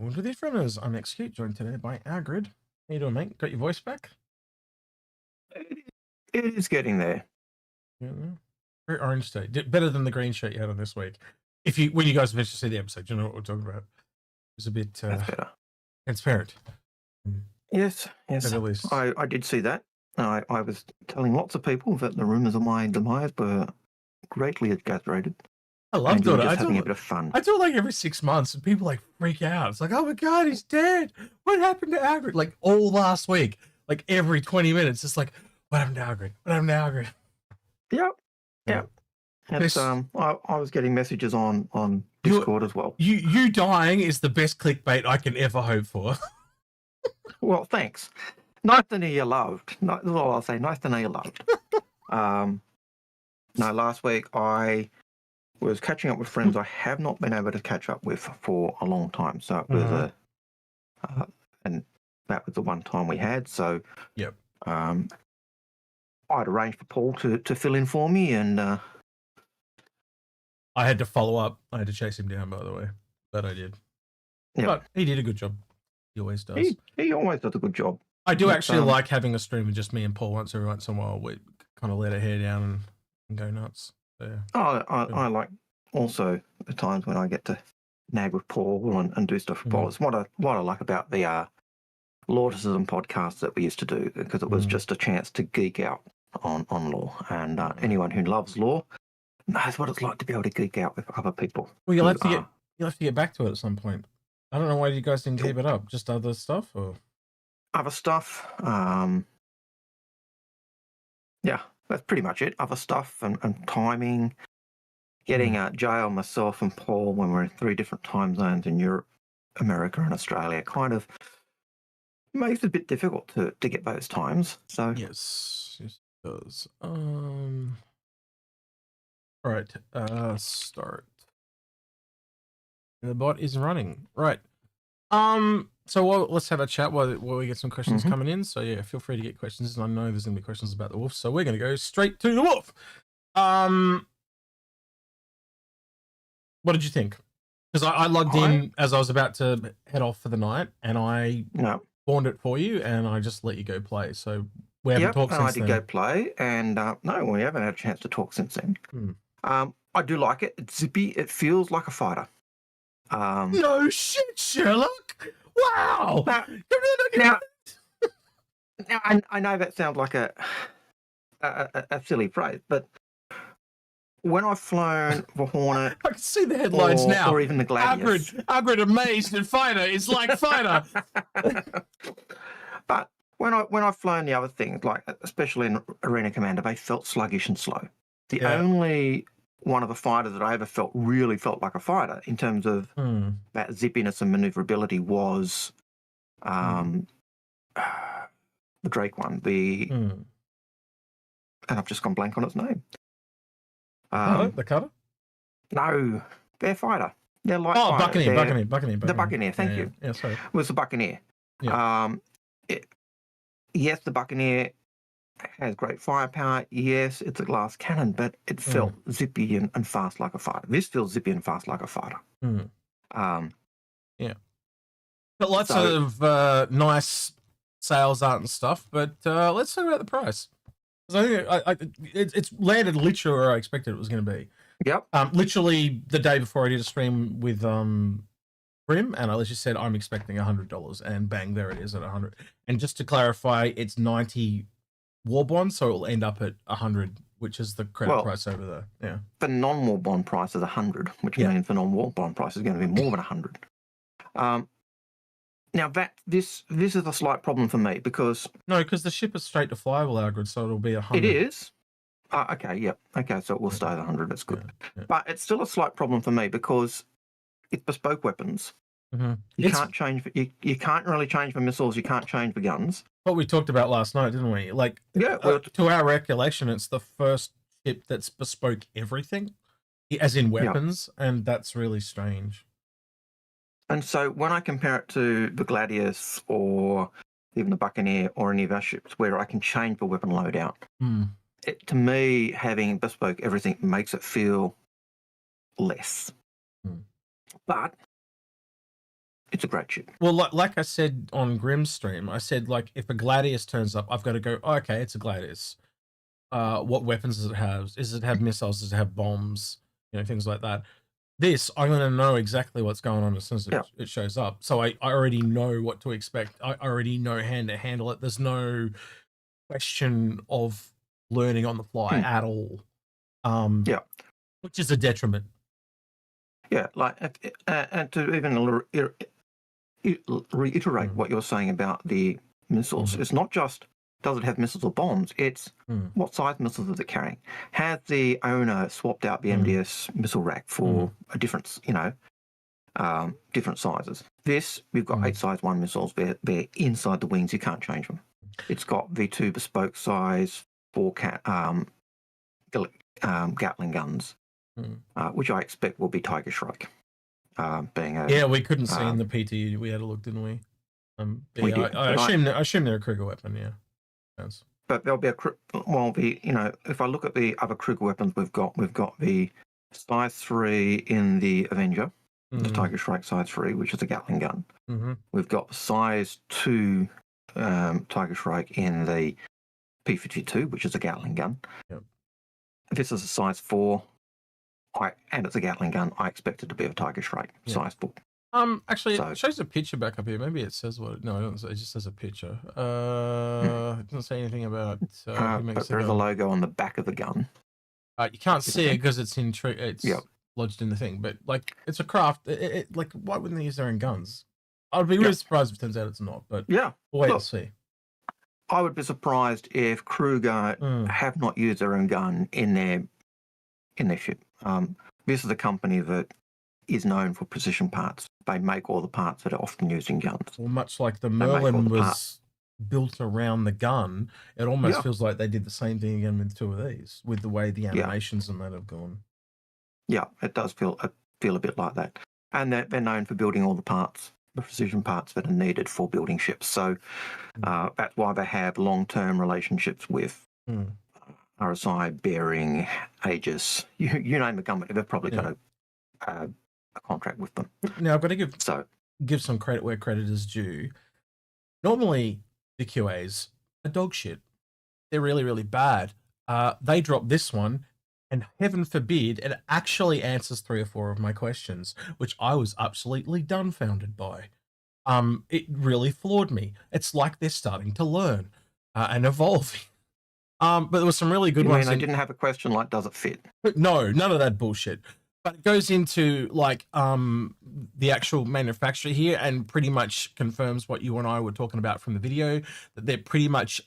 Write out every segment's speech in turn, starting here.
Welcome to the Inforunners. I'm Execute, joined today by Algared. How you doing, mate? Got your voice back? It is getting there. Yeah, very orange state. Better than the green shirt you had on this week. When you guys eventually see the episode, you know what we're talking about. It's a bit That's better. Transparent. Yes. At least. I did see that. I was telling lots of people that the rumours of my demise were greatly exaggerated. I love doing it. Just having a bit of fun. I do it like every 6 months, and people like freak out. It's like, oh my god, he's dead. What happened to Algared? Like all last week, like every 20 minutes, it's like, what happened to Algared? What happened to Algared? Yeah. It's, I was getting messages on Discord as well. You dying is the best clickbait I can ever hope for. Well, thanks. Nice to know you're loved. That's all I'll say. Nice to know you're loved. No, last week I was catching up with friends I have not been able to catch up with for a long time. So it was and that was the one time we had. So yep. I'd arranged for Paul to fill in for me, and I had to follow up. I had to chase him down, by the way. That I did. Yeah. But he did a good job. He always does. He always does a good job. I do actually like having a stream with just me and Paul every once in a while. We kind of let our hair down and go nuts. So, yeah. I like also the times when I get to nag with Paul and do stuff with Paul. It's what I like about the Lordicism podcast that we used to do, because it was just a chance to geek out on law. And anyone who loves law knows what it's like to be able to geek out with other people. Well, you'll have to get back to it at some point. I don't know why you guys didn't keep it up. Just other stuff, or other stuff. Yeah, that's pretty much it. Other stuff and timing. Getting Jail, myself, and Paul, when we're in 3 different time zones in Europe, America, and Australia, kind of makes it a bit difficult to get those times. So yes, it does. All right. Start. The bot is running. Right. So let's have a chat while we get some questions coming in. So yeah, feel free to get questions. And I know there's gonna be questions about the wolf, so we're gonna go straight to the wolf. What did you think? Because I logged in as I was about to head off for the night, and I spawned it for you, and I just let you go play. So we haven't talked since then. I did go play, and no, we haven't had a chance to talk since then. I do like it. It's zippy. It feels like a fighter. No shit, Sherlock! Wow! Now I know that sounds like a silly phrase, but when I've flown the Hornet, I can see the headlines now. Or even the Gladius. Algared amazed and fighter is like fighter. But when I've flown the other things, like especially in Arena Commander, they felt sluggish and slow. The only one of the fighters that I ever really felt like a fighter in terms of that zippiness and maneuverability was the Drake one. And I've just gone blank on its name. The cutter? No, they're fighter. They're light fighter. Buccaneer. The Buccaneer, thank you. Yeah, sorry. It was the Buccaneer. Yeah. Yes, the Buccaneer has great firepower. Yes, it's a glass cannon, but it felt zippy and fast like a fighter. This feels zippy and fast like a fighter. Yeah. But lots of nice sales art and stuff, but let's talk about the price. I think it's landed literally where I expected it was going to be. Yep. Literally the day before I did a stream with Brim, and I literally said I'm expecting $100, and bang, there it is at 100. And just to clarify, it's 90 war bonds, so it will end up at 100, which is the credit price over there. Yeah. The non-war bond price is 100, which means the non-war bond price is going to be more than 100. Now this is a slight problem for me because the ship is straight to flyable, Algared, so it'll be 100. It is. Okay, yep. Okay, so it will stay at 100. That's good. Yeah. But it's still a slight problem for me because it's bespoke weapons. You can't change. You can't really change the missiles. You can't change the guns. What we talked about last night, didn't we? Like, to our recollection, it's the first ship that's bespoke everything, as in weapons, and that's really strange. And so when I compare it to the Gladius or even the Buccaneer or any of our ships where I can change the weapon loadout, to me, having bespoke everything makes it feel less. But it's a great ship. Well, like I said on Grim's stream, I said, like, if a Gladius turns up, I've got to go, oh, okay, it's a Gladius. What weapons does it have? Does it have missiles? Does it have bombs? You know, things like that. This, I'm going to know exactly what's going on as soon as it shows up. So I already know what to expect. I already know how to handle it. There's no question of learning on the fly at all. Which is a detriment. Yeah, like, and to even reiterate what you're saying about the missiles, it's not just does it have missiles or bombs, it's what size missiles is it carrying? Has the owner swapped out the MDS missile rack for a different, different sizes? This, we've got 8 size 1 missiles, they're inside the wings, you can't change them. It's got V2 bespoke size 4 Gatling guns, which I expect will be Tiger Shrike. We couldn't see in the PT. We had a look, didn't we? We did, I assume they're a Kruger weapon. Yeah. Yes. But there'll be if I look at the other Kruger weapons we've got the size 3 in the Avenger, the Tiger Shrike size 3, which is a Gatling gun. We've got size 2 Tiger Shrike in the P-52, which is a Gatling gun. Yep. This is a size 4. And it's a Gatling gun. I expect it to be a Tiger Shrike size 4. Actually, it shows a picture back up here. Maybe it says what? No, it just says a picture. It doesn't say anything about. But there is a logo on the back of the gun. You can't see it because it's lodged in the thing. But like, it's a craft. Like, why wouldn't they use their own guns? I'd be really surprised if it turns out it's not. But we'll wait and see. I would be surprised if Kruger have not used their own gun in their ship. This is a company that is known for precision parts. They make all the parts that are often used in guns. Well, much like the Merlin was built around the gun, it almost feels like they did the same thing again with 2 of these, with the way the animations and that have gone. Yeah, it does feel a bit like that. And they're known for building all the parts, the precision parts that are needed for building ships. So that's why they have long-term relationships with RSI, Bearing, Aegis, you name the company, they've probably got a contract with them. Now, I've got to give some credit where credit is due. Normally, the QAs are dog shit. They're really, really bad. They dropped this one, and heaven forbid, it actually answers 3 or 4 of my questions, which I was absolutely dumbfounded by. It really floored me. It's like they're starting to learn and evolving. But there was some really good ones. I didn't have a question like, does it fit? No, none of that bullshit. But it goes into like the actual manufacturer here and pretty much confirms what you and I were talking about from the video, that they're pretty much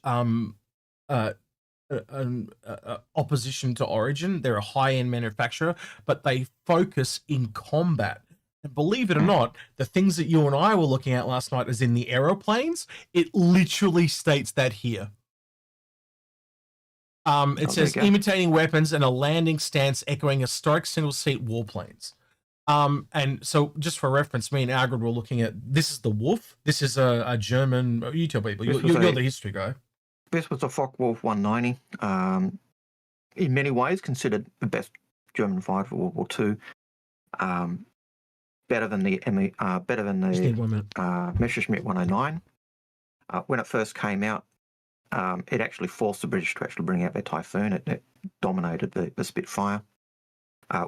opposition to Origin. They're a high-end manufacturer, but they focus in combat. And believe it or not, the things that you and I were looking at last night is in the aeroplanes. It literally states that here. It says imitating weapons and a landing stance echoing historic single-seat warplanes. And so just for reference, me and Algared were looking at, this is the Wolf. This is a German, you tell people, you're the history guy. This was a Focke-Wulf 190. In many ways considered the best German fighter for World War II. Better than the Messerschmitt 109. When it first came out, it actually forced the British to actually bring out their Typhoon. It dominated the Spitfire,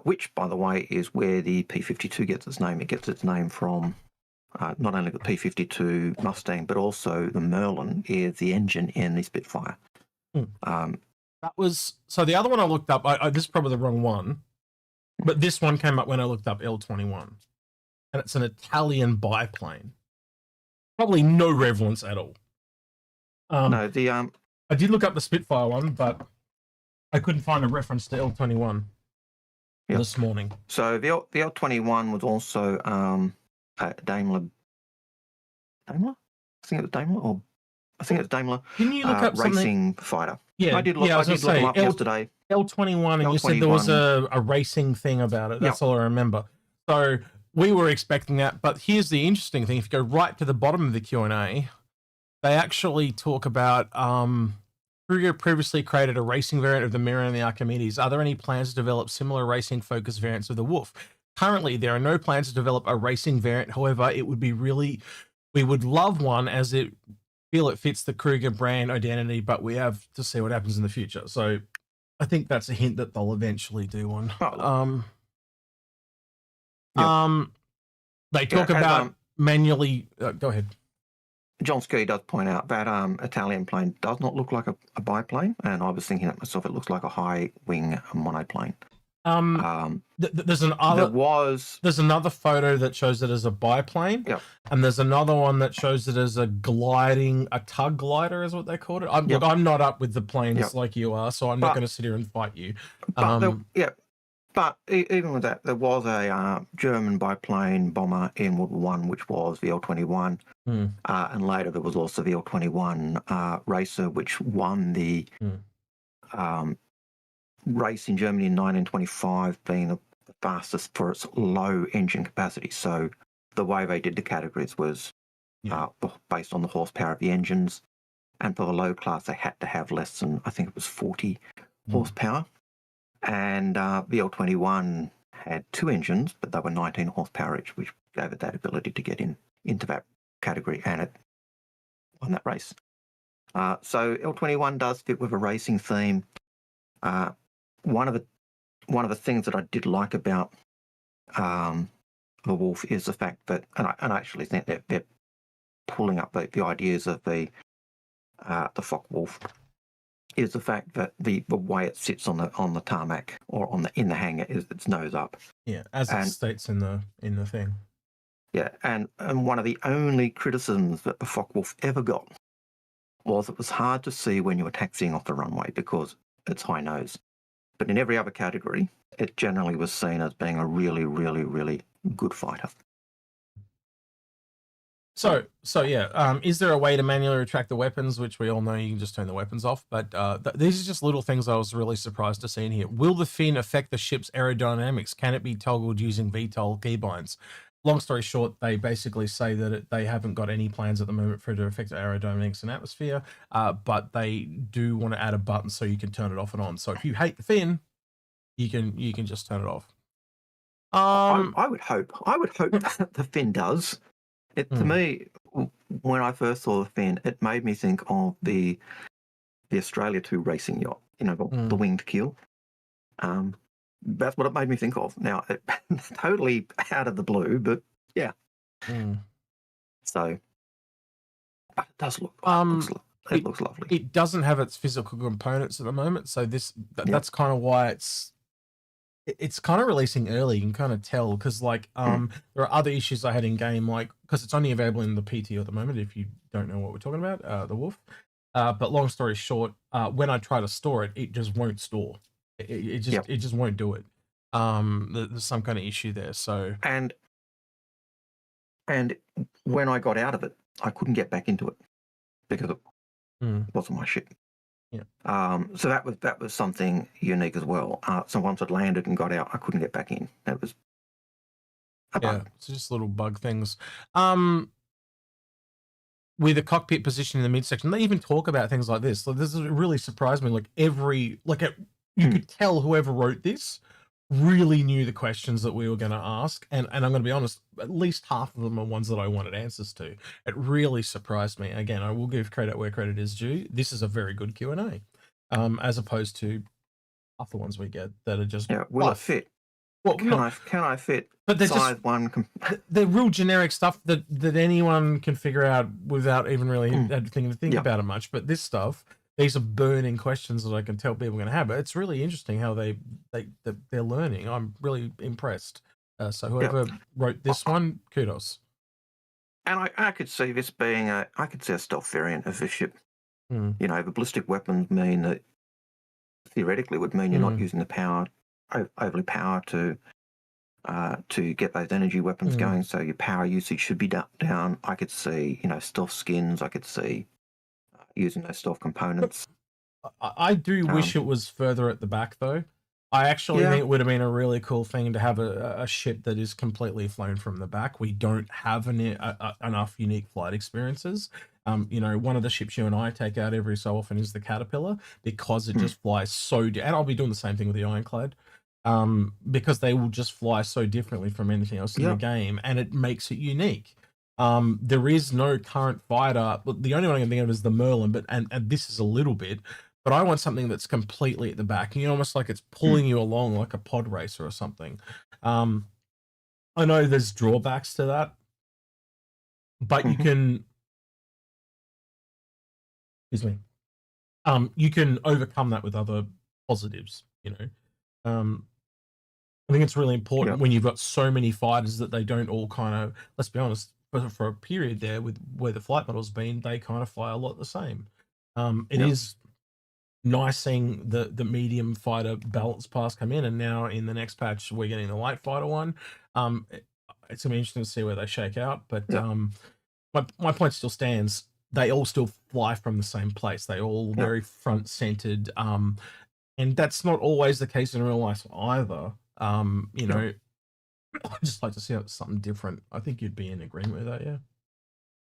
which, by the way, is where the P-52 gets its name. It gets its name from not only the P-52 Mustang, but also the Merlin is the engine in the Spitfire. That was, so the other one I looked up, this is probably the wrong one, but this one came up when I looked up L-21. And it's an Italian biplane. Probably no relevance at all. No, I did look up the Spitfire one, but I couldn't find a reference to L-21 this morning. So the L-21 was also Daimler. Daimler? I think it was Daimler. Didn't you look up racing fighter? Yeah, I did look them up yesterday. L-21, and you said there was a racing thing about it. That's all I remember. So we were expecting that, but here's the interesting thing. If you go right to the bottom of the Q&A, they actually talk about Kruger previously created a racing variant of the Mirror and the Archimedes. Are there any plans to develop similar racing-focused variants of the Wolf? Currently, there are no plans to develop a racing variant. However, we would love one as it fits the Kruger brand identity, but we have to see what happens in the future. So I think that's a hint that they'll eventually do one. They talk about manually. Go ahead. John Ski does point out that Italian plane does not look like a biplane, and I was thinking to myself, it looks like a high wing monoplane. There's another photo that shows it as a biplane, and there's another one that shows it as a tug glider is what they called it. Look, I'm not up with the planes like you are, so I'm not going to sit here and fight you. But even with that, there was a German biplane bomber in World War I, which was the L-21, and later there was also the L-21 racer, which won the race in Germany in 1925, being the fastest for its low engine capacity. So the way they did the categories was based on the horsepower of the engines, and for the low class, they had to have less than, I think it was 40 horsepower. And the L-21 had 2 engines, but they were 19 horsepower each, which gave it that ability to get into that category, and it won that race. So L-21 does fit with a racing theme. One of the things that I did like about the Wolf is the fact that, and I actually think that they're pulling up the ideas of the Focke-Wulf, is the fact that the way it sits on the tarmac or in the hangar is its nose up. Yeah, as it states in the thing. Yeah, and one of the only criticisms that the Focke-Wulf ever got was it was hard to see when you were taxiing off the runway because it's high nose. But in every other category, it generally was seen as being a really, really, really good fighter. So yeah, is there a way to manually retract the weapons, which we all know you can just turn the weapons off, but these are just little things I was really surprised to see in here. Will the fin affect the ship's aerodynamics? Can it be toggled using VTOL keybinds? Long story short, they basically say that they haven't got any plans at the moment for it to affect aerodynamics and atmosphere, but they do want to add a button so you can turn it off and on. So if you hate the fin, you can just turn it off. I would hope that the fin does. To me, when I first saw the fin, it made me think of the Australia 2 racing yacht, the winged keel. That's what it made me think of. Now, totally out of the blue, but yeah. So, it does look. It looks lovely. It doesn't have its physical components at the moment, so that's kind of why it's kind of releasing early. You can kind of tell because there are other issues I had in game, like because it's only available in the PT at the moment. If you don't know what we're talking about, the Wolf. But long story short, when I try to store it, it just won't store. It just won't do it. There's some kind of issue there. So and when I got out of it, I couldn't get back into it because it wasn't my ship. Yeah. So that was something unique as well. So once it landed and got out, I couldn't get back in. That was a bug. Yeah, it's just little bug things. With a cockpit position in the midsection, they even talk about things like this. Like, this really surprised me. You could tell whoever wrote this really knew the questions that we were going to ask, and I'm going to be honest, at least half of them are ones that I wanted answers to. It really surprised me. Again, I will give credit where credit is due. This is a very good Q&A, as opposed to other ones we get that are just will it fit? Well, can I fit? But they're size just one. They're real generic stuff that anyone can figure out without even really having to think about it much. But this stuff, these are burning questions that I can tell people are going to have. But it's really interesting how they're learning. I'm really impressed. So whoever wrote this one, kudos. And I could see this being a stealth variant of this ship. The ballistic weapons mean that theoretically would mean you're not using the overly power to get those energy weapons going. So your power usage should be down. I could see stealth skins. I could see using those stealth components. I do wish it was further at the back, though. I actually think it would have been a really cool thing to have a ship that is completely flown from the back. We don't have enough unique flight experiences. One of the ships you and I take out every so often is the Caterpillar, because it just flies so... And I'll be doing the same thing with the Ironclad. because they will just fly so differently from anything else in the Yeah. game, and it makes it unique. There is no current fighter, but the only one I can think of is the Merlin, but and this is a little bit, but I want something that's completely at the back, almost like it's pulling you along like a pod racer or something. I know there's drawbacks to that, but you can, excuse me, you can overcome that with other positives, I think it's really important when you've got so many fighters that they don't all kind of, let's be honest, for a period there with where the flight model's been, they kind of fly a lot the same. It is nice seeing the medium fighter balance pass come in, and now in the next patch we're getting the light fighter one. It's gonna be interesting to see where they shake out, but my point still stands. They all still fly from the same place. They all very front centered, and that's not always the case in real life either. I'd just like to see something different. I think you'd be in agreement with that, yeah.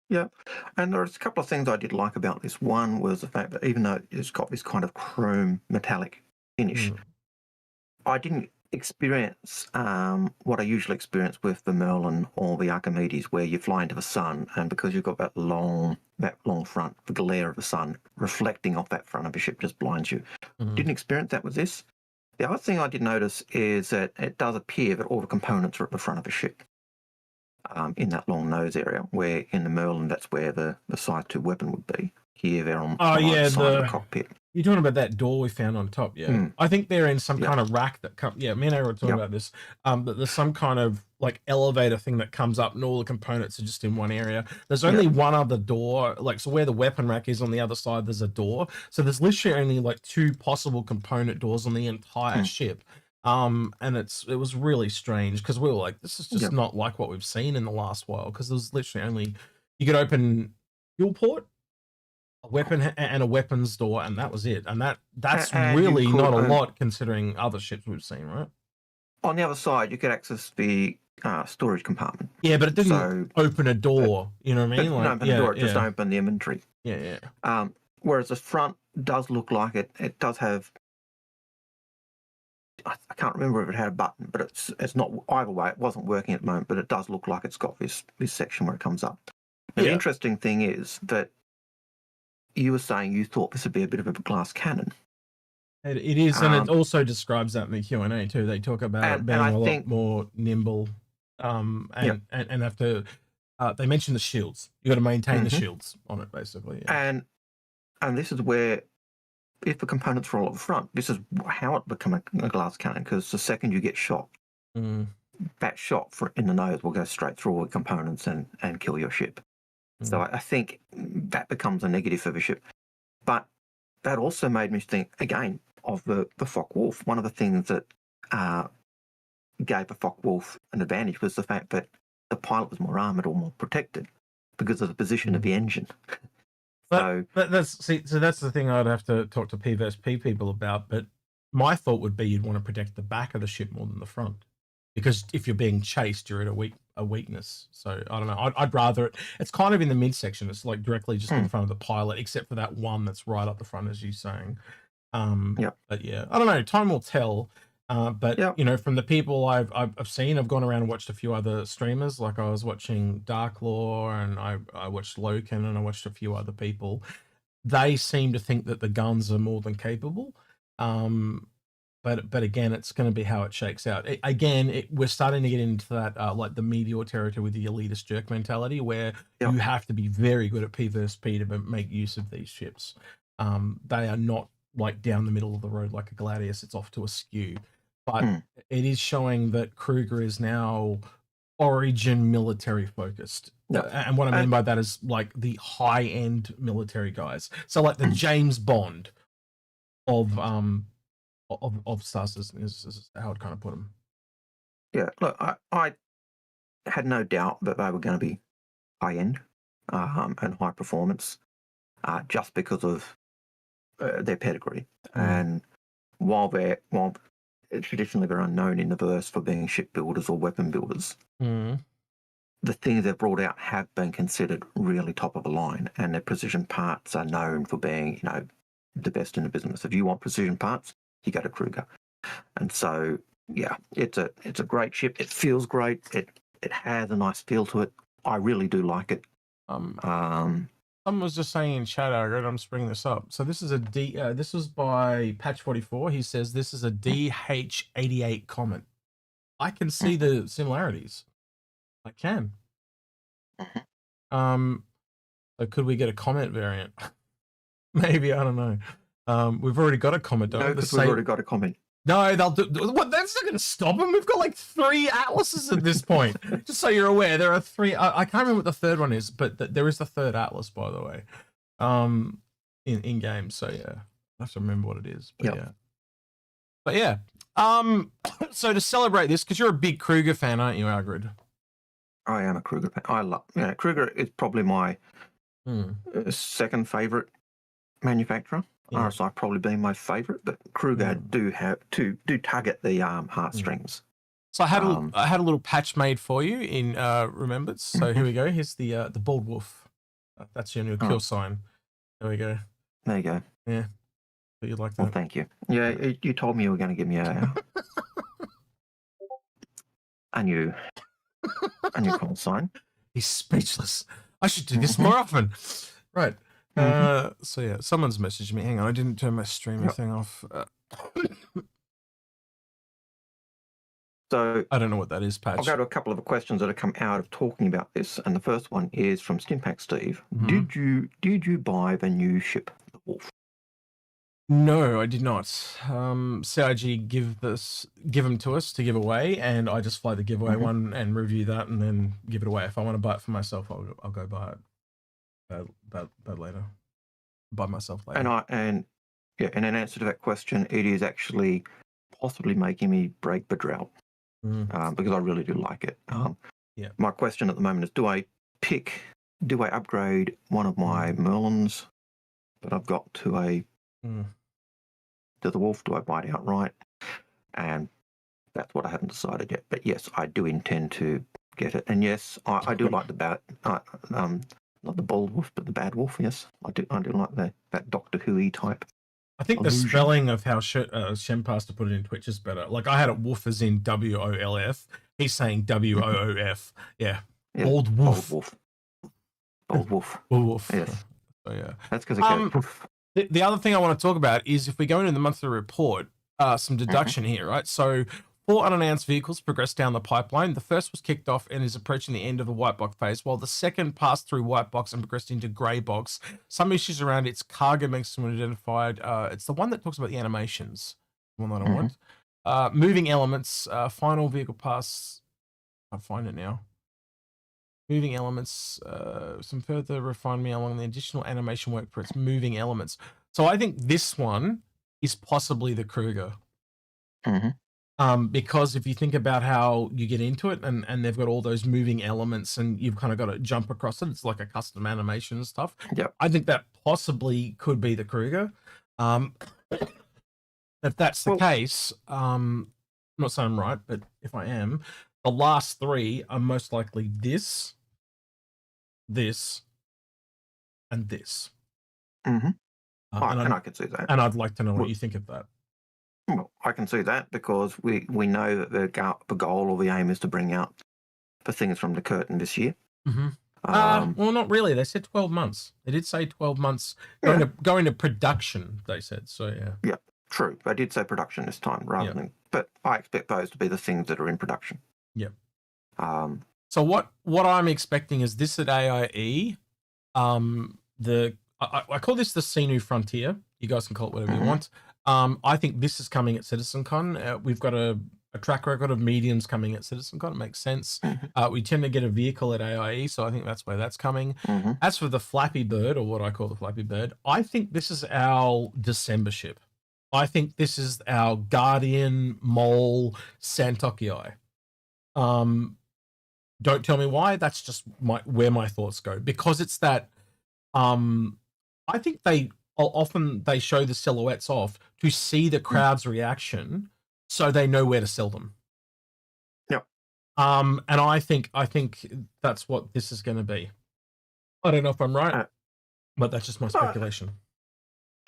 Yeah, and there's a couple of things I did like about this. One was the fact that even though it's got this kind of chrome metallic finish, I didn't experience what I usually experience with the Merlin or the Archimedes, where you fly into the sun, and because you've got that long front, the glare of the sun reflecting off that front of the ship just blinds you. Didn't experience that with this. The other thing I did notice is that it does appear that all the components are at the front of the ship, in that long nose area, where in the Merlin, that's where the size 2 weapon would be. Here they're on the side of the cockpit. You're talking about that door we found on top, yeah. I think they're in some kind of rack that comes. Yeah, me and I were talking about this. But there's some kind of like elevator thing that comes up, and all the components are just in one area. There's only one other door, so where the weapon rack is on the other side, there's a door. So there's literally only like 2 possible component doors on the entire ship. And it was really strange because we were like, this is just not like what we've seen in the last while, because there's literally only, you could open fuel port, a weapon and a weapons door, and that was it. And that's really not a lot considering other ships we've seen, right? On the other side, you could access the storage compartment. Yeah, but it didn't open a door. You know what I mean? Like, open the door, it just opened the inventory. Yeah. Whereas the front does look like it does have. I can't remember if it had a button, but it's not, either way. It wasn't working at the moment, but it does look like it's got this section where it comes up. And the interesting thing is that you were saying you thought this would be a bit of a glass cannon. It is, and it also describes that in the Q&A too. They talk about it being a lot more nimble, and have to. They mention the shields. You got to maintain the shields on it, basically. Yeah. And this is where, if the components are all at the front, this is how it become a glass cannon. Because the second you get shot, that shot in the nose will go straight through all the components and kill your ship. So I think that becomes a negative for the ship. But that also made me think again of the Focke-Wulf. One of the things that gave the Focke-Wulf an advantage was the fact that the pilot was more armored or more protected because of the position of the engine. But that's the thing I'd have to talk to P versus P people about. But my thought would be you'd want to protect the back of the ship more than the front, because if you're being chased, you're at a weakness. So I don't know. I'd rather it's kind of in the midsection. It's like directly just in front of the pilot, except for that one that's right up the front, as you're saying. But yeah, I don't know. Time will tell. But from the people I've seen, I've gone around and watched a few other streamers. Like I was watching Dark Law, and I watched Loken, and I watched a few other people. They seem to think that the guns are more than capable. But again, it's going to be how it shakes out. We're starting to get into that like the Meteor territory with the elitist jerk mentality, where you have to be very good at P versus P to make use of these ships. They are not like down the middle of the road like a Gladius. It's off to a skew. But it is showing that Kruger is now origin military focused. And what I mean by that is like the high end military guys. So like the James Bond of Star System is how I'd kind of put them. Yeah, look, I had no doubt that they were going to be high end and high performance, just because of their pedigree. And while traditionally they're unknown in the verse for being shipbuilders or weapon builders, the things they've brought out have been considered really top of the line, and their precision parts are known for being, the best in the business. If you want precision parts, you go to Kruger. And so yeah, it's a great ship. It feels great. It has a nice feel to it. I really do like it. Someone was just saying in chat, Algared, I'm just bringing this up. So this is a this was by Patch 44. He says this is a DH88 comment. I can see the similarities. I can. So could we get a comment variant? Maybe, I don't know. We've already got a comment, don't we? No, because we've already got a comment. No, they'll do what? That's not going to stop them. We've got like 3 atlases at this point. Just so you're aware, there are 3. I can't remember what the third one is, but there is the 3rd atlas, by the way, in game. So yeah, I have to remember what it is. But yeah, so to celebrate this, because you're a big Kruger fan, aren't you, Algared? I am a Kruger fan. I love. Kruger is probably my second favorite manufacturer. Yeah. RSI probably being my favourite, but Kruger do tug at the heartstrings. So I had a little patch made for you in Remembrance. So here we go. Here's the bald wolf. That's your new kill sign. There we go. There you go. Yeah. But you'd like that. Well, thank you. Yeah, you told me you were going to give me a new call sign. He's speechless. I should do this more often. Right. So yeah, someone's messaged me. Hang on, I didn't turn my streaming thing off. So I don't know what that is, Patch. I'll go to a couple of the questions that have come out of talking about this, and the first one is from Stimpack Steve. Did you buy the new ship, the Wolf? No, I did not. CIG give them to us to give away, and I just fly the giveaway one and review that, and then give it away. If I want to buy it for myself, I'll go buy it. That later, by myself later. And in answer to that question, it is actually possibly making me break the drought because I really do like it. My question at the moment is: do I upgrade one of my Merlins that I've got to the Wolf? Do I buy it outright? And that's what I haven't decided yet. But yes, I do intend to get it. And yes, I do like the not the bold wolf, but the bad wolf. Yes, I do like that Doctor Who-y type. I think illusion. The spelling of how Shenpasta put it in Twitch is better. Like I had it wolf as in WOLF. He's saying WOOF. Yeah. Bold wolf. Bold wolf. Bold wolf. Yes. So yeah. That's because it goes. The other thing I want to talk about is if we go into the monthly report, some deduction here, right? So 4 unannounced vehicles progressed down the pipeline. The first was kicked off and is approaching the end of the white box phase, while the second passed through white box and progressed into grey box. Some issues around its cargo maximum identified. It's the one that talks about the animations, the one that I want. Moving elements, final vehicle pass. I'll find it now. Moving elements, some further refinement along the additional animation work for its moving elements. So I think this one is possibly the Kruger. Because if you think about how you get into it and they've got all those moving elements and you've kind of got to jump across it, it's like a custom animation and stuff. Yep. I think that possibly could be the Kruger. If that's the case, I'm not saying I'm right, but if I am, the last 3 are most likely this, and this. And I can see that. And I'd like to know what you think of that. Well, I can see that because we know that the goal or the aim is to bring out the things from the curtain this year. Well, not really. They said 12 months. They did say 12 months going to production, they said. So, yeah. Yeah, true. They did say production this time rather than... But I expect those to be the things that are in production. Yep. So what I'm expecting is this at AIE. I call this the Sea New Frontier. You guys can call it whatever you want. I think this is coming at CitizenCon. We've got a track record of mediums coming at CitizenCon. It makes sense. We tend to get a vehicle at AIE, so I think that's where that's coming. As for the Flappy Bird, or what I call the Flappy Bird, I think this is our December ship. I think this is our Guardian, Mole, Santoki. Don't tell me why. That's just where my thoughts go. Because it's that... I think often they show the silhouettes off to see the crowd's reaction so they know where to sell them. Yep. And I think that's what this is going to be. I don't know if I'm right, but that's just my speculation.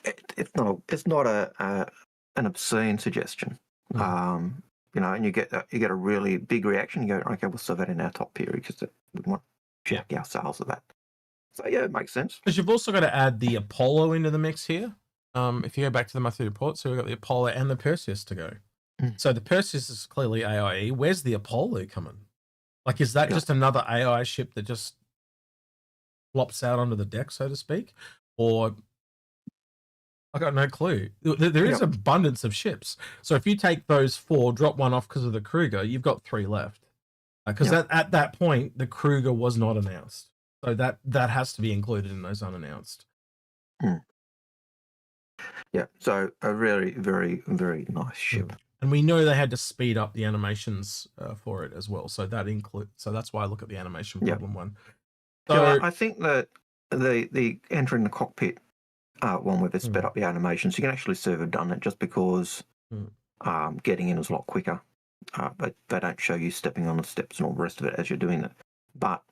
It's not an obscene suggestion. and you get a really big reaction. You go, okay, we'll serve that in our top period because we want to check our sales of that. So yeah, it makes sense. Because you've also got to add the Apollo into the mix here. If you go back to the monthly report, so we've got the Apollo and the Perseus to go. So the Perseus is clearly AIE. Where's the Apollo coming? Like, is that just another AI ship that just flops out onto the deck, so to speak? Or I got no clue. There is abundance of ships. So if you take those 4, drop one off because of the Kruger, you've got 3 left. Because at that point, the Kruger was not announced. So that has to be included in those unannounced. Yeah, so a very, very, very nice ship. And we know they had to speed up the animations for it as well. So that's why I look at the animation problem one. So I think that the entering the cockpit one where they sped up the animations, you can actually serve have done it just because getting in is a lot quicker. But they don't show you stepping on the steps and all the rest of it as you're doing it. But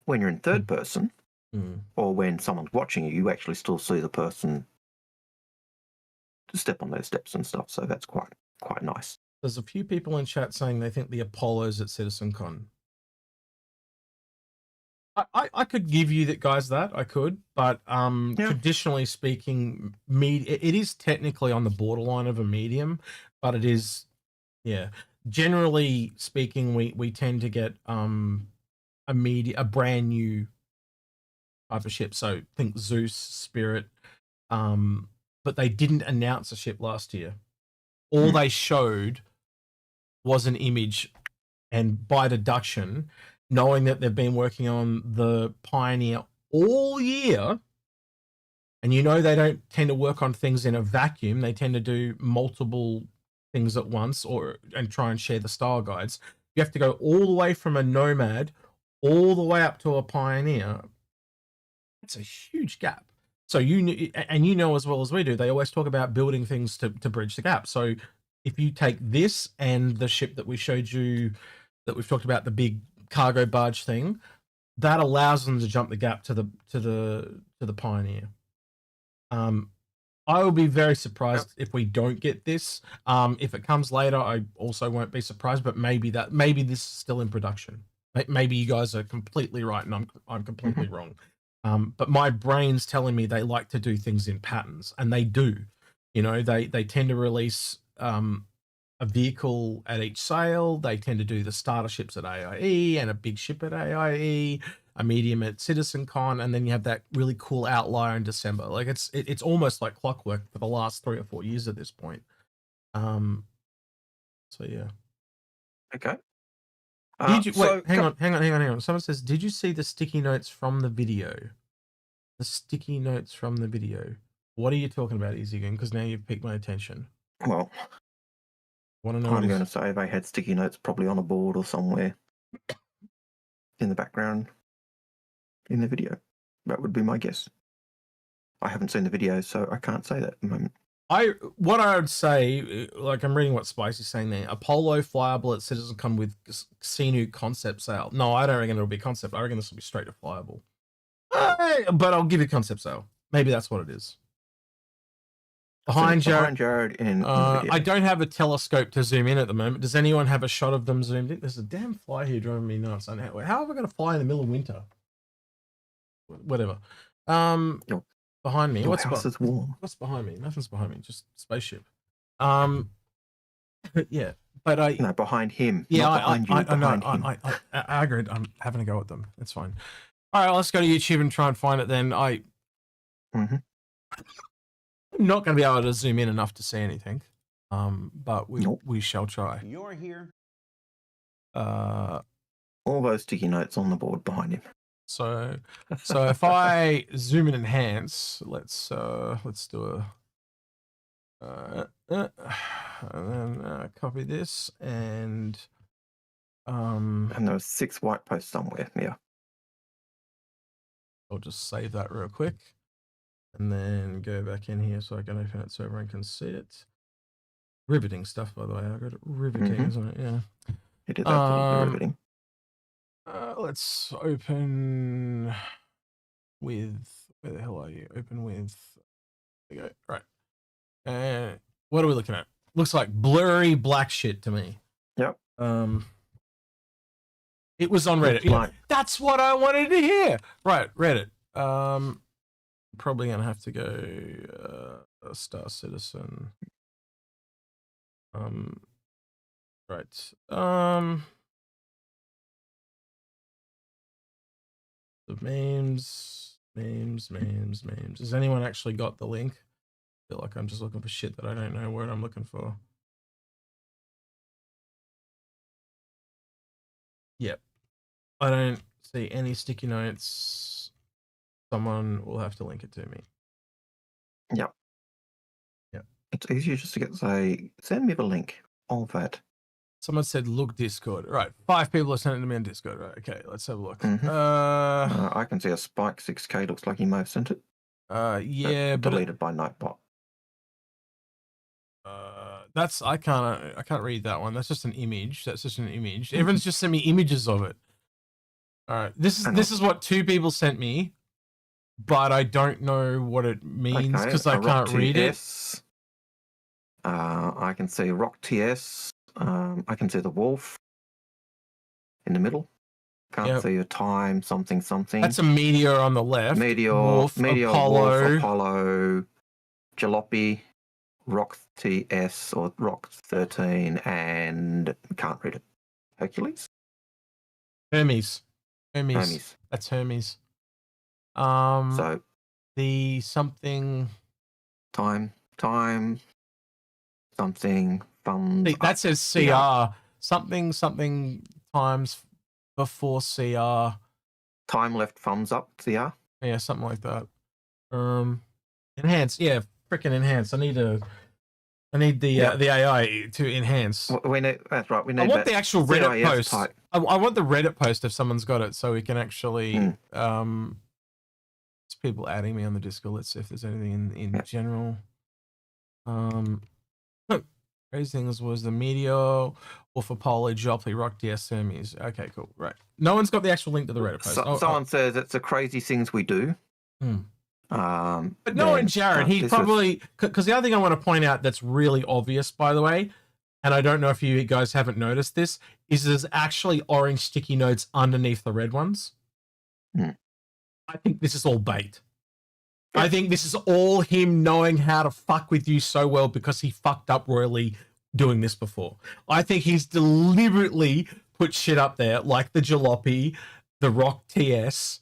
when you're in third person, or when someone's watching you, you actually still see the person step on those steps and stuff. So that's quite nice. There's a few people in chat saying they think the Apollo's at CitizenCon. I could give you that, guys, that I could, but traditionally speaking, it is technically on the borderline of a medium, but it is, generally speaking, we tend to get a brand new type of ship. So think Zeus, Spirit, but they didn't announce a ship last year. All they showed was an image, and by deduction, knowing that they've been working on the Pioneer all year, and they don't tend to work on things in a vacuum. They tend to do multiple things at once and try and share the style guides. You have to go all the way from a Nomad all the way up to a Pioneer. It's a huge gap. So as well as we do, they always talk about building things to bridge the gap. So if you take this and the ship that we showed you, that we've talked about, the big cargo barge thing, that allows them to jump the gap to the Pioneer. I will be very surprised if we don't get this. If it comes later, I also won't be surprised. But maybe this is still in production. Maybe you guys are completely right and I'm completely wrong. But my brain's telling me they like to do things in patterns, and they do. They tend to release a vehicle at each sale. They tend to do the starter ships at AIE and a big ship at AIE, a medium at CitizenCon, and then you have that really cool outlier in December. Like it's almost like clockwork for the last 3 or 4 years at this point. So yeah. Okay. Did you wait? Hang on. Someone says, "Did you see the sticky notes from the video?" The sticky notes from the video. What are you talking about, EasyGoon? Because now you've piqued my attention. Well, want to know? I'm going to say they had sticky notes probably on a board or somewhere in the background in the video. That would be my guess. I haven't seen the video, so I can't say that at the moment. What I would say, like I'm reading what Spicy's saying there, Apollo flyable at CitizenCon with Xenu concept sale. No, I don't reckon it'll be concept. I reckon this will be straight to flyable. But I'll give you concept sale. Maybe that's what it is. Behind Jared in the video. I don't have a telescope to zoom in at the moment. Does anyone have a shot of them zoomed in? There's a damn fly here driving me nuts. How am I going to fly in the middle of winter? Whatever. Behind me. What's warm. What's behind me? Nothing's behind me. Just spaceship. Yeah, but behind him. Yeah, behind you. I agree. I'm having a go at them. It's fine. All right, let's go to YouTube and try and find it. Then I'm not going to be able to zoom in enough to see anything. But we shall try. You're here. All those sticky notes on the board behind him. So if I zoom and enhance, let's do and then copy this and there are 6 white posts somewhere. Yeah. I'll just save that real quick and then go back in here so I can open it so everyone can see it. Riveting stuff, by the way. I got it riveting, isn't it? Yeah. It is absolutely riveting. Let's open with, where the hell are you? Open with, there you go. Right. And what are we looking at? looks like blurry black shit to me. Yep. It was on Reddit. Yeah, that's what I wanted to hear. Right, Reddit. Probably gonna have to go Star Citizen. Right. The memes. Has anyone actually got the link? I feel like I'm just looking for shit that I don't know what I'm looking for. Yep. I don't see any sticky notes. Someone will have to link it to me. Yep. Yep. It's easier just to get say, send me the link of that. Someone said, look, Discord. Right. 5 people are sending it to me on Discord. Right. Okay, let's have a look. I can see a Spike 6K. Looks like he may have sent it. Yeah, but deleted by Nightbot. That's I can't read that one. That's just an image. That's just an image. Everyone's just sent me images of it. All right. This is what 2 people sent me, but I don't know what it means because I can't read it. I can see Rock TS. I can see the wolf in the middle. Can't see a time something. That's a meteor on the left. Wolf, Apollo. Wolf, Apollo, Jalopy, Rock TS or Rock 13, and can't read it. Hercules. Hermes. That's Hermes. So the something. Time. Something. That says CR. Something times before CR. Time left thumbs up CR. Yeah, something like that. Enhance. Yeah, freaking enhance. I need the AI to enhance. We need. That's right. We need. I want the actual Reddit post. Type. I want the Reddit post if someone's got it, so we can actually. There's people adding me on the Discord. Let's see if there's anything in general. Crazy things was the Meteor, Wolf Apollo, Jopley, Rock DS Hermes. Okay, cool. Right. No one's got the actual link to the Reddit post. Someone says it's the crazy things we do. But no one, Jared. He probably because the other thing I want to point out that's really obvious, by the way, and I don't know if you guys haven't noticed this, is there's actually orange sticky notes underneath the red ones. I think this is all bait. I think this is all him knowing how to fuck with you so well because he fucked up royally doing this before. I think he's deliberately put shit up there like the Jalopy, the Rock TS,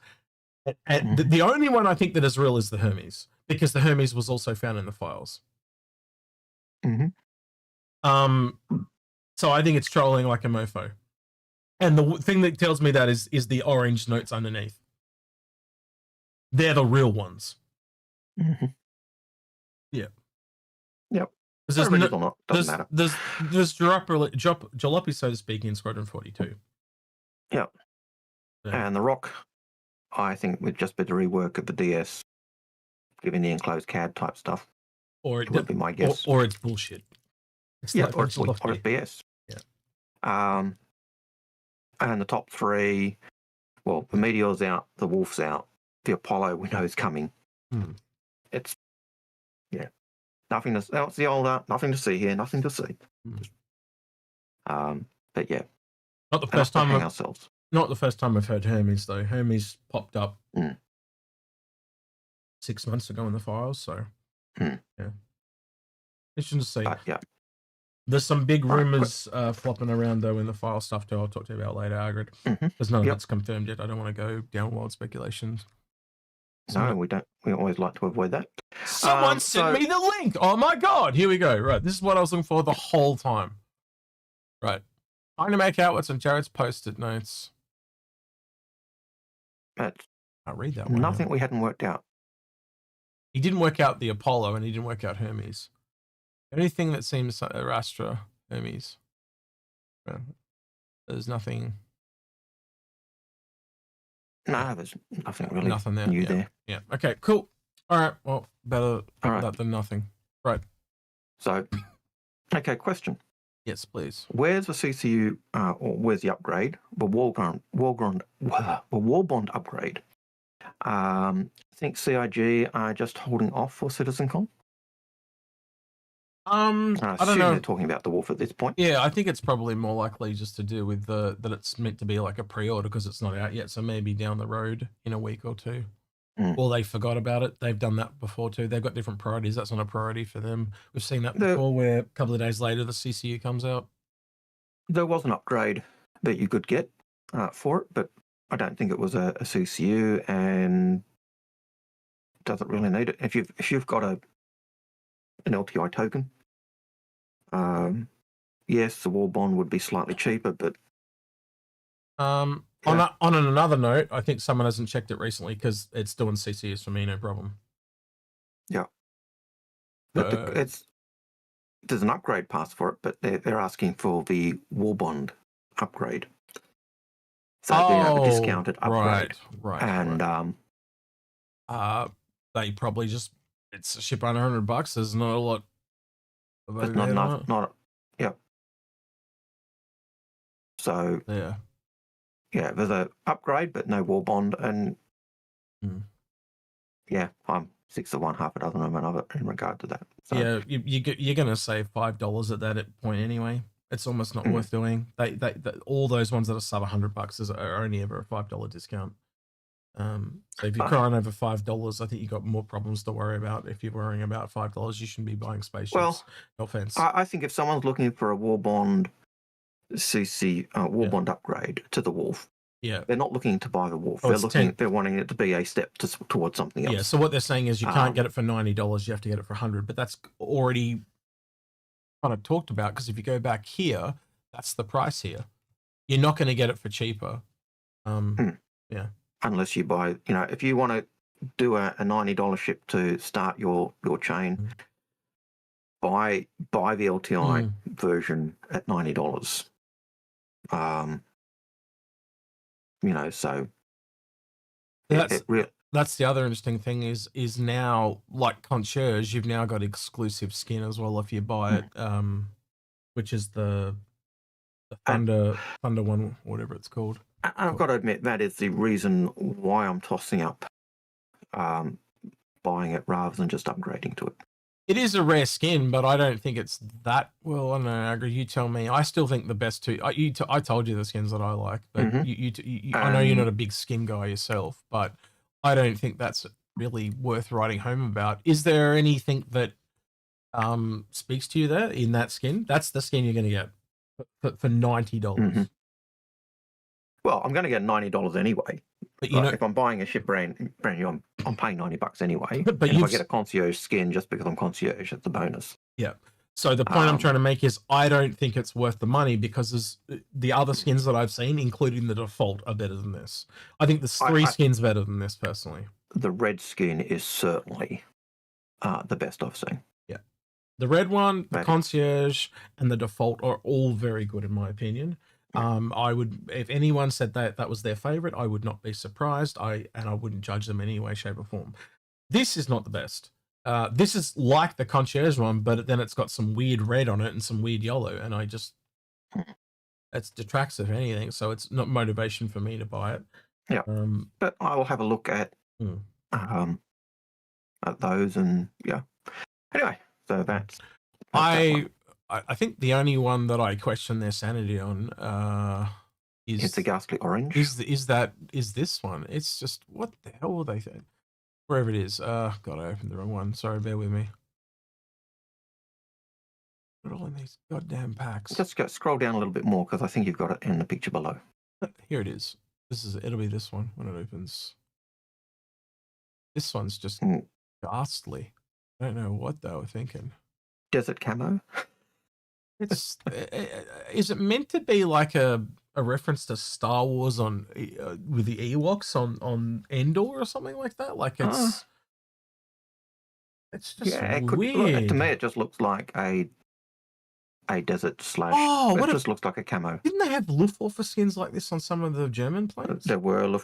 and the only one I think that is real is the Hermes because the Hermes was also found in the files. So I think it's trolling like a mofo. And the thing that tells me that is the orange notes underneath. They're the real ones. Yeah. Yep. Doesn't matter. There's Jalopy, so to speak, in Squadron 42. Yep. Yeah. And the Rock, I think, would just be the rework of the DS, given the enclosed CAD type stuff. Or it would be my guess. Or it's bullshit. It's or it's BS. Yeah. And the top 3, well, the Meteor's out, the Wolf's out, the Apollo we know is coming. It's nothing to. That's the old nothing to see here, nothing to see. But yeah, not the first time. Not the first time I've heard Hermes though. Hermes popped up 6 months ago in the files, so yeah, interesting to see. There's some big rumors flopping around though in the file stuff too. I'll talk to you about later, Algared. There's none of that's confirmed yet. I don't want to go down wild speculations. No, we don't. We always like to avoid that. Someone sent me the link. Oh my god! Here we go. Right, this is what I was looking for the whole time. Right, trying to make out what's on Jared's post-it notes. I'll read that one. Nothing we hadn't worked out. He didn't work out the Apollo, and he didn't work out Hermes. Anything that seems Astra, Hermes. There's nothing. No, there's nothing really. Nothing there. New there. Yeah. Okay. Cool. All right. Well, better that than nothing. Right. So, okay. Question. Yes, please. Where's the CCU? Or where's the upgrade? The Warbond upgrade. I think CIG are just holding off for CitizenCon. I I don't assume they're know. talking about the wolf at this point. Yeah, I think it's probably more likely just to do with that it's meant to be like a pre-order because it's not out yet. So maybe down the road in a week or two. Mm. Or they forgot about it. They've done that before too. They've got different priorities. That's not a priority for them. We've seen that before where a couple of days later the CCU comes out. There was an upgrade that you could get for it, but I don't think it was a CCU and doesn't really need it. If you've got an LTI token, yes, the war bond would be slightly cheaper, but On another note, I think someone hasn't checked it recently because it's doing CCUs for me, no problem. Yeah, but there's an upgrade pass for it, but they're asking for the war bond upgrade. So they have a discounted upgrade, right, and they probably just it's a ship under $100. There's not a lot. It's not enough. Yeah. So yeah, there's a upgrade, but no war bond, and yeah, I'm 6 of one, half a dozen of another in regard to that. So, yeah, you're gonna save $5 at that point anyway. It's almost not worth doing. They all those ones that are sub $100 are only ever a $5 discount. So if you're crying over $5, I think you got more problems to worry about. If you're worrying about $5, you shouldn't be buying spaceships. Well, no offense. I think if someone's looking for a war bond bond upgrade to the Wolf, they're not looking to buy the Wolf. They're wanting it to be a step towards something else. Yeah. So what they're saying is you can't get it for $90. You have to get it for $100. But that's already kind of talked about because if you go back here, that's the price here. You're not going to get it for cheaper. Yeah. Unless you buy, if you want to do a $90 ship to start your chain, buy the LTI version at $90. So that's the other interesting thing is now, like Concierge, you've now got exclusive skin as well if you buy it, which is the Thunder one, whatever it's called. I've got to admit that is the reason why I'm tossing up buying it rather than just upgrading to it. It is a rare skin, but I don't think it's that well. I don't know, Algared, you tell me. I still think the best two. I told you the skins that I like, but I know you're not a big skin guy yourself, but I don't think that's really worth writing home about. Is there anything that speaks to you there in that skin? That's the skin you're going to get for $90. Well, I'm going to get $90 anyway. But if I'm buying a ship brand new, I'm paying $90 anyway. But if I get a concierge skin just because I'm concierge, it's a bonus. Yeah. So the point I'm trying to make is I don't think it's worth the money because the other skins that I've seen, including the default, are better than this. I think there's three skins better than this personally. The red skin is certainly the best I've seen. Yeah. The red one, the concierge, and the default are all very good in my opinion. I would, if anyone said that was their favorite, I would not be surprised. I wouldn't judge them in any way, shape, or form. This is not the best. This is like the concierge one, but then it's got some weird red on it and some weird yellow, and it detracts if anything. So it's not motivation for me to buy it. Yeah, but I will have a look at those, and Anyway, so that's I think the only one that I question their sanity on is it's the ghastly orange. Is this one? It's just what the hell were they saying? Wherever it is. God, I opened the wrong one. Sorry, bear with me. Put it all in these goddamn packs. Just scroll down a little bit more because I think you've got it in the picture below. Here it is. It'll be this one when it opens. This one's just ghastly. I don't know what they were thinking. Desert camo. Is it meant to be like a reference to Star Wars with the Ewoks on Endor or something like that? Like it's just weird. To me, it just looks like a desert slash. It just looks like a camo. Didn't they have Luftwaffe skins like this on some of the German planes? There were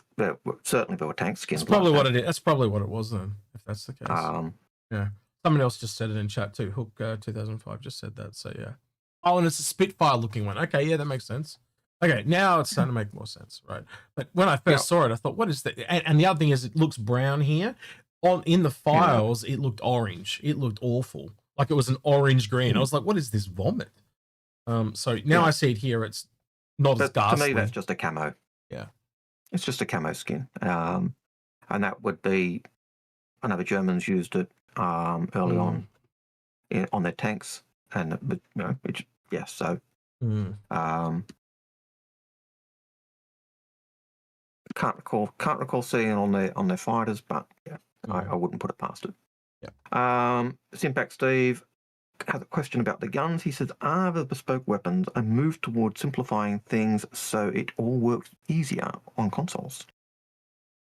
certainly tank skins. That's probably what it is. That's probably what it was then, if that's the case. Yeah. Someone else just said it in chat too. Hook 2005 just said that. So yeah. Oh, and it's a Spitfire looking one. Okay, yeah, that makes sense. Okay, now it's starting to make more sense, right? But when I first saw it, I thought, what is that? And the other thing is it looks brown here. In the files, it looked orange. It looked awful. like it was an orange green. I was like, what is this vomit? So now I see it here. It's not as But to ghastly. me, that's just a camo. Yeah. It's just a camo skin. And that would be, I know the Germans used it early on their tanks, and so can't recall seeing it on their fighters, but I wouldn't put it past it. Simpac Steve has a question about the guns. He says, are the bespoke weapons a move towards simplifying things so it all works easier on consoles?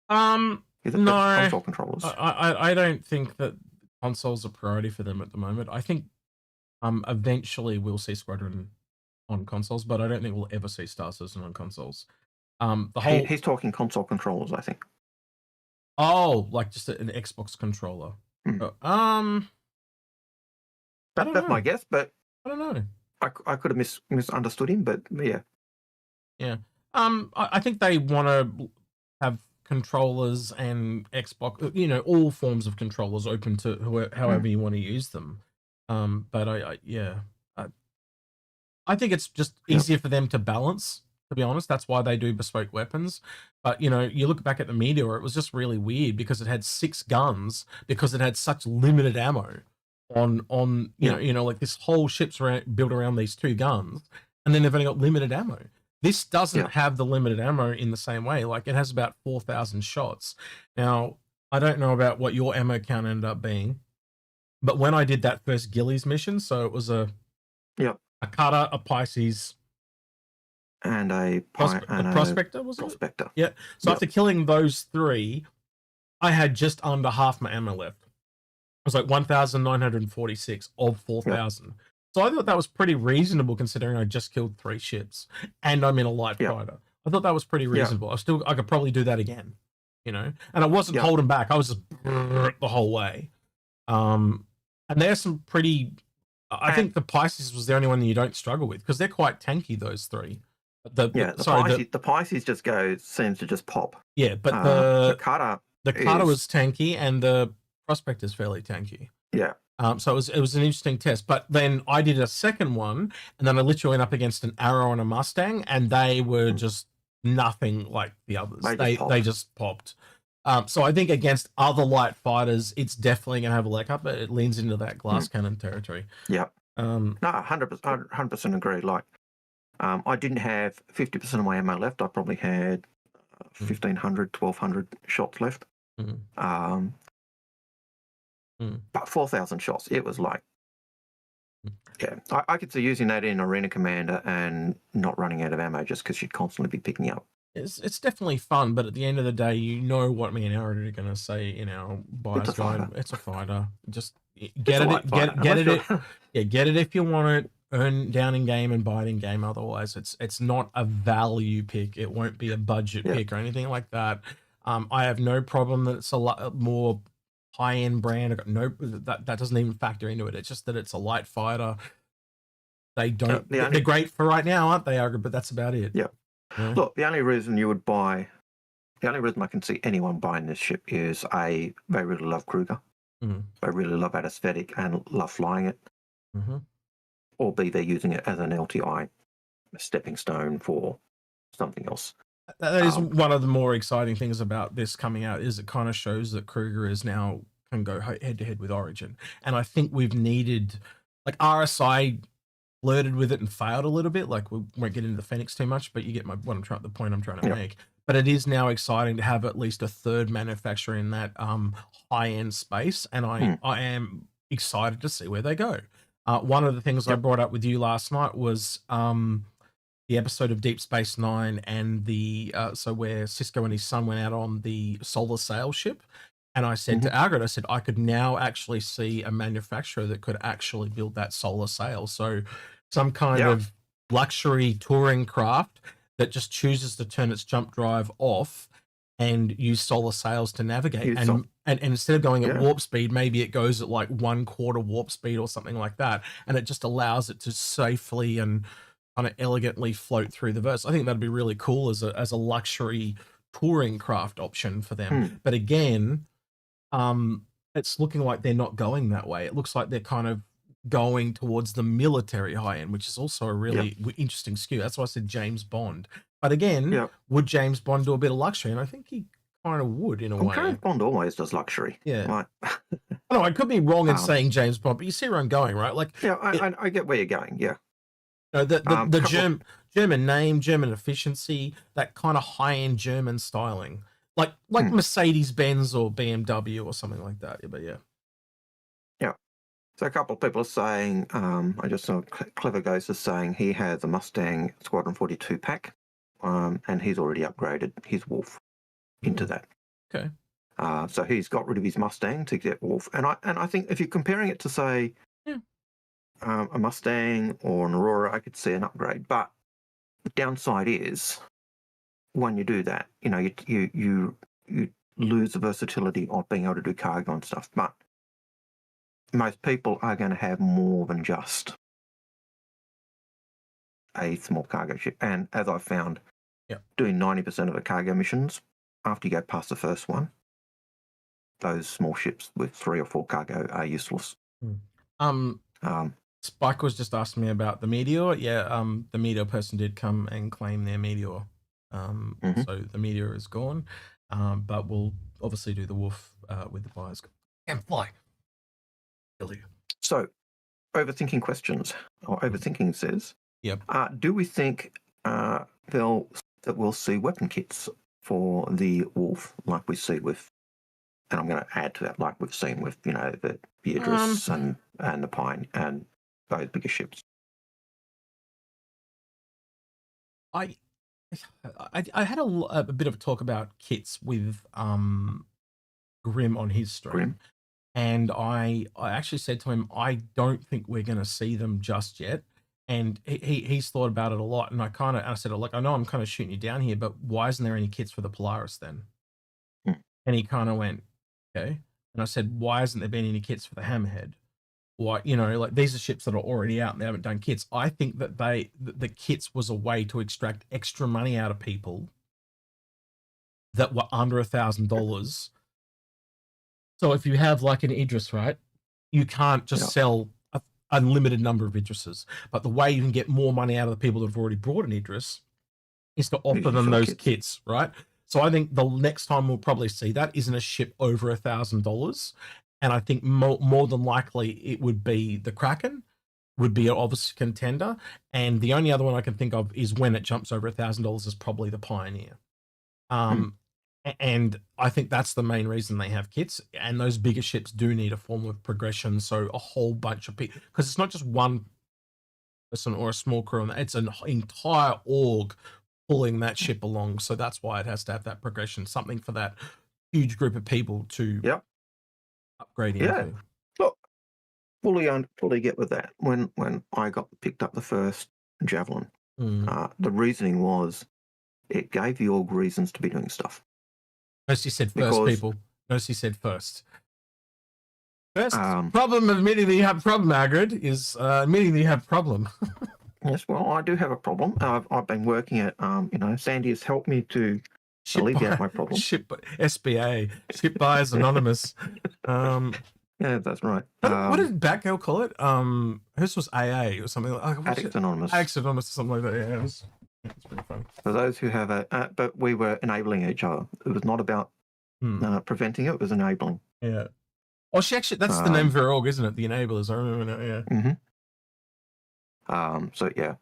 No, console controllers. I don't think that consoles are a priority for them at the moment. I think eventually we'll see Squadron on consoles, but I don't think we'll ever see Star Citizen on consoles. He's talking console controllers, I think. Oh, like just an Xbox controller. That's my guess, but I don't know. I could have misunderstood him, but yeah. Yeah. I think they want to have controllers and Xbox, all forms of controllers open to however you want to use them. But I think it's just easier for them to balance, to be honest. That's why they do bespoke weapons. But, you look back at the Meteor, it was just really weird because it had 6 guns because it had such limited ammo on like this whole ship's built around these 2 guns, and then they've only got limited ammo. This doesn't have the limited ammo in the same way. Like, it has about 4,000 shots. Now, I don't know about what your ammo count ended up being, but when I did that first Gillies mission, so it was a Cutter, a Pisces, and a Prospector, was it? Prospector. Yeah. So after killing those 3, I had just under half my ammo left. It was like 1,946 of 4,000. So I thought that was pretty reasonable considering I just killed 3 ships and I'm in a light fighter. I thought that was pretty reasonable. I could probably do that again, and I wasn't holding back. I was just the whole way. And there's some pretty, I think the Pisces was the only one that you don't struggle with because they're quite tanky, those 3. The Pisces seems to just pop. Yeah, but the Cutter was tanky and the Prospector is fairly tanky. Yeah. So it was an interesting test. But then I did a second one, and then I literally went up against an Arrow and a Mustang, and they were just nothing like the others. They just popped. So I think against other light fighters, it's definitely going to have a leg up, but it leans into that glass cannon territory. Yeah. No, 100% agree. Like, I didn't have 50% of my ammo left. I probably had 1,500, 1,200 shots left. But 4,000 shots, it was like, I could see using that in Arena Commander and not running out of ammo just because you'd constantly be picking up. It's definitely fun, but at the end of the day, what me and Aaron are going to say in our buyer's guide. It's a fighter. Just get it if you want it. Earn down in game and buy it in game. Otherwise, it's not a value pick. It won't be a budget pick or anything like that. I have no problem that it's a lot more high-end brand. I got that doesn't even factor into it. It's just that it's a light fighter. They don't. They're great for right now, aren't they, Algared? But that's about it. Yeah. Look, the only reason I can see anyone buying this ship is they really love Kruger. They really love that aesthetic and love flying it. Or B, they're using it as an LTI, a stepping stone for something else. That is one of the more exciting things about this coming out, is it kind of shows that Kruger can go head to head with Origin. And I think we've needed, like, RSI flirted with it and failed a little bit. Like, we won't get into the Phoenix too much, but you get the point I'm trying to make. But it is now exciting to have at least a third manufacturer in that high end space, and I am excited to see where they go. One of the things I brought up with you last night was the episode of Deep Space Nine and so where Cisco and his son went out on the solar sail ship. And I said to Algared, I could now actually see a manufacturer that could actually build that solar sail. So some kind of luxury touring craft that just chooses to turn its jump drive off and use solar sails to navigate. And instead of going at warp speed, maybe it goes at like 1/4 warp speed or something like that. And it just allows it to safely and kind of elegantly float through the verse. I think that'd be really cool as a luxury touring craft option for them. But again, it's looking like they're not going that way. It looks like they're kind of going towards the military high end, which is also a really interesting skew. That's why I said James Bond. But again, would James Bond do a bit of luxury? And I think he kind of would in a way. James Bond always does luxury. Yeah. Right. No, I could be wrong in saying James Bond, but you see where I'm going, right? Like, yeah, I get where you're going. Yeah. You know, the German name, German efficiency, that kind of high end German styling, like Mercedes Benz or BMW or something like that. But yeah. So a couple of people are saying, I just saw Clever Ghost is saying he has a Mustang Squadron 42 pack, and he's already upgraded his Wolf into that. Okay. So he's got rid of his Mustang to get Wolf, and I think if you're comparing it to say a Mustang or an Aurora, I could see an upgrade. But the downside is when you do that, you know, you lose the versatility of being able to do cargo and stuff. But most people are going to have more than just a small cargo ship. And as I've found, doing 90% of the cargo missions, after you go past the first one, those small ships with 3 or 4 cargo are useless. Spike was just asking me about the Meteor. Yeah, the Meteor person did come and claim their Meteor. So the Meteor is gone. But we'll obviously do the Wolf with the buyers. And fly. So, overthinking questions, or overthinking says, do we think that we'll see weapon kits for the Wolf like we see with, and I'm going to add to that, like we've seen with, you know, the Idris and the Pine and those bigger ships? I had a bit of a talk about kits with Grim on his stream. And I actually said to him, I don't think we're going to see them just yet. And he's thought about it a lot. And I said, look, I know I'm kind of shooting you down here, but why isn't there any kits for the Polaris then? And he kind of went, okay. And I said, why hasn't there been any kits for the Hammerhead? Why, you know, like these are ships that are already out and they haven't done kits. I think that the kits was a way to extract extra money out of people that were under $1,000. So if you have like an Idris, right, you can't just sell an unlimited number of Idrises. But the way you can get more money out of the people that have already brought an Idris is to offer them those kits, right? So I think the next time we'll probably see that isn't a ship over $1,000. And I think more than likely it would be the Kraken, would be an obvious contender. And the only other one I can think of is when it jumps over $1,000 is probably the Pioneer. And I think that's the main reason they have kits. And those bigger ships do need a form of progression. So a whole bunch of people, because it's not just one person or a small crew, it's an entire org pulling that ship along. So that's why it has to have that progression, something for that huge group of people to upgrade into. Yeah, look, fully get with that. When I picked up the first Javelin, the reasoning was it gave the org reasons to be doing stuff. Notice he said first, people. Notice he said first. First problem, admitting that you have a problem, Algared, is admitting that you have a problem. Yes, well, I do have a problem. I've been working at, you know, Sandy has helped me to alleviate my problem. SBA, Ship Buyers Anonymous. Yeah, that's right. What did Batgirl call it? Hers was AA or something like Addicts Anonymous. Addicts Anonymous or something like that. Yeah, it's pretty fun. For those who have but we were enabling each other. It was not about preventing it was enabling. Yeah. Oh, that's the name of her org, isn't it? The Enablers. I remember that, yeah. So yeah.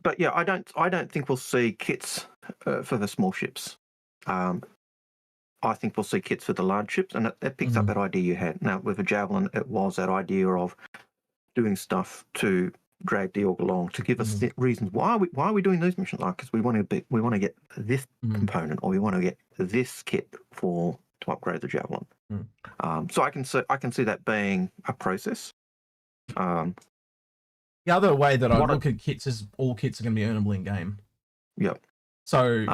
But yeah, I don't think we'll see kits for the small ships. I think we'll see kits for the large ships, and it picks up that idea you had. Now with a Javelin, it was that idea of doing stuff to drag the org along, to give us reasons why are we doing these missions, like because we want to get this component, or we want to get this kit to upgrade the Javelin. So I can see that being a process. The other way that I look at kits is all kits are going to be earnable in game. Yep. So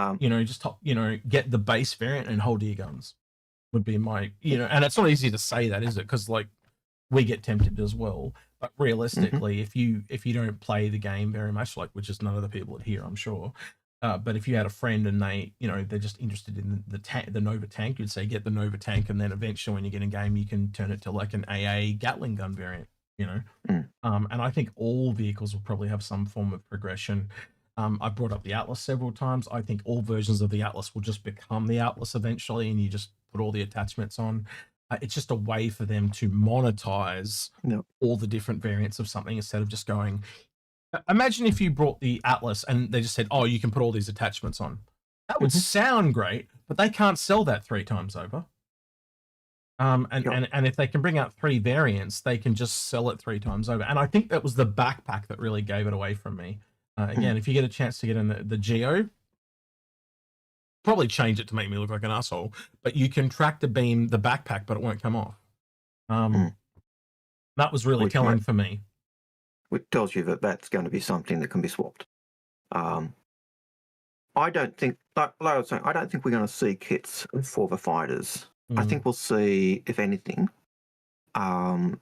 get the base variant and hold your guns would be my, and it's not easy to say that, is it? Because like we get tempted as well. But realistically, if you don't play the game very much, like which is none of the people here, I'm sure, But if you had a friend and they, they're just interested in the Nova tank, you'd say get the Nova tank, and then eventually when you get in game, you can turn it to like an AA Gatling gun variant. And I think all vehicles will probably have some form of progression. I brought up the Atlas several times. I think all versions of the Atlas will just become the Atlas eventually, and you just put all the attachments on. It's just a way for them to monetize all the different variants of something instead of just going. Imagine if you brought the Atlas and they just said, "Oh, you can put all these attachments on." That would sound great, but they can't sell that 3 times over. And if they can bring out 3 variants, they can just sell it 3 times over. And I think that was the backpack that really gave it away from me. Again, if you get a chance to get in the Geo, probably change it to make me look like an asshole, but you can tractor beam the backpack, but it won't come off. That was really telling for me. Which tells you that that's going to be something that can be swapped. I don't think, like I was saying, I don't think we're going to see kits for the fighters. I think we'll see, if anything, going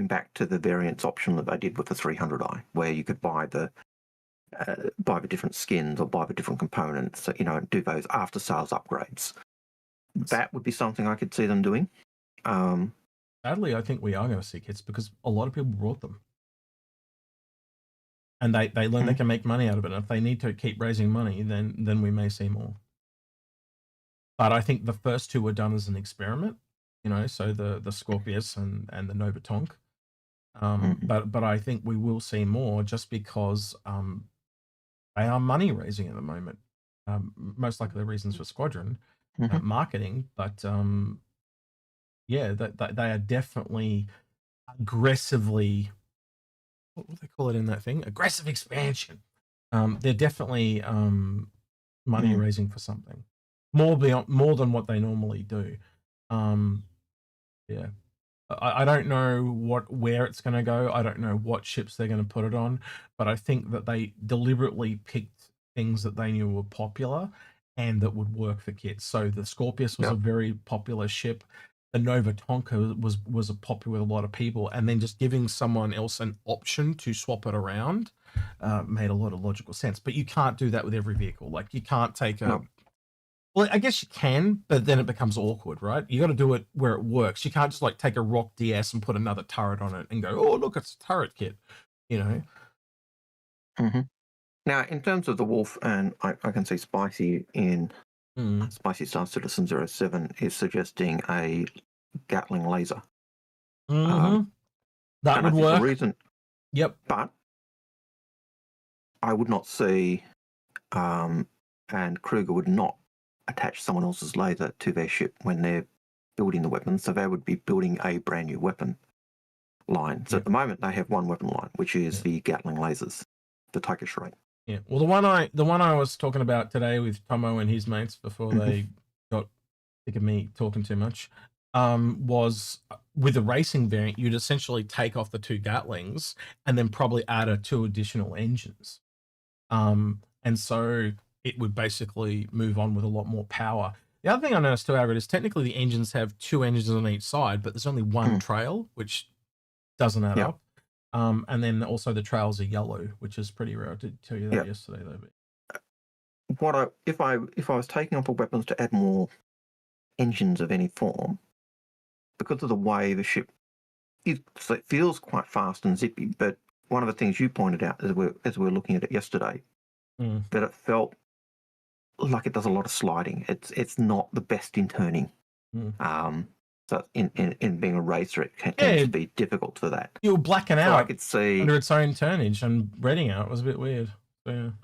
back to the variants option that they did with the 300i, where you could buy the different skins or buy the different components, and do those after sales upgrades. That would be something I could see them doing. Sadly, I think we are going to see kits because a lot of people brought them. And they learn they can make money out of it. And if they need to keep raising money, then we may see more. But I think the first 2 were done as an experiment, so the Scorpius and the Nova Tonk. But I think we will see more just because they are money raising at the moment. Most likely the reasons for Squadron marketing, but yeah, they are definitely aggressively. What would they call it in that thing? Aggressive expansion. They're definitely money raising for something more than what they normally do. Yeah, I don't know where it's going to go. I don't know what ships they're going to put it on, but I think that they deliberately picked things that they knew were popular and that would work for kits. So the Scorpius was a very popular ship. The Nova Tonka was a popular with a lot of people, and then just giving someone else an option to swap it around made a lot of logical sense. But you can't do that with every vehicle. Like you can't take a. Well, I guess you can, but then it becomes awkward, right? You got to do it where it works. You can't just like take a Rock DS and put another turret on it and go, "Oh, look, it's a turret kit," Now, in terms of the Wolf, and I can see Spicy in Spicy Star Citizen 07 is suggesting a Gatling laser. That would work. The reason, but I would not see, and Kruger would not attach someone else's laser to their ship when they're building the weapon, so they would be building a brand new weapon line. So at the moment they have one weapon line, which is the Gatling lasers, the Turkish rate. Yeah, well, the one I was talking about today with Tomo and his mates before they got sick of me talking too much, was with the racing variant, you'd essentially take off the 2 Gatlings and then probably add 2 additional engines. And so it would basically move on with a lot more power. The other thing I noticed too, Algared, is technically the engines have 2 engines on each side, but there's only 1 trail, which doesn't add up. And then also the trails are yellow, which is pretty rare. I did tell you that yesterday, though. But if I was taking off weapons to add more engines of any form, because of the way the ship it feels quite fast and zippy. But one of the things you pointed out as we were looking at it yesterday, that it felt like it does a lot of sliding. It's not the best in turning. So in being a racer, it can be difficult for that. You were blacking out. I could see under its own turnage and reading out. It was a bit weird.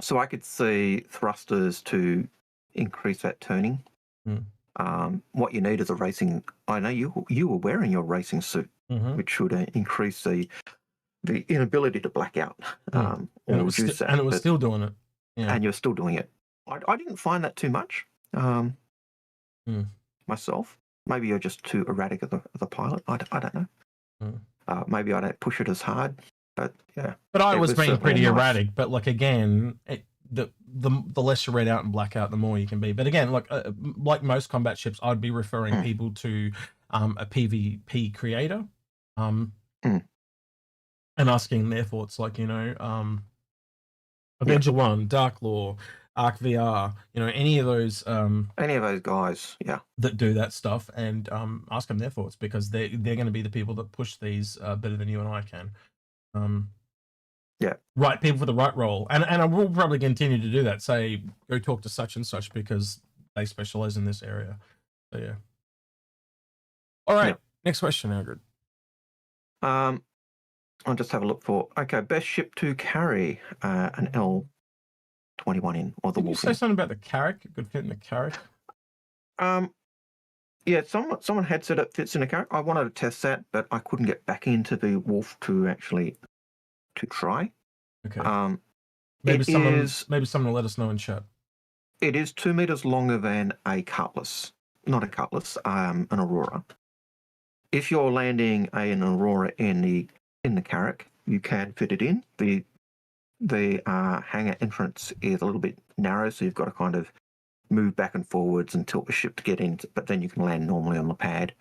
So I could see thrusters to increase that turning. What you need is a racing. I know you were wearing your racing suit, which should increase the inability to black out or reduce that. And it was still doing it. Yeah. And you're still doing it. I didn't find that too much myself. Maybe you're just too erratic as a pilot. I don't know. Maybe I don't push it as hard. But yeah. But I was being pretty erratic. But like again, the less you read out and black out, the more you can be. But again, like most combat ships, I'd be referring people to a PvP creator, and asking their thoughts. Like Avenger 1, Dark Law, Arc VR, any of those Any of those guys, yeah. that do that stuff, and ask them their thoughts, because they're going to be the people that push these better than you and I can. Yeah. Right people for the right role. And I will probably continue to do that. Say, go talk to such and such because they specialize in this area. So, yeah. All right. Yeah. Next question, Algared. I'll just have a look for, okay, best ship to carry an L21 in, or the Did you Wolf say in. something about the Carrack? It could fit in the Carrack? Yeah, someone had said it fits in a Carrack. I wanted to test that, but I couldn't get back into the Wolf to actually try. Okay. Maybe someone will let us know in chat. It is 2 meters longer than a Cutlass. Not a Cutlass, an Aurora. If you're landing an Aurora in the Carrack, you can fit it in. The hangar entrance is a little bit narrow, so you've got to kind of move back and forwards and tilt the ship to get in, but then you can land normally on the pad.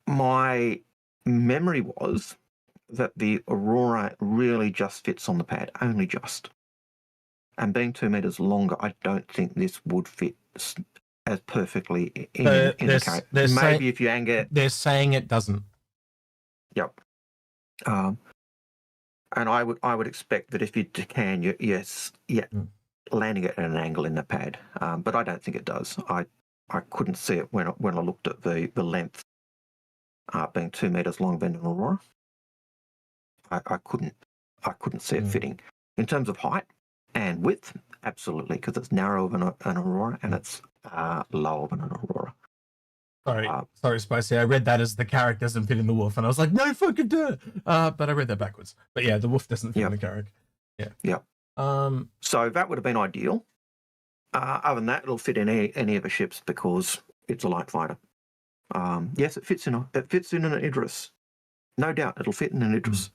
My memory was that the Aurora really just fits on the pad, only just. And being 2 meters longer, I don't think this would fit as perfectly in the Carrack. Maybe if you angle it. They're saying it doesn't. Yep. And I would expect that if you can, landing it at an angle in the pad. But I don't think it does. I couldn't see it when I looked at the length being 2 meters longer than an Aurora. I couldn't see it fitting. In terms of height and width, absolutely, because it's narrower than an Aurora and it's lower than an Aurora. Sorry, Spicy. I read that as the Carrack doesn't fit in the Wolf, and I was like, no fucking duh. But I read that backwards. But yeah, the Wolf doesn't fit in the Carrack. Yeah. Yeah. So that would have been ideal. Other than that, it'll fit in any of the ships because it's a light fighter. Yes, it fits in an Idris. No doubt, it'll fit in an Idris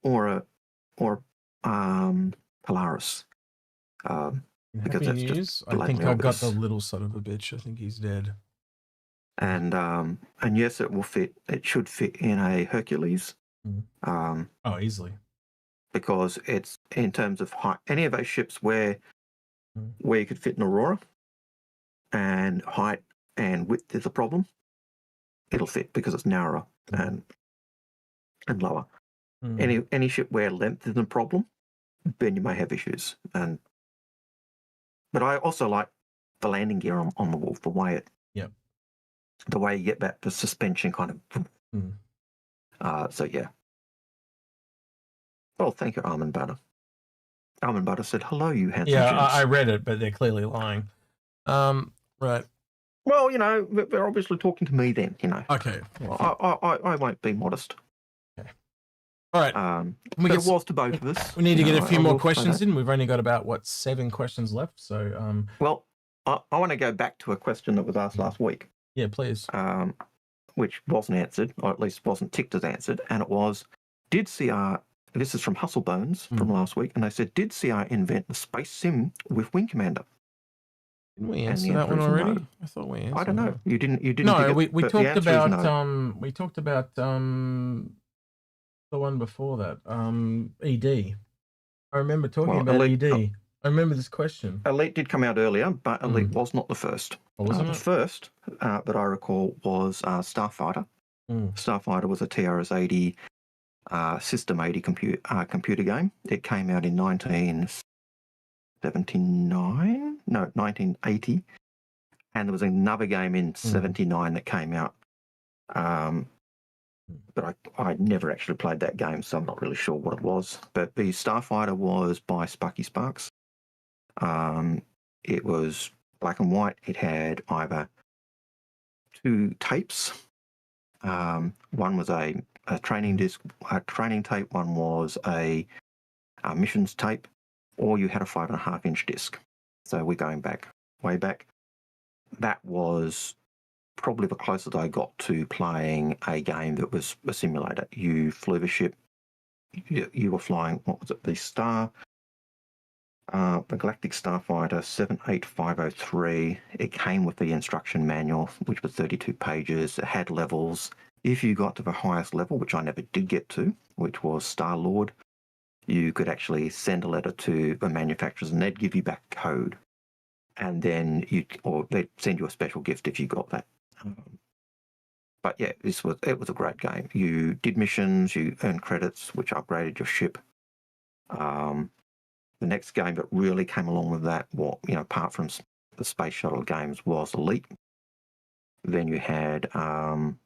or Polaris. Because that's news. just I think I got the little son of a bitch. I think he's dead. And yes, it will fit. It should fit in a Hercules. Easily. Because it's in terms of height. Any of those ships where you could fit an Aurora, and height and width is a problem, it'll fit because it's narrower and lower. Any ship where length is a problem, then you may have issues. But I also like the landing gear on the Wolf, the way you get back to suspension kind of. So yeah. Well, thank you, Armin Butter. Armin Butter said, "Hello, you handsome gents." I read it, but they're clearly lying. Right. Well, they're obviously talking to me then, Okay. I won't be modest. Okay. All right. But it was to both of us. We need to get a few more questions in. We've only got about, 7 questions left. So, Well, I want to go back to a question that was asked last week. Yeah, please. Which wasn't answered, or at least wasn't ticked as answered, and it was, did CR... This is from Hustlebones from last week, and they said, did CR invent the space sim with Wing Commander? Didn't we answer that one already? No. I thought we answered. I don't know. You didn't. No, we talked about we talked about the one before that. ED. I remember talking about Elite, ED. I remember this question. Elite did come out earlier, but Elite was not the first. The first that I recall was Starfighter. Starfighter was a TRS-80 System 80 computer game. It came out in 1980, and there was another game in 79 that came out. But I never actually played that game, so I'm not really sure what it was. But the Starfighter was by Sparky Sparks. It was black and white. It had either 2 tapes. One was a training disc, a training tape. One was a missions tape, or you had a 5.5-inch disc. So we're going back, way back. That was probably the closest I got to playing a game that was a simulator. You flew the ship. You were flying, what was it, the Galactic Starfighter 78503. It came with the instruction manual, which was 32 pages. It had levels. If you got to the highest level, which I never did get to, which was Star-Lord, you could actually send a letter to the manufacturers and they'd give you back code, and then they'd send you a special gift if you got that. But yeah, it was a great game. You did missions, you earned credits, which upgraded your ship. The next game that really came along with that, apart from the space shuttle games, was Elite. Then you had, and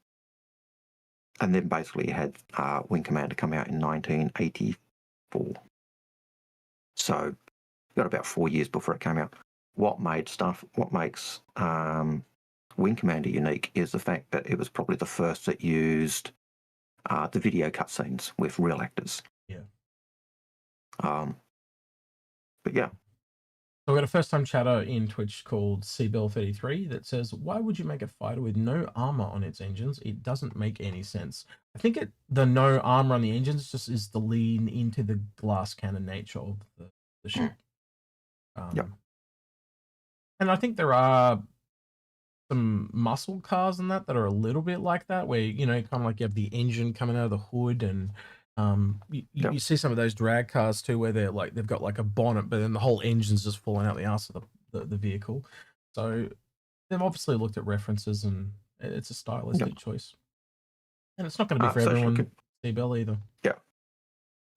then basically you had Wing Commander come out in 1984. So you got about 4 years before it came out. What makes Wing Commander unique is the fact that it was probably the first that used the video cutscenes with real actors. Yeah. But yeah. So we got a first-time chatter in Twitch called CBell33 that says, "Why would you make a fighter with no armor on its engines? It doesn't make any sense." I think the no armor on the engines just is the lean into the glass cannon nature of the ship. Yep. And I think there are some muscle cars in that are a little bit like that, where kind of like you have the engine coming out of the hood, and you see some of those drag cars too, where they've got like a bonnet, but then the whole engine's just falling out the ass of the vehicle. So they've obviously looked at references, and it's a stylistic choice, and it's not going to be for everyone. C-Bell either. Yeah.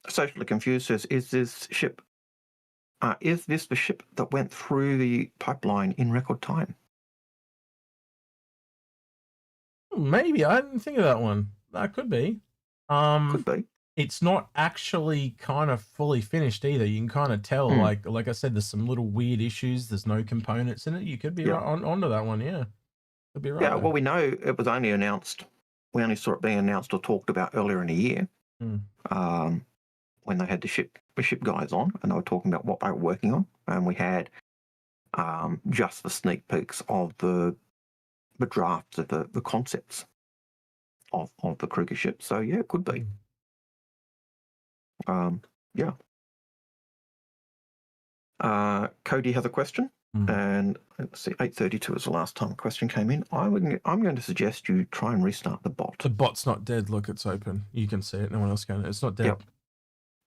Socially Confused says, "Is this the ship that went through the pipeline in record time?" Maybe. I didn't think of that one. That could be. Could be. It's not actually kind of fully finished either. You can kind of tell, like I said, there's some little weird issues. There's no components in it. You could be right onto that one. Yeah, could be right. Yeah. Well, we know it was only announced. We only saw it being announced or talked about earlier in the year, when they had the ship guys on, and they were talking about what they were working on, and we had just the sneak peeks of the drafts of the concepts of the Kruger ship. So yeah, it could be. Yeah. Cody has a question, and let's see, 8:32 is the last time a question came in. I'm going to suggest you try and restart the bot. The bot's not dead. Look, it's open. You can see it. No one else can. It's not dead. Yep.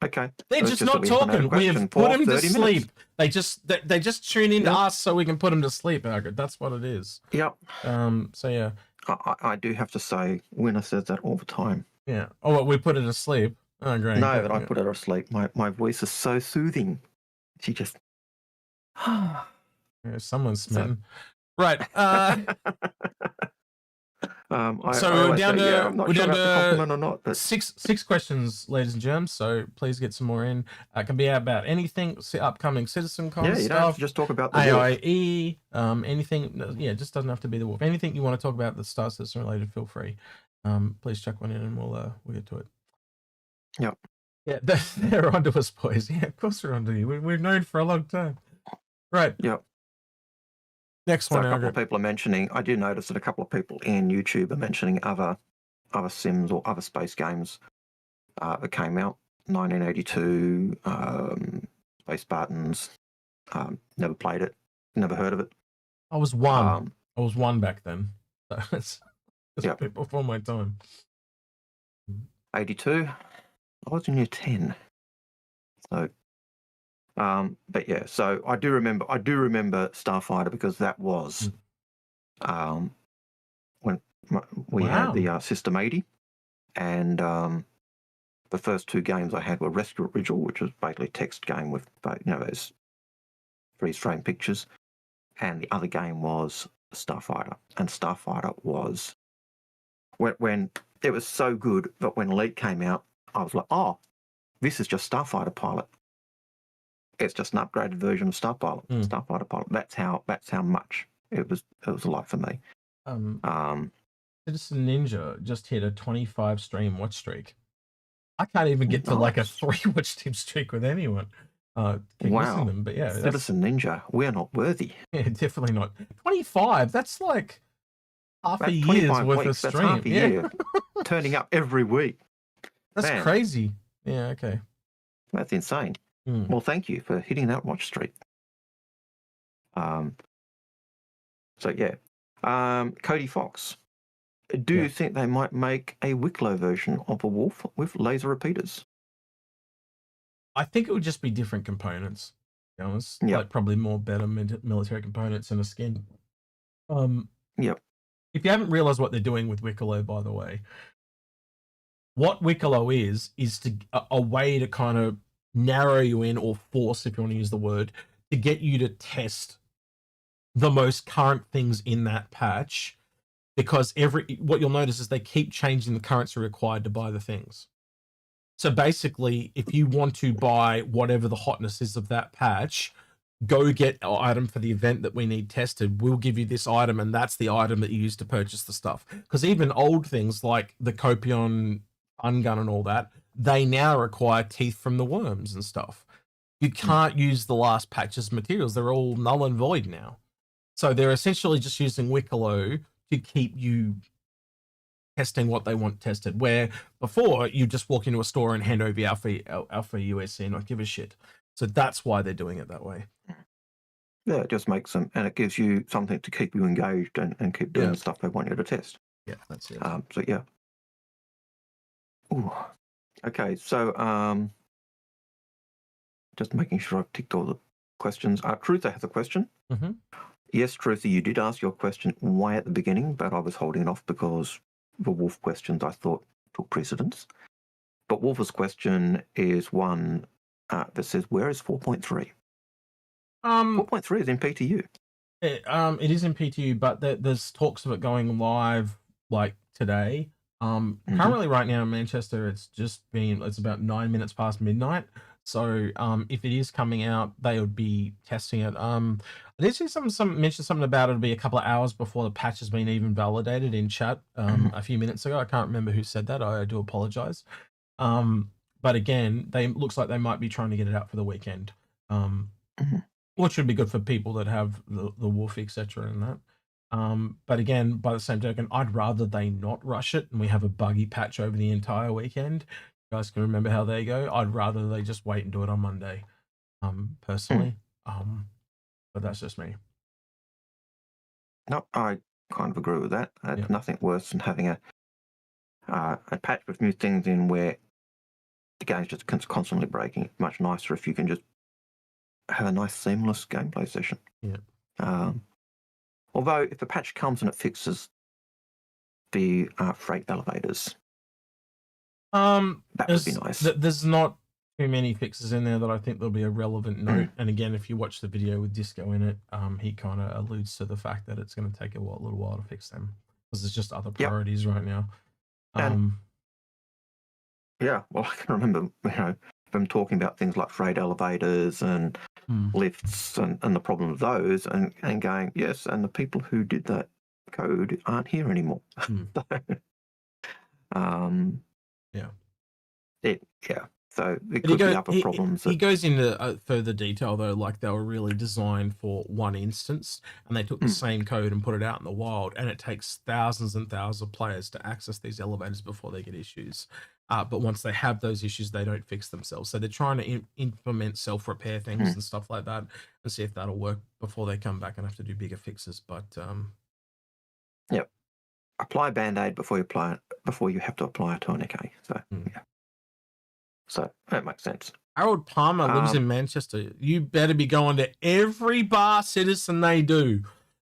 Okay. They're just not talking. We have put him to sleep. They just tune in to us so we can put him to sleep, Algared. That's what it is. Yep. So yeah. I do have to say, Winner says that all the time. Yeah. Oh, well, we put her to sleep. Oh, great. No, but I put her to sleep. My voice is so soothing. She just. Someone's smitten. Right. So we're down to I'm not sure about the compliment or not, but six questions, ladies and germs. So please get some more in. It can be about anything, upcoming CitizenCon you stuff. don't have to just talk about the AIE, anything. Yeah, it just doesn't have to be the wolf. Anything you want to talk about that's Star Citizen related, feel free. Please chuck one in, and we'll get to it. Yep. Yeah, they're onto us, boys. Yeah, of course they're onto you. We're known for a long time. Right. Yep. Next one. A couple of people are mentioning. I do notice that a couple of people in YouTube are mentioning other Sims or other space games that came out. 1982, Space Spartans. Never played it. Never heard of it. I was one. I was one back then. So it's before my time. 82. I was in year 10. So. But yeah, so I do remember Starfighter, because that was when we had the System 80, and the first two games I had were Rescue at Ridgel, which was basically a text game with those freeze frame pictures, and the other game was Starfighter, and Starfighter was when it was so good that when Elite came out, I was like, oh, this is just Starfighter Pilot. It's just an upgraded version of Starfighter Pilot. That's how much it was a lot for me. Citizen Ninja just hit a 25 stream watch streak. I can't even get to like a 3 watch stream streak with anyone. Wow. Them, but yeah, Citizen Ninja, we're not worthy. Yeah, definitely not. 25. That's like half a year's worth of stream. That's half a year. Turning up every week. That's crazy. Yeah. Okay. That's insane. Well, thank you for hitting that watch streak. So yeah, Cody Fox. Do you think they might make a Wicklow version of a wolf with laser repeaters? I think it would just be different components. To be honest, Yep. like probably more better military components in a skin. Yep. If you haven't realized what they're doing with Wicklow, by the way, what Wicklow is a way to kind of narrow you in, or force, if you want to use the word, to get you to test the most current things in that patch, because what you'll notice is they keep changing the currency required to buy the things. So basically, if you want to buy whatever the hotness is of that patch, go get an item for the event that we need tested. We'll give you this item, and that's the item that you use to purchase the stuff. Because even old things like the Copion Ungun and all that, they now require teeth from the worms and stuff. You can't use the last patch's materials. They're all null and void now. So they're essentially just using Wicklow to keep you testing what they want tested, where before you just walk into a store and hand over alpha UEC and not give a shit. So that's why they're doing it that way. Yeah, it just makes them, and it gives you something to keep you engaged and keep doing the stuff they want you to test. Yeah, that's it. So yeah. Ooh. Okay, so just making sure I've ticked all the questions. Truther has a question. Mm-hmm. Yes, Truther, you did ask your question way at the beginning, but I was holding it off because the Wolf questions I thought took precedence. But Wolf's question is one that says, where is 4.3? 4.3 is in PTU. It is in PTU, but there's talks of it going live like today. Currently right now in Manchester, it's about 9 minutes past midnight. So if it is coming out, they would be testing it. I did see some mention something about it'll be a couple of hours before the patch has been even validated in chat a few minutes ago. I can't remember who said that. I do apologize. But again, looks like they might be trying to get it out for the weekend. Which would be good for people that have the Wolf, etc. and that. But again, by the same token, I'd rather they not rush it and we have a buggy patch over the entire weekend. You guys can remember how they go. I'd rather they just wait and do it on Monday, personally. But that's just me. No, I kind of agree with that. Nothing worse than having a patch with new things in where the game's just constantly breaking. It's much nicer if you can just have a nice seamless gameplay session. Yeah. Although if the patch comes and it fixes the freight elevators, that would be nice. There's not too many fixes in there that I think there'll be a relevant note. And again, if you watch the video with Disco in it, he kind of alludes to the fact that it's going to take a little while to fix them because there's just other priorities right now. Yeah, well, I can remember, them talking about things like freight elevators and lifts and the problem of those, and going, yes, and the people who did that code aren't here anymore. So it could be other problems. He goes into further detail though, like they were really designed for one instance, and they took the same code and put it out in the wild, and it takes thousands and thousands of players to access these elevators before they get issues. But once they have those issues, they don't fix themselves. So they're trying to implement self-repair things and stuff like that, and see if that'll work before they come back and have to do bigger fixes. But apply Band-Aid before you have to apply a tourniquet. So so that makes sense. Harold Palmer lives in Manchester. You better be going to every bar Citizen they do,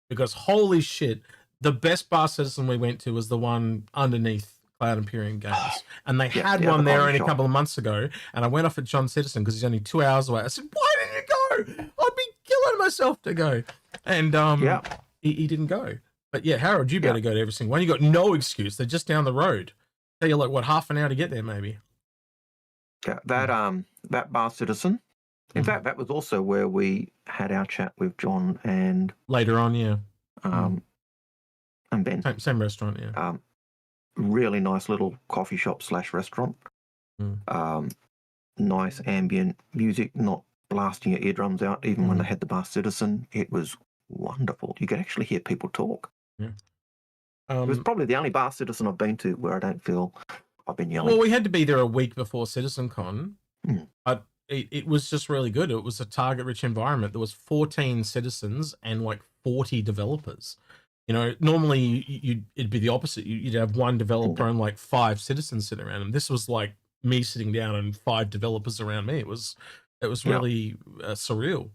because holy shit, the best bar Citizen we went to was the one underneath Cloud Imperium Games, and they had one there only a couple of months ago, and I went off at John Citizen because he's only 2 hours away. I said, why didn't you go? I'd be killing myself to go. And he didn't go. But yeah, Harold, you better go to every single one. You got no excuse. They're just down the road. Tell you like half an hour to get there maybe. Yeah, that bar Citizen. In fact, that was also where we had our chat with John and later on, and Ben. Same restaurant, really nice little coffee shop / restaurant. Nice ambient music, not blasting your eardrums out even when they had the bar Citizen. It was wonderful. You could actually hear people talk. It was probably the only bar Citizen I've been to where I don't feel I've been yelling. Well, we had to be there a week before CitizenCon. But it was just really good. It was a target-rich environment. There was 14 citizens and like 40 developers. Normally it'd be the opposite. You'd have one developer and like 5 citizens sitting around them. This was like me sitting down and 5 developers around me. It was really surreal.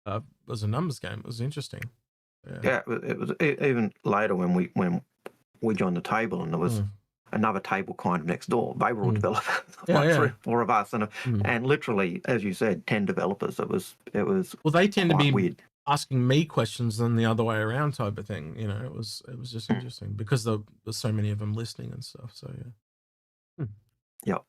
It was a numbers game. It was interesting. Yeah, it was even later when we joined the table, and there was another table kind of next door. They were all developers, like 3 or 4 of us, and literally, as you said, 10 developers. It was well, they tend to be weird. Asking me questions than the other way around type of thing. You know, it was just interesting because there's so many of them listening and stuff. So yeah. Yep.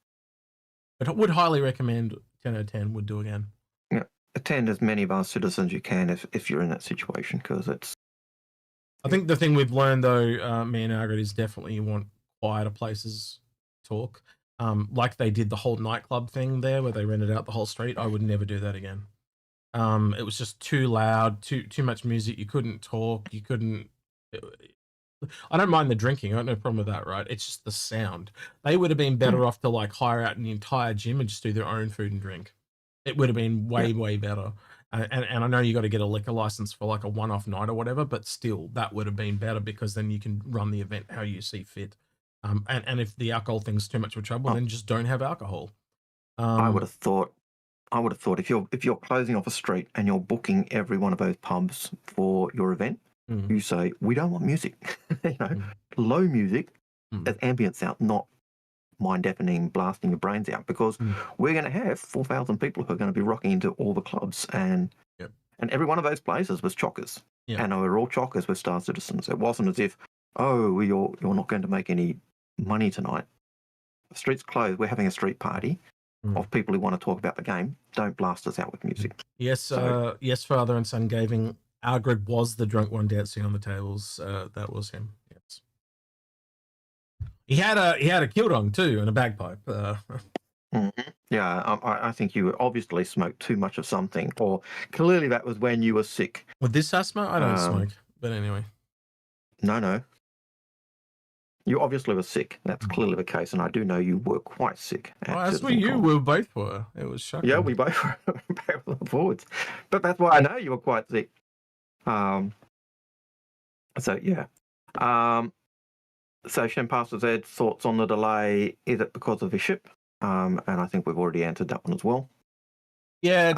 But I would highly recommend 10 out of 10. Would do again. Yeah, attend as many of our citizens you can if you're in that situation, because it's. I think the thing we've learned though, me and Algared, is definitely you want quieter places to talk. Like they did the whole nightclub thing there where they rented out the whole street. I would never do that again. It was just too loud, too much music. You couldn't talk. You couldn't. I don't mind the drinking. I got no problem with that, right? It's just the sound. They would have been better off to like hire out an entire gym and just do their own food and drink. It would have been way better. And I know you got to get a liquor license for like a one-off night or whatever, but still, that would have been better because then you can run the event how you see fit. And if the alcohol thing's too much of trouble, then just don't have alcohol. I would have thought if you're closing off a street and you're booking every one of those pubs for your event, you say, we don't want music. Low music as ambient sound, not mind-deafening, blasting your brains out, because we're going to have 4,000 people who are going to be rocking into all the clubs, and every one of those places was chockers, and they were all chockers with Star citizens. It wasn't as if, you're not going to make any money tonight. The street's closed. We're having a street party of people who want to talk about the game. Don't blast us out with music. Yes, yes, father and son gaving. Algared was the drunk one dancing on the tables. That was him. Yes, he had a kildong too and a bagpipe. Yeah, I think you obviously smoked too much of something, or clearly that was when you were sick. With this asthma, I don't smoke. But anyway, no. You obviously were sick. That's clearly the case, and I do know you were quite sick. As we both were. It was shocking. Yeah, we both were forwards. But that's why I know you were quite sick. So yeah. So Shenpasta Z, thoughts on the delay? Is it because of the ship? And I think we've already answered that one as well. Yeah,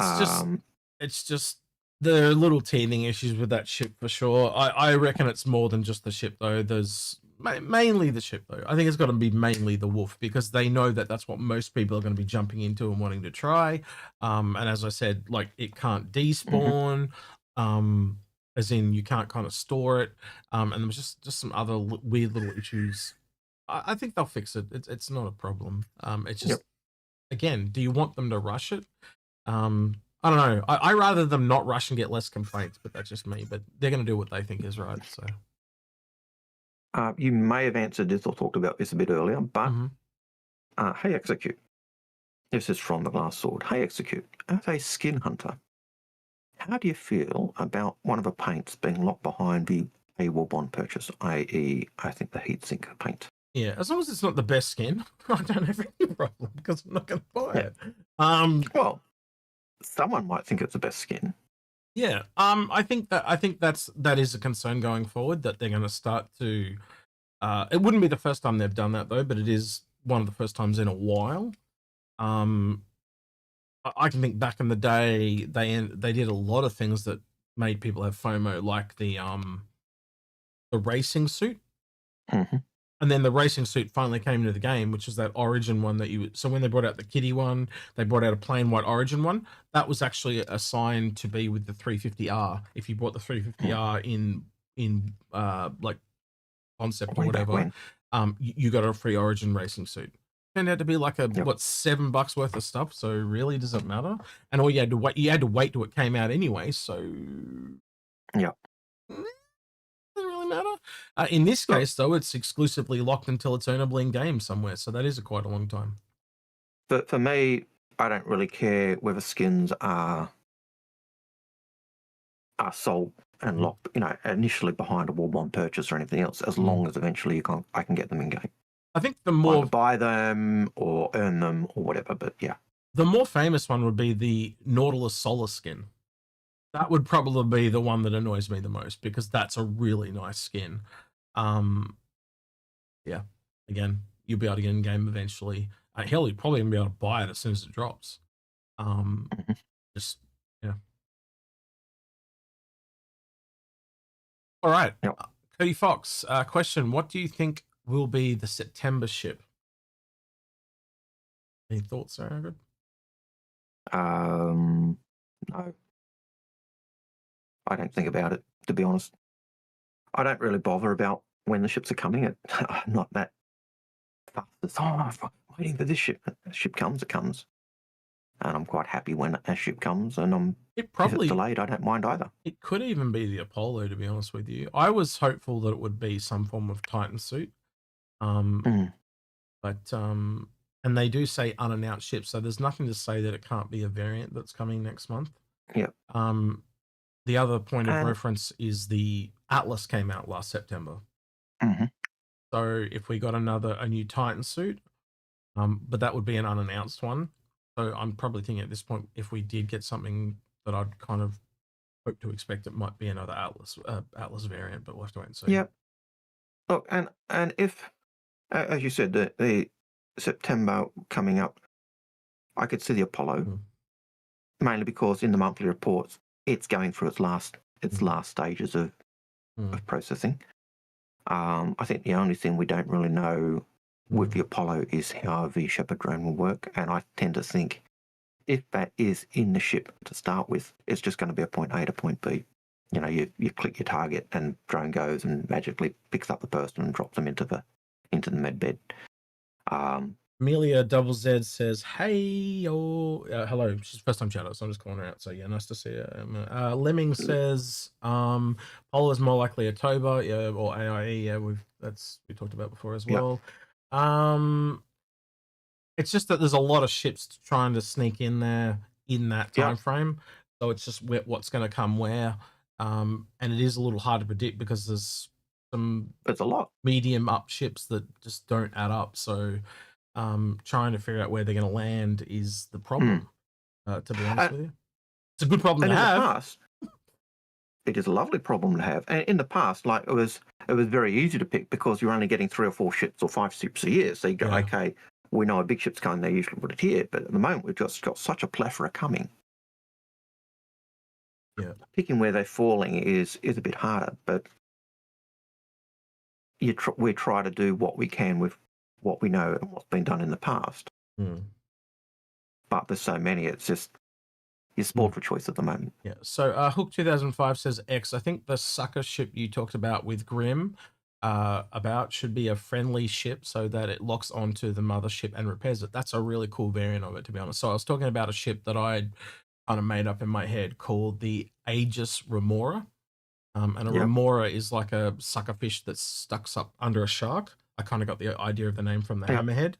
it's just the little teething issues with that ship for sure. I reckon it's more than just the ship though. There's mainly the ship though. I think it's got to be mainly the wolf, because they know that that's what most people are going to be jumping into and wanting to try. And as I said, like it can't despawn. As in you can't kind of store it. And there was just some other weird little issues. I think they'll fix it. It's not a problem. It's just, again, do you want them to rush it? I don't know. I rather them not rush and get less complaints, but that's just me. But they're going to do what they think is right. So you may have answered this or talked about this a bit earlier, but hey, Execute. This is from the Glass Sword. Hey, Execute. As a skin hunter, how do you feel about one of the paints being locked behind the paywall bond purchase, i.e., I think the heatsink paint? Yeah, as long as it's not the best skin, I don't have any problem because I'm not going to buy it. Well, someone might think it's the best skin. Yeah, I think that is a concern going forward, that they're going to start to. It wouldn't be the first time they've done that though, but it is one of the first times in a while. I can think back in the day, they did a lot of things that made people have FOMO, like the racing suit. And then the racing suit finally came into the game, which is that Origin one so when they brought out the kitty one, they brought out a plain white Origin one. That was actually assigned to be with the 350R. If you bought the 350R in like concept or whatever, you got a free Origin racing suit. Turned out to be like $7 worth of stuff. So really, does it matter? And all you had to wait till it came out anyway. So doesn't really matter. In this case, though, it's exclusively locked until it's earnable in game somewhere. So that is quite a long time. For me, I don't really care whether skins are sold and locked, initially behind a wall bond purchase or anything else, as long as eventually I can get them in game. I think the more either buy them or earn them or whatever, but yeah. The more famous one would be the Nautilus Solar skin. That would probably be the one that annoys me the most, because that's a really nice skin. Yeah, again, you'll be able to get in game eventually. Hell, you'd probably even be able to buy it as soon as it drops. Mhm. Just yeah. All right, Yep. Cody Fox. Question: what do you think will be the September ship? Any thoughts there, Algared? No, I don't think about it, to be honest. I don't really bother about when the ships are coming. I'm not that fast. I'm waiting for this ship. A ship comes, it comes. And I'm quite happy when a ship comes, and It if it's probably delayed, I don't mind either. it could even be the Apollo, to be honest with you. I was hopeful that it would be some form of Titan suit. Mm. But and they do say unannounced ship, so there's nothing to say that it can't be a variant that's coming next month. Yep. The other point of And reference is the Atlas came out last September. mhm. So if we got a new Titan suit, but that would be an unannounced one. So I'm probably thinking at this point, if we did get something that I'd kind of hope to expect, it might be another Atlas variant, but we'll have to wait and see. Yep. Look, and if, as you said, the September coming up, I could see the Apollo, mainly because in the monthly reports, it's going through its last stages of processing. I think the only thing we don't really know with the Apollo is how the Shepherd drone will work, and I tend to think if that is in the ship to start with, it's just going to be a point A to point B. You know, you click your target and drone goes and magically picks up the person and drops them into the med bed. Amelia Double Z says, "Hey, yo, hello." She's first time chatter, so I'm just calling her out. So yeah, nice to see her. Lemming says, Polo is more likely a Toba, yeah, or AIE. Yeah, we talked about before as well. Yep. It's just that there's a lot of ships trying to sneak in there in that time frame, so it's just what's going to come where, and it is a little hard to predict because there's it's a lot medium up ships that just don't add up. So trying to figure out where they're going to land is the problem. To be honest with you, it's a good problem to have. In the past, it is a lovely problem to have. And in the past, like it was very easy to pick because you're only getting 3 or 4 ships or 5 ships a year. So you go, okay, we know a big ship's coming. They usually put it here, but at the moment we've just got such a plethora coming. Yeah, picking where they're falling is a bit harder, but we try to do what we can with what we know and what's been done in the past. But there's so many, it's just you're spoiled for choice at the moment. Yeah. So Hook 2005 says X. I think the sucker ship you talked about with Grim about should be a friendly ship so that it locks onto the mothership and repairs it. That's a really cool variant of it, to be honest. So I was talking about a ship that I'd kind of made up in my head called the Aegis Remora. And a remora is like a sucker fish that stucks up under a shark. I kind of got the idea of the name from the Hammerhead.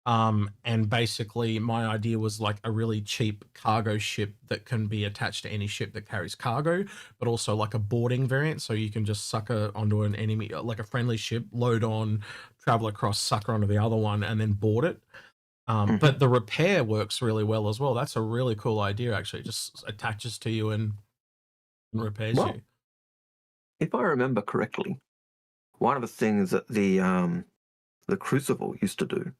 And basically my idea was like a really cheap cargo ship that can be attached to any ship that carries cargo, but also like a boarding variant. So you can just sucker onto an enemy, like a friendly ship, load on, travel across, sucker onto the other one, and then board it. But the repair works really well as well. That's a really cool idea, actually. It just attaches to you and repairs you. If I remember correctly, one of the things that the Crucible used to do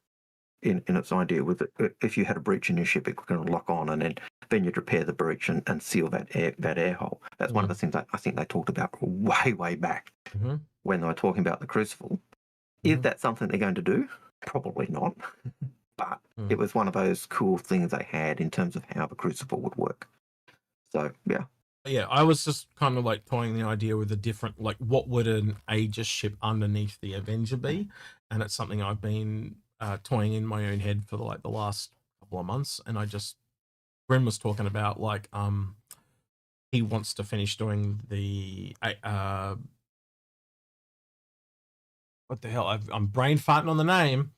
in its idea with it, if you had a breach in your ship, it could lock on, and then you'd repair the breach and seal that air hole. That's one of the things that I think they talked about way back when they were talking about the Crucible. Is that something they're going to do? Probably not. But it was one of those cool things they had in terms of how the Crucible would work. So yeah, I was just kind of like toying the idea with a different, like, what would an Aegis ship underneath the Avenger be? And it's something I've been toying in my own head for the last couple of months. And Grim was talking about like he wants to finish doing the what the hell? I'm brain farting on the name.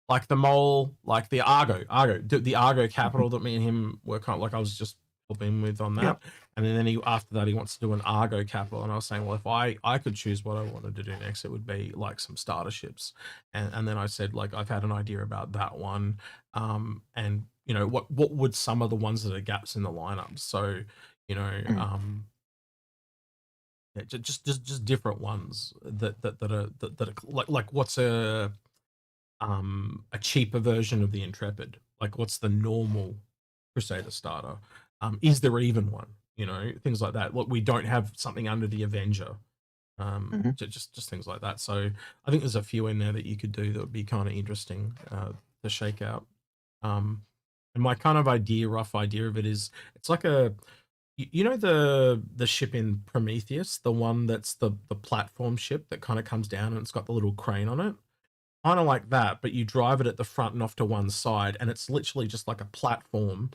Like the mole, like the Argo, the Argo capital that me and him were kind of like I was just helping with on that. And then after that he wants to do an Argo capital, and I was saying, well, if I could choose what I wanted to do next, it would be like some starter ships. And then I said, like, I've had an idea about that one. And you know, what would some of the ones that are gaps in the lineup? So, you know, yeah, just different ones that are like what's a a cheaper version of the Intrepid? Like, what's the normal Crusader starter? Is there even one? You know, things like that. Look, we don't have something under the Avenger. Just things like that. So I think there's a few in there that you could do that would be kind of interesting to shake out. And my kind of rough idea of it is, it's like you know the ship in Prometheus, the one that's the platform ship that kind of comes down and it's got the little crane on it, kind of like that, but you drive it at the front and off to one side, and it's literally just like a platform,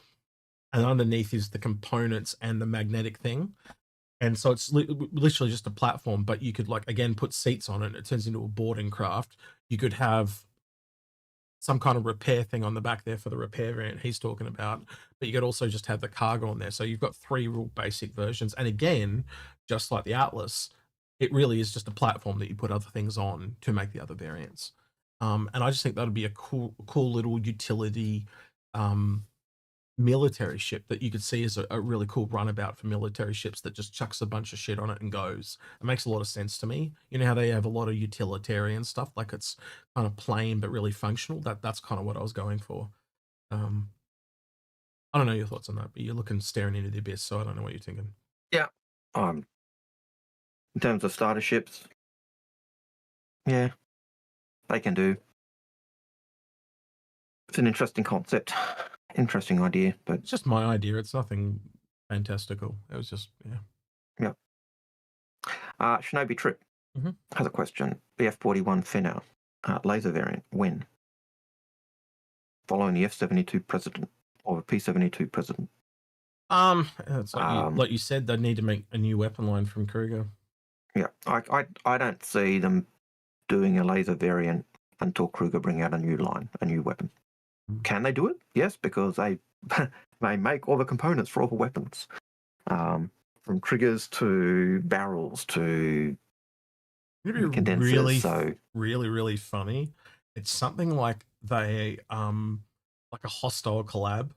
and underneath is the components and the magnetic thing. And so it's literally just a platform, but you could, like, again, put seats on it. It turns into a boarding craft. You could have some kind of repair thing on the back there for the repair variant he's talking about, but you could also just have the cargo on there. So you've got 3 real basic versions. And again, just like the Atlas, it really is just a platform that you put other things on to make the other variants. And I just think that would be a cool little utility military ship that you could see as a really cool runabout for military ships that just chucks a bunch of shit on it and goes. It makes a lot of sense to me. You know how they have a lot of utilitarian stuff, like it's kind of plain but really functional? That's kind of what I was going for. I don't know your thoughts on that, but you're staring into the abyss, so I don't know what you're thinking. Yeah. In terms of starter ships, yeah, they can do. It's an interesting concept. Interesting idea, but it's just my idea. It's nothing fantastical. It was just, yeah. Shinobi Trip has a question. BF-41 Finnow, laser variant, when? Following the F-72 president or the P-72 president? It's like you said, they need to make a new weapon line from Kruger. Yeah, I don't see them doing a laser variant until Kruger bring out a new line, a new weapon. Can they do it? Yes, because they make all the components for all the weapons, from triggers to barrels to condensers. Really funny. It's something like they like a hostile collab.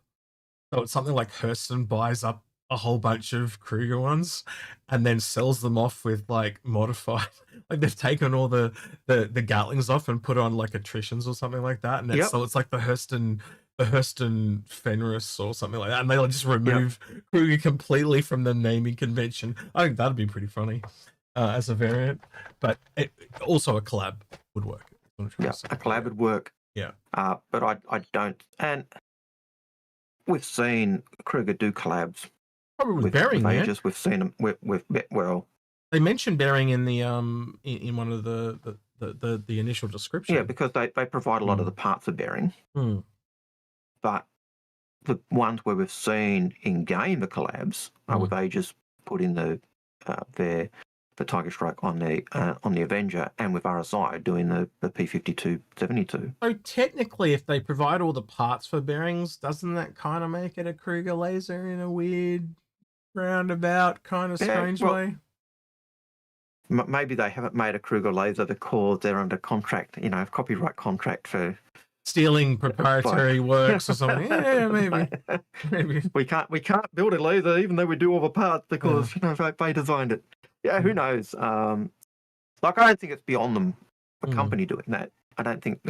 So it's something like Hurston buys up a whole bunch of Kruger ones and then sells them off with like modified, like they've taken all the Gatlings off and put on like attritions or something like that, and so it's like the Hurston Fenris or something like that, and they'll just remove Kruger completely from the naming convention. I think that'd be pretty funny as a variant, but also a collab would work. A collab would work. Yeah. But I don't, and we've seen Kruger do collabs. Probably with Bearing, with Aegis. We've seen them with well. They mentioned Bearing in the in one of the initial description. Yeah, because they provide a lot of the parts of Bearing. But the ones where we've seen in game the collabs are with Aegis putting their Tiger Strike on the Avenger, and with RSI doing the P-52-72. So technically, if they provide all the parts for Bearings, doesn't that kind of make it a Kruger laser in a weird, roundabout, kind of strange way? Maybe they haven't made a Kruger laser because they're under contract, copyright contract for stealing proprietary works or something. Yeah, maybe. We can't build a laser even though we do all the parts because they designed it. Yeah, who knows? I don't think it's beyond them, the company doing that. I don't think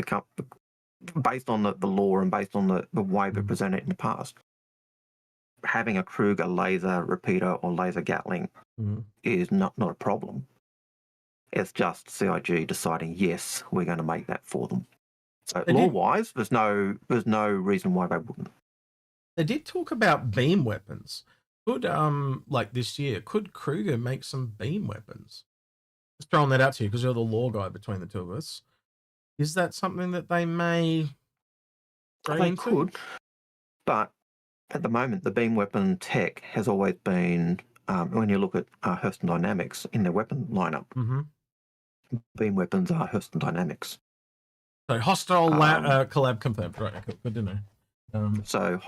based on the law and based on the way they present it in the past, having a Kruger laser repeater or laser Gatling is not a problem. It's just CIG deciding, yes, we're going to make that for them. So law-wise, there's no reason why they wouldn't. They did talk about beam weapons. Could like this year, could Kruger make some beam weapons? Just throwing that out to you because you're the law guy between the two of us. Is that something that they may? They could, but at the moment, the beam weapon tech has always been. When you look at Hurston Dynamics in their weapon lineup, beam weapons are Hurston Dynamics. So hostile collab confirmed, right? Good to know. So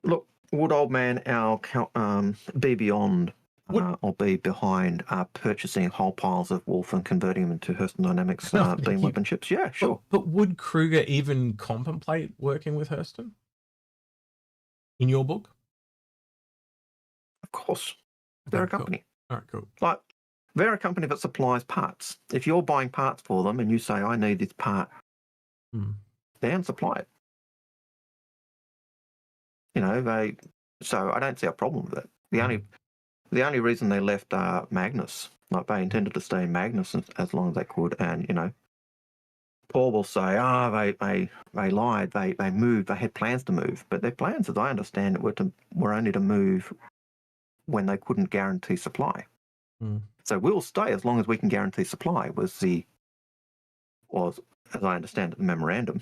look. Would old man Al be beyond or be behind purchasing whole piles of Wolf and converting them into Hurston Dynamics beam weapon ships? Yeah, sure. But would Kruger even contemplate working with Hurston? In your book? Of course. They're a company. All right, cool. Like, they're a company that supplies parts. If you're buying parts for them and you say, I need this part They unsupplied. You know, so I don't see a problem with it. The only reason they left Magnus, like they intended to stay in Magnus as long as they could, and you know, Paul will say, they lied, they moved, they had plans to move, but their plans, as I understand it, were only to move when they couldn't guarantee supply. So we'll stay as long as we can guarantee supply was as I understand it, the memorandum.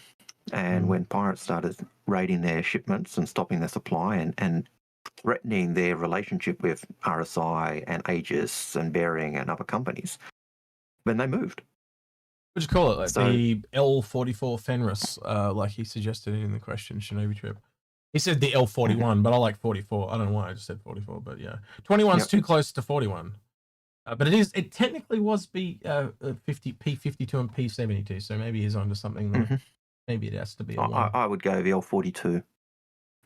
And when pirates started raiding their shipments and stopping their supply and threatening their relationship with RSI and Aegis and Bering and other companies, then they moved. What do you call it? Like the L44 Fenris, like he suggested in the question, Shinobi Trip. He said the L41, but I like 44. I don't know why I just said 44, but yeah. 21's too close to 41. But it technically was P52 and P72, so maybe he's onto something that maybe it has to be a one. I would go the L42.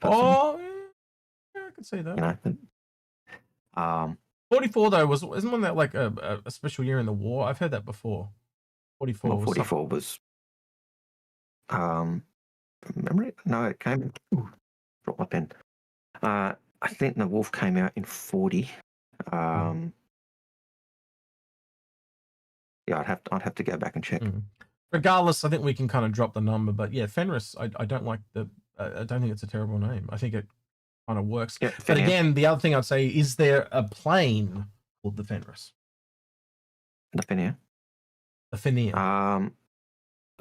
Oh, yeah, I could see that. You know, 44 though isn't one that like a special year in the war? I've heard that before. 44. Well, 44 was memory. No, it came. Drop my pen. I think the Wolf came out in 40. Yeah, I'd have to go back and check. Regardless, I think we can kind of drop the number, but yeah, Fenris, I don't like I don't think it's a terrible name. I think it kind of works. Yeah, but again, the other thing I'd say, is there a plane called the Fenris? The Fenrir. The Fenrir.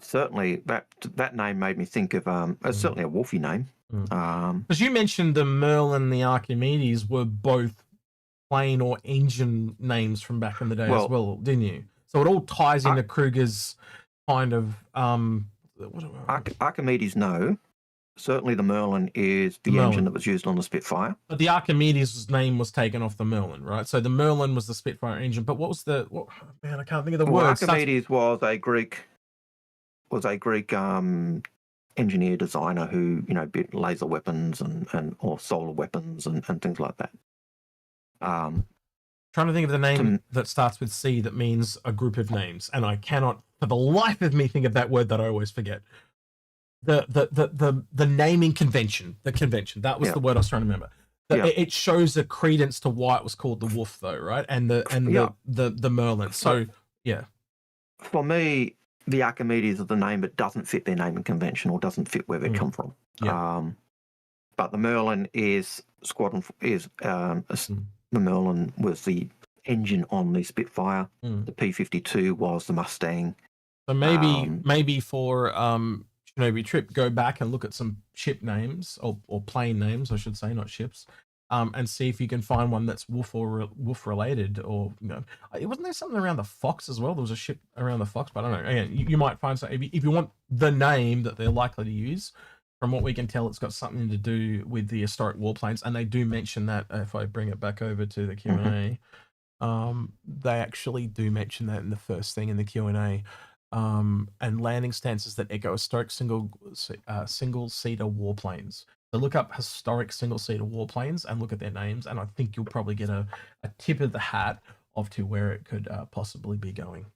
Certainly that name made me think of it's certainly a wolfy name. Because you mentioned the Merlin and the Archimedes were both plane or engine names from back in the day as well, didn't you? So it all ties into Kruger's kind of Archimedes, no. Certainly the Merlin is the engine that was used on the Spitfire. But the Archimedes name was taken off the Merlin, right? So the Merlin was the Spitfire engine, but what was man, I can't think of the word. Archimedes was a Greek engineer designer who, you know, built laser weapons and or solar weapons and things like that. Trying to think of the name that starts with C that means a group of names, and I cannot for the life of me think of that word that I always forget. The naming convention, that was the word I was trying to remember. It shows a credence to why it was called the Wolf, though, right? And the Merlin. So yeah, for me, the Archimedes is the name that doesn't fit their naming convention or doesn't fit where they come from. But the Merlin is the Merlin was the engine on the Spitfire. The P52 was the Mustang. So maybe for Shinobi Trip, go back and look at some ship names or plane names, I should say, not ships, and see if you can find one that's wolf related, or you know, wasn't there something around the Fox as well? There was a ship around the Fox, but I don't know. Again, you might find something if you want the name that they're likely to use. From what we can tell, it's got something to do with the historic warplanes, and they do mention that. If I bring it back over to the Q&A, they actually do mention that in the first thing in the Q&A. And landing stances that echo historic single-seater warplanes. So look up historic single-seater warplanes and look at their names, and I think you'll probably get a tip of the hat of to where it could possibly be going.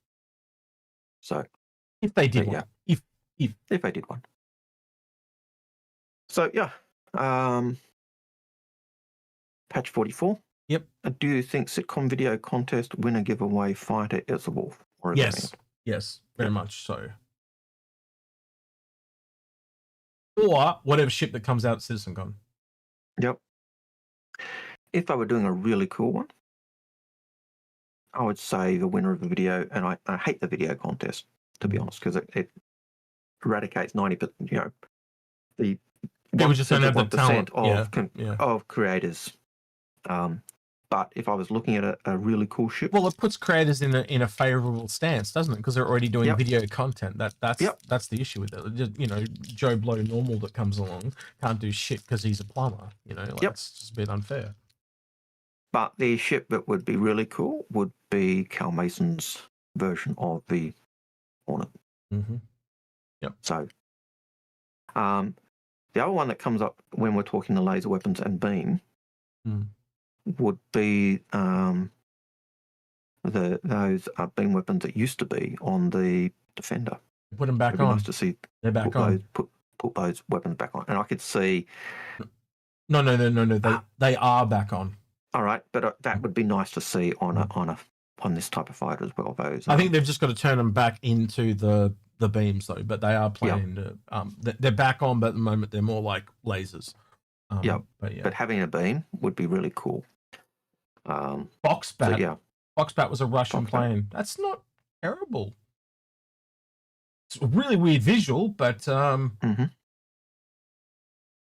So, if they did one, if they did one. So yeah, patch 44. Yep. Do you think sitcom video contest winner giveaway fighter is a wolf? Or yes, very much so. Or whatever ship that comes out at CitizenCon. Yep. If I were doing a really cool one, I would say the winner of the video, and I hate the video contest, to be honest, because it eradicates 90%, you know, the people just don't have the talent of creators. But if I was looking at a really cool ship, well, it puts creators in a favorable stance, doesn't it? Because they're already doing video content. That's the issue with it. Just, you know, Joe Blow normal that comes along can't do shit because he's a plumber. You know, like, it's just a bit unfair. But the ship that would be really cool would be Cal Mason's version of the Hornet. Yep. So, the other one that comes up when we're talking the laser weapons and beam would be those beam weapons that used to be on the Defender. Put them back It'd be on. nice to see They're back on. put those weapons back on, and I could see. No. They are back on. All right, but that would be nice to see on this type of fighter as well. Those. I think they've just got to turn them back into the beams though, but they are planning to. They're back on, but at the moment they're more like lasers. But having a beam would be really cool. Foxbat. So, yeah. Foxbat was a Russian plane. That's not terrible. It's a really weird visual, but Mm-hmm. Can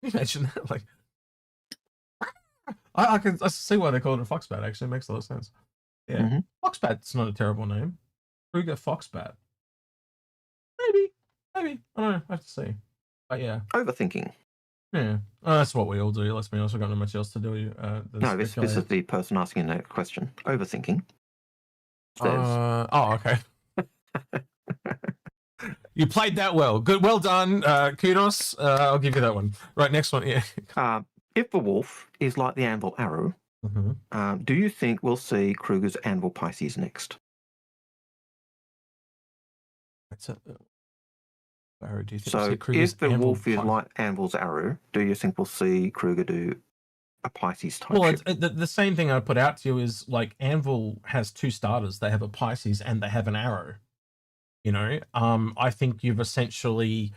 you imagine that? Like, I see why they call it a Foxbat. Actually, it makes a lot of sense. Yeah, Mm-hmm. Foxbat's not a terrible name. Kruger Foxbat. Maybe. I don't know. I have to see. But yeah. Overthinking. Yeah. Oh, that's what we all do. Let's be honest. We've got not much else to do. No, this is the person asking that question. Overthinking. Okay. You played that well. Good. Well done. Kudos. I'll give you that one. Right. Next one. Yeah. If the wolf is like the anvil arrow, do you think we'll see Kruger's anvil Pisces next? Arrow, do you think so if the wolf is like anvil's arrow, do you think we'll see Kruger do a Pisces type? Well, the same thing I put out to you is like Anvil has two starters. They have a Pisces and they have an arrow. You know, I think you've essentially,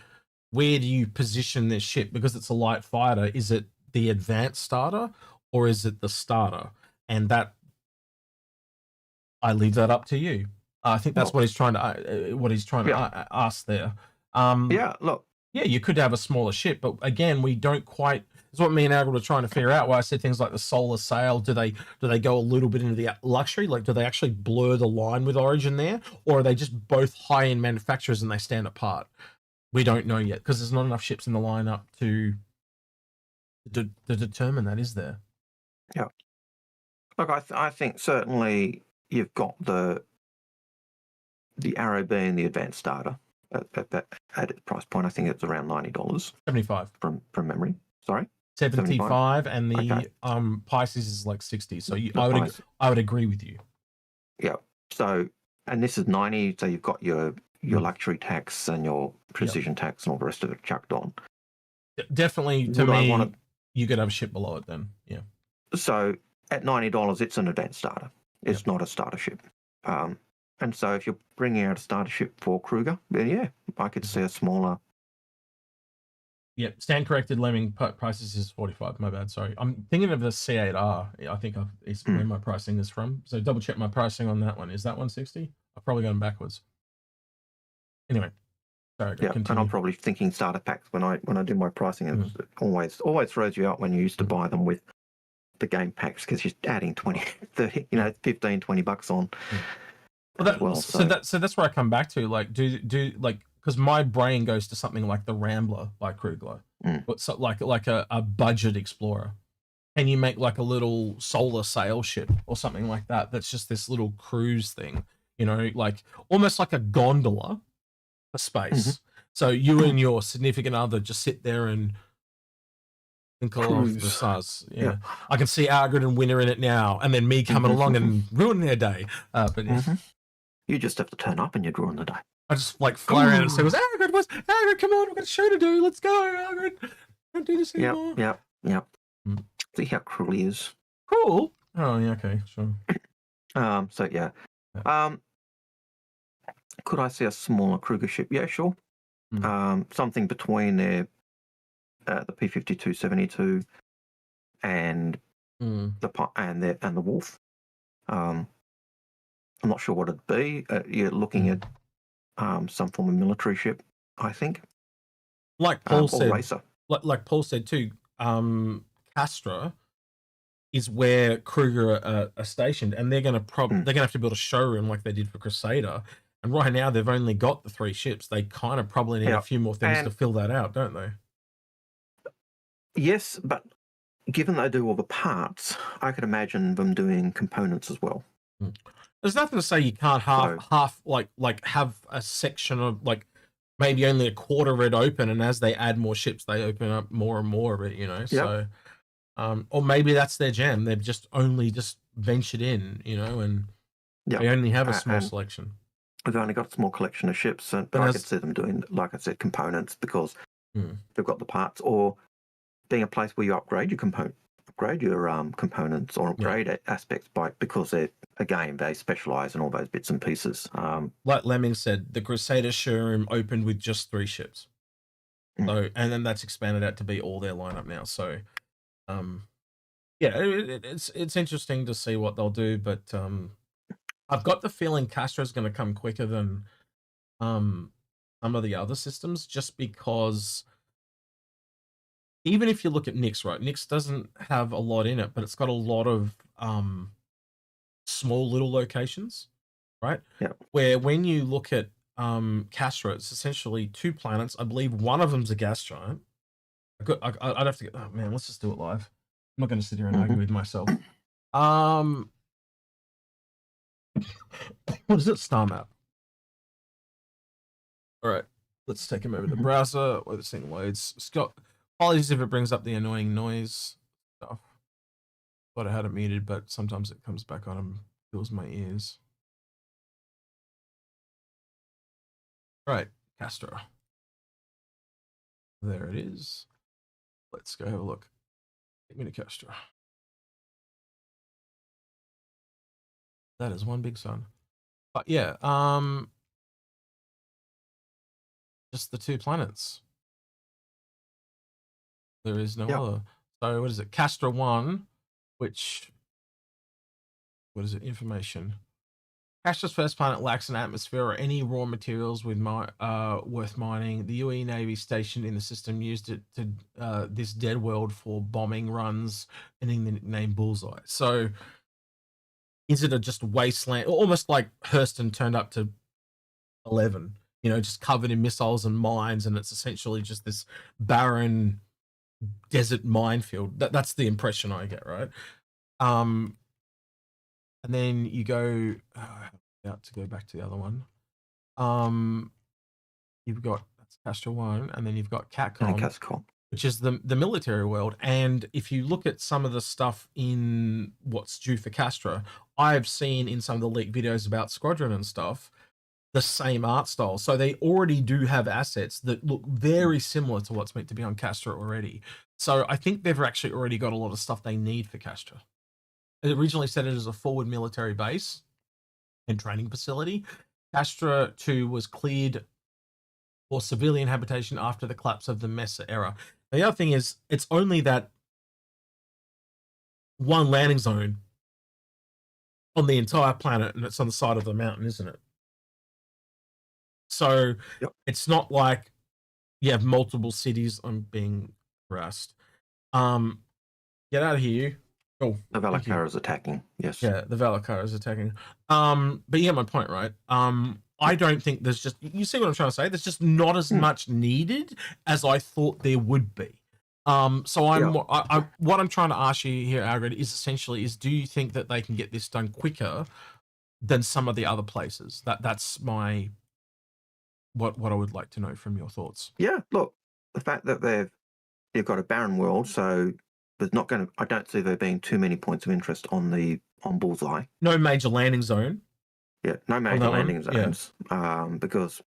where do you position this ship? Because it's a light fighter, is it the advanced starter or is it the starter? And that, I leave that up to you. I think that's what he's trying to ask there. Look. Yeah, you could have a smaller ship, but again, we don't quite. That's what me and Algared were trying to figure out. Why I said things like the solar sail. Do they go a little bit into the luxury? Like, do they actually blur the line with Origin there, or are they just both high-end manufacturers and they stand apart? We don't know yet because there's not enough ships in the lineup to determine that. Is there? Yeah. Look, I think certainly you've got the arrow being the advanced starter. At its price point, I think it's around $90. 75 from memory. Sorry, 75, and the Pisces is like 60. So I would agree with you. Yeah. So, and this is 90. So you've got your luxury tax and your precision tax and all the rest of it chucked on. Definitely, to me, you could have a ship below it then. Yeah. So at $90, it's an advanced starter. It's not a starter ship. And so if you're bringing out a starter ship for Kruger, then I could see a smaller. Yep, stand corrected. Lemming prices is 45. My bad. Sorry, I'm thinking of the C8R. I think it's where my pricing is from. So double check my pricing on that one. Is that 160? I've probably gone backwards. Anyway, sorry. And I'm probably thinking starter packs when I do my pricing. It always throws you out when you used to buy them with the game packs because you're adding 20, 30, $15, $20 on. Well, so that's where I come back to, like, do like, because my brain goes to something like the Rambler by Krugler, but so like a budget explorer. Can you make like a little solar sail ship or something like that? That's just this little cruise thing, like almost like a gondola for space. So you and your significant other just sit there and think of the stars. Yeah. I can see Algared and Winter in it now, and then me coming along and ruining their day. But you just have to turn up and you're drawing the day. I just like fly around and say, Algared, come on, we've got a show to do. Let's go, Algared. Don't do this anymore. Yep. See how cruel he is. Cruel? Oh, yeah, okay, sure. Could I see a smaller Kruger ship? Yeah, sure. Something between the P-52-72 and the Wolf. I'm not sure what it'd be. You're looking at some form of military ship, I think. Like Paul said, racer. Like Paul said too, Castra is where Kruger are stationed, and they're going to have to build a showroom like they did for Crusader. And right now they've only got the 3 ships. They kind of probably need a few more things to fill that out, don't they? Yes, but given they do all the parts, I could imagine them doing components as well. There's nothing to say you can't have a section of like maybe only a quarter of it open, and as they add more ships, they open up more and more of it. So, or maybe that's their jam. They've just ventured in, and they only have a small selection. They've only got a small collection of ships, and And I as- could see them doing, like I said, components because Hmm. they've got the parts, or being a place where you upgrade your components or upgrade aspects because they're, again, they specialize in all those bits and pieces. Like Lemming said, the Crusader showroom opened with just 3 ships. So, and then that's expanded out to be all their lineup now. So, yeah, it's interesting to see what they'll do, but I've got the feeling Castra is going to come quicker than some of the other systems, just because even if you look at Nyx, right, Nyx doesn't have a lot in it, but it's got a lot of small little locations, right? Yeah. Where when you look at Castra, it's essentially 2 planets. I believe one of them's a gas giant. I'd have to get. Oh man, let's just do it live. I'm not going to sit here and argue with myself. What is it? Star map. All right, let's take him over to the browser where this thing loads. Scott, apologies if it brings up the annoying noise stuff. Thought I had it muted, but sometimes it comes back on and fills my ears. All right, Castra. There it is. Let's go have a look. Take me to Castra. That is one big sun. But yeah, just the 2 planets. There is no other. So what is it? Castra 1, which, what is it? Information. Castra's first planet lacks an atmosphere or any raw materials with worth mining. The UE Navy stationed in the system used it to this dead world for bombing runs, ending the nickname Bullseye. So is it just a wasteland, almost like Hurston turned up to 11, you know, just covered in missiles and mines, and it's essentially just this barren desert minefield. That's the impression I get, right? And then you go out to go back to the other one. You've got that's Castra 1, and then you've got Catcom, which is the military world. And if you look at some of the stuff in what's due for Castra, I've seen in some of the leaked videos about Squadron and stuff the same art style. So they already do have assets that look very similar to what's meant to be on Castra already. So I think they've actually already got a lot of stuff they need for Castra. It originally set it as a forward military base and training facility. Castra 2 was cleared for civilian habitation after the collapse of the Mesa era. The other thing is, it's only that one landing zone on the entire planet, and it's on the side of the mountain, isn't it? So it's not like you have multiple cities. I'm being harassed. Get out of here. Oh, the Valakara is attacking. Yes. Yeah, the Valakara is attacking. But you get my point, right? I don't think there's just, you see what I'm trying to say? There's just not as much needed as I thought there would be. So what I'm trying to ask you here, Algared, is essentially do you think that they can get this done quicker than some of the other places? That's my what I would like to know from your thoughts. Yeah, look, the fact that they've got a barren world, so there's not going to, I don't see there being too many points of interest on Bullseye. No major landing zone. Yeah, no major landing zones, because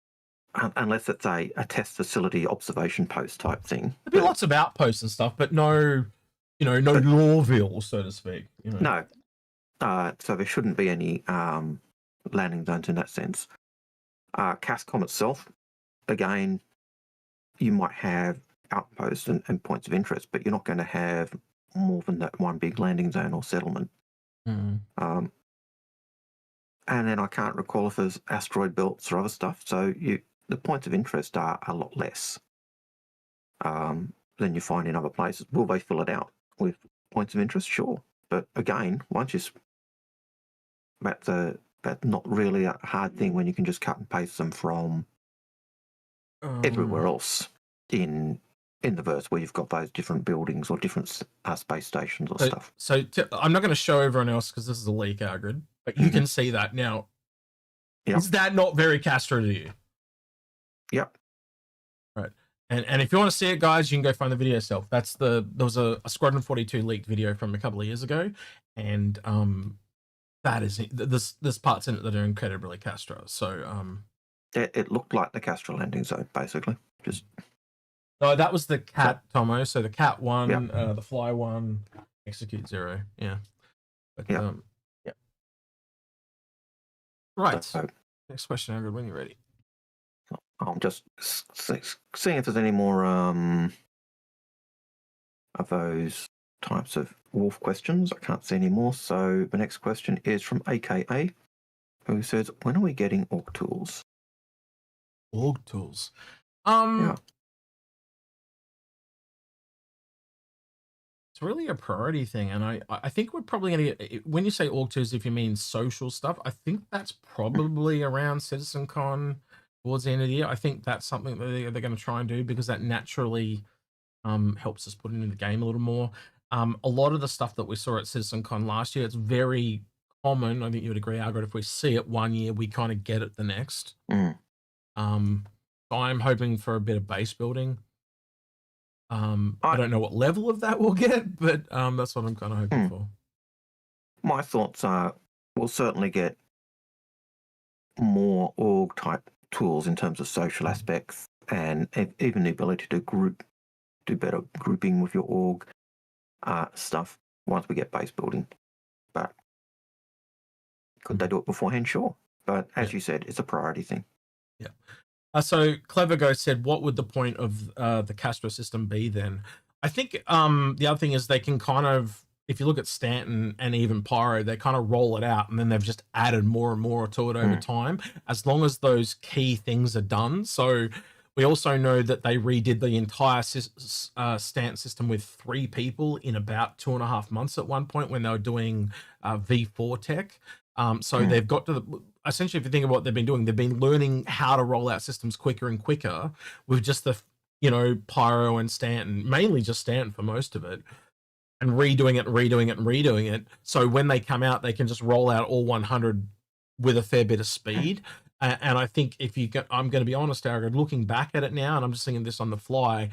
unless it's a test facility observation post type thing. There'd be lots of outposts and stuff, but no, no Lawville, so to speak. No, so there shouldn't be any landing zones in that sense. Cascom itself, again, you might have outposts and points of interest, but you're not going to have more than that one big landing zone or settlement. Mm-hmm. And then I can't recall if there's asteroid belts or other stuff. So the points of interest are a lot less than you find in other places. Will they fill it out with points of interest? Sure. But again, that's not really a hard thing when you can just cut and paste them from everywhere else in the verse where you've got those different buildings or different space stations or stuff. So I'm not going to show everyone else because this is a leak, Algared, but you can see that now. Yep. Is that not very Castra to you? Yep. Right. And if you want to see it, guys, you can go find the video yourself. There was a Squadron 42 leaked video from a couple of years ago, and That is there's parts in it that are incredibly Castra. So It looked like the Castra landing zone, basically. Just no, that was the cat, Tomo. So the cat one, yeah. the fly one, execute 0. Yeah. But Yeah. yeah. Right. So Next question, Algared, when you're ready. I'm just seeing if there's any more of those types of wolf questions. I can't see any more. So the next question is from AKA, who says, "When are we getting org tools?" Org tools. Yeah. It's really a priority thing, and I think we're probably going to get, when you say org tools, if you mean social stuff, I think that's probably around CitizenCon towards the end of the year. I think that's something that they're going to try and do, because that naturally helps us put it into the game a little more. A lot of the stuff that we saw at CitizenCon last year, it's very common. I think you would agree, Algared, if we see it one year, we kind of get it the next. Mm. So I'm hoping for a bit of base building. I don't know what level of that we'll get, but that's what I'm kind of hoping for. My thoughts are we'll certainly get more org type tools in terms of social aspects, and even the ability to do better grouping with your org stuff once we get base building. But could they do it beforehand? Sure. But as you said, it's a priority thing. Yeah. So Clever Ghost said, what would the point of the Castra system be then? I think the other thing is they can kind of, if you look at Stanton and even Pyro, they kind of roll it out, and then they've just added more and more to it over time, as long as those key things are done. So we also know that they redid the entire Stanton system with 3 people in about 2.5 months at one point when they were doing V4 tech. So they've got to essentially, if you think of what they've been doing, they've been learning how to roll out systems quicker and quicker with just the, Pyro and Stanton, mainly just Stanton for most of it, and redoing it. So when they come out, they can just roll out all 100 with a fair bit of speed. And I think I'm going to be honest, Algared, looking back at it now, and I'm just thinking this on the fly,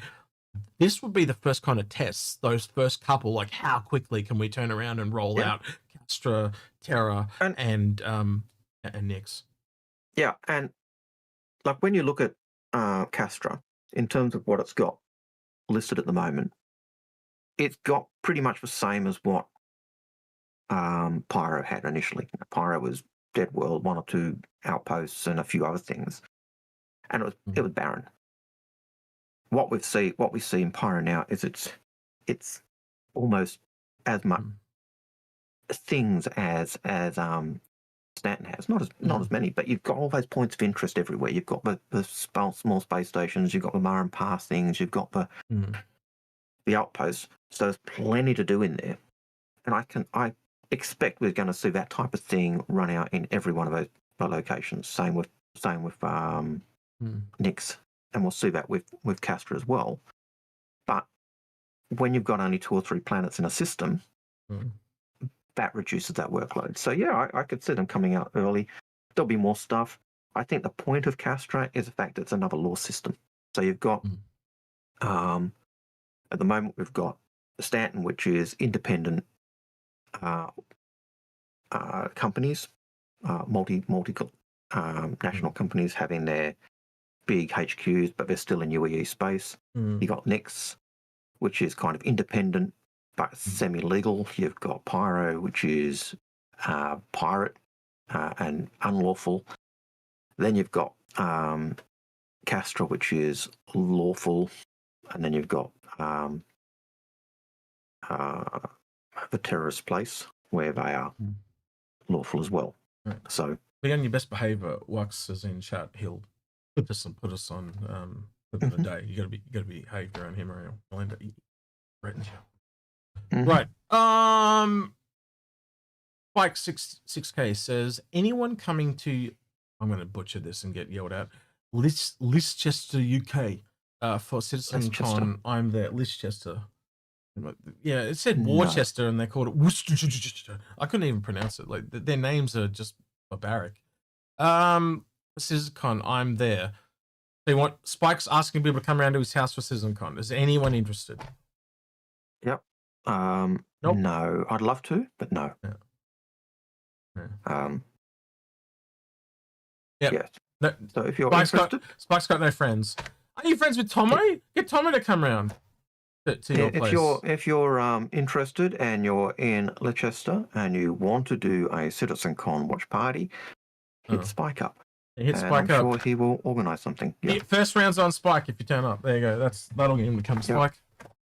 this would be the first kind of tests, those first couple, like how quickly can we turn around and roll out Castra, Terra, and Nyx. Yeah, and like when you look at Castra, in terms of what it's got listed at the moment, it's got pretty much the same as what Pyro had initially. Pyro was Dead World, 1 or 2 outposts, and a few other things, and it was barren. What we see in Pyro now is it's almost as much things as Stanton has. Not as many, but you've got all those points of interest everywhere. You've got the small space stations, you've got the Mara and Pass things, you've got the outposts. So there's plenty to do in there, and I expect we're going to see that type of thing run out in every one of those locations. Same with Nyx, and we'll see that with Castra as well. But when you've got only 2 or 3 planets in a system, that reduces that workload. So yeah, I could see them coming out early. There'll be more stuff. I think the point of Castra is the fact that it's another law system. So you've got at the moment we've got Stanton, which is independent companies, multi national companies having their big HQs, but they're still in UEE space. You got Nyx, which is kind of independent but semi-legal. You've got Pyro, which is pirate and unlawful. Then you've got Castra, which is lawful, and then you've got the terrorist place, where they are lawful as well. Right. So be on your best behavior. Wax is in chat. He'll put us on within the day. You gotta be behaved around him, or he'll end up threatening you. Right. Spike 6K says, anyone coming to, I'm gonna butcher this and get yelled at, Lichester UK for CitizenCon. I'm there. Lichester. Yeah, it said Worcester and they called it Worcester. I couldn't even pronounce it. Like their names are just barbaric. CitizenCon, I'm there. They want Spike's asking people to come around to his house for CitizenCon. Is anyone interested? Yep. Nope. No, I'd love to, but no. Yeah. Yeah. Yep. Yes. No, so if you're interested, Spike's got no friends. Are you friends with Tomo? Get Tomo to come round to your place. If you're interested and you're in Leicester and you want to do a Citizen Con watch party, hit Spike up. Hit Spike I'm up. sure he will organise something. Yeah. First round's on Spike if you turn up. There you go. That'll get him to come. Spike.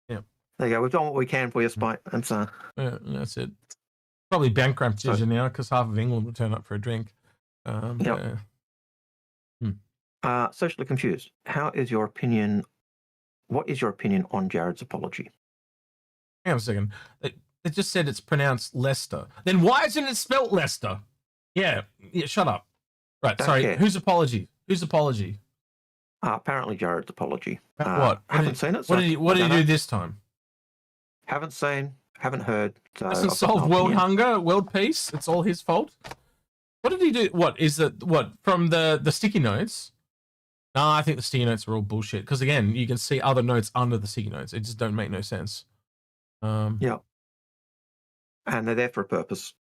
Yeah. There you go. We've done what we can for you, Spike. And so. Yeah, that's it. Probably bankrupt you now because half of England will turn up for a drink. Yep. Socially confused. What is your opinion on Jared's apology? Hang on a second. It just said it's pronounced Leicester. Then why isn't it spelt Leicester? Yeah, shut up. Right, sorry. Whose apology? Apparently Jared's apology. What? Haven't seen it. So what did he do this time? Haven't seen, haven't heard. So doesn't solve world hunger, world peace. It's all his fault. What did he do? What is it? What from the sticky notes? No, I think the sticky notes are all bullshit. Because again, you can see other notes under the sticky notes. It just don't make no sense. Yeah. And they're there for a purpose.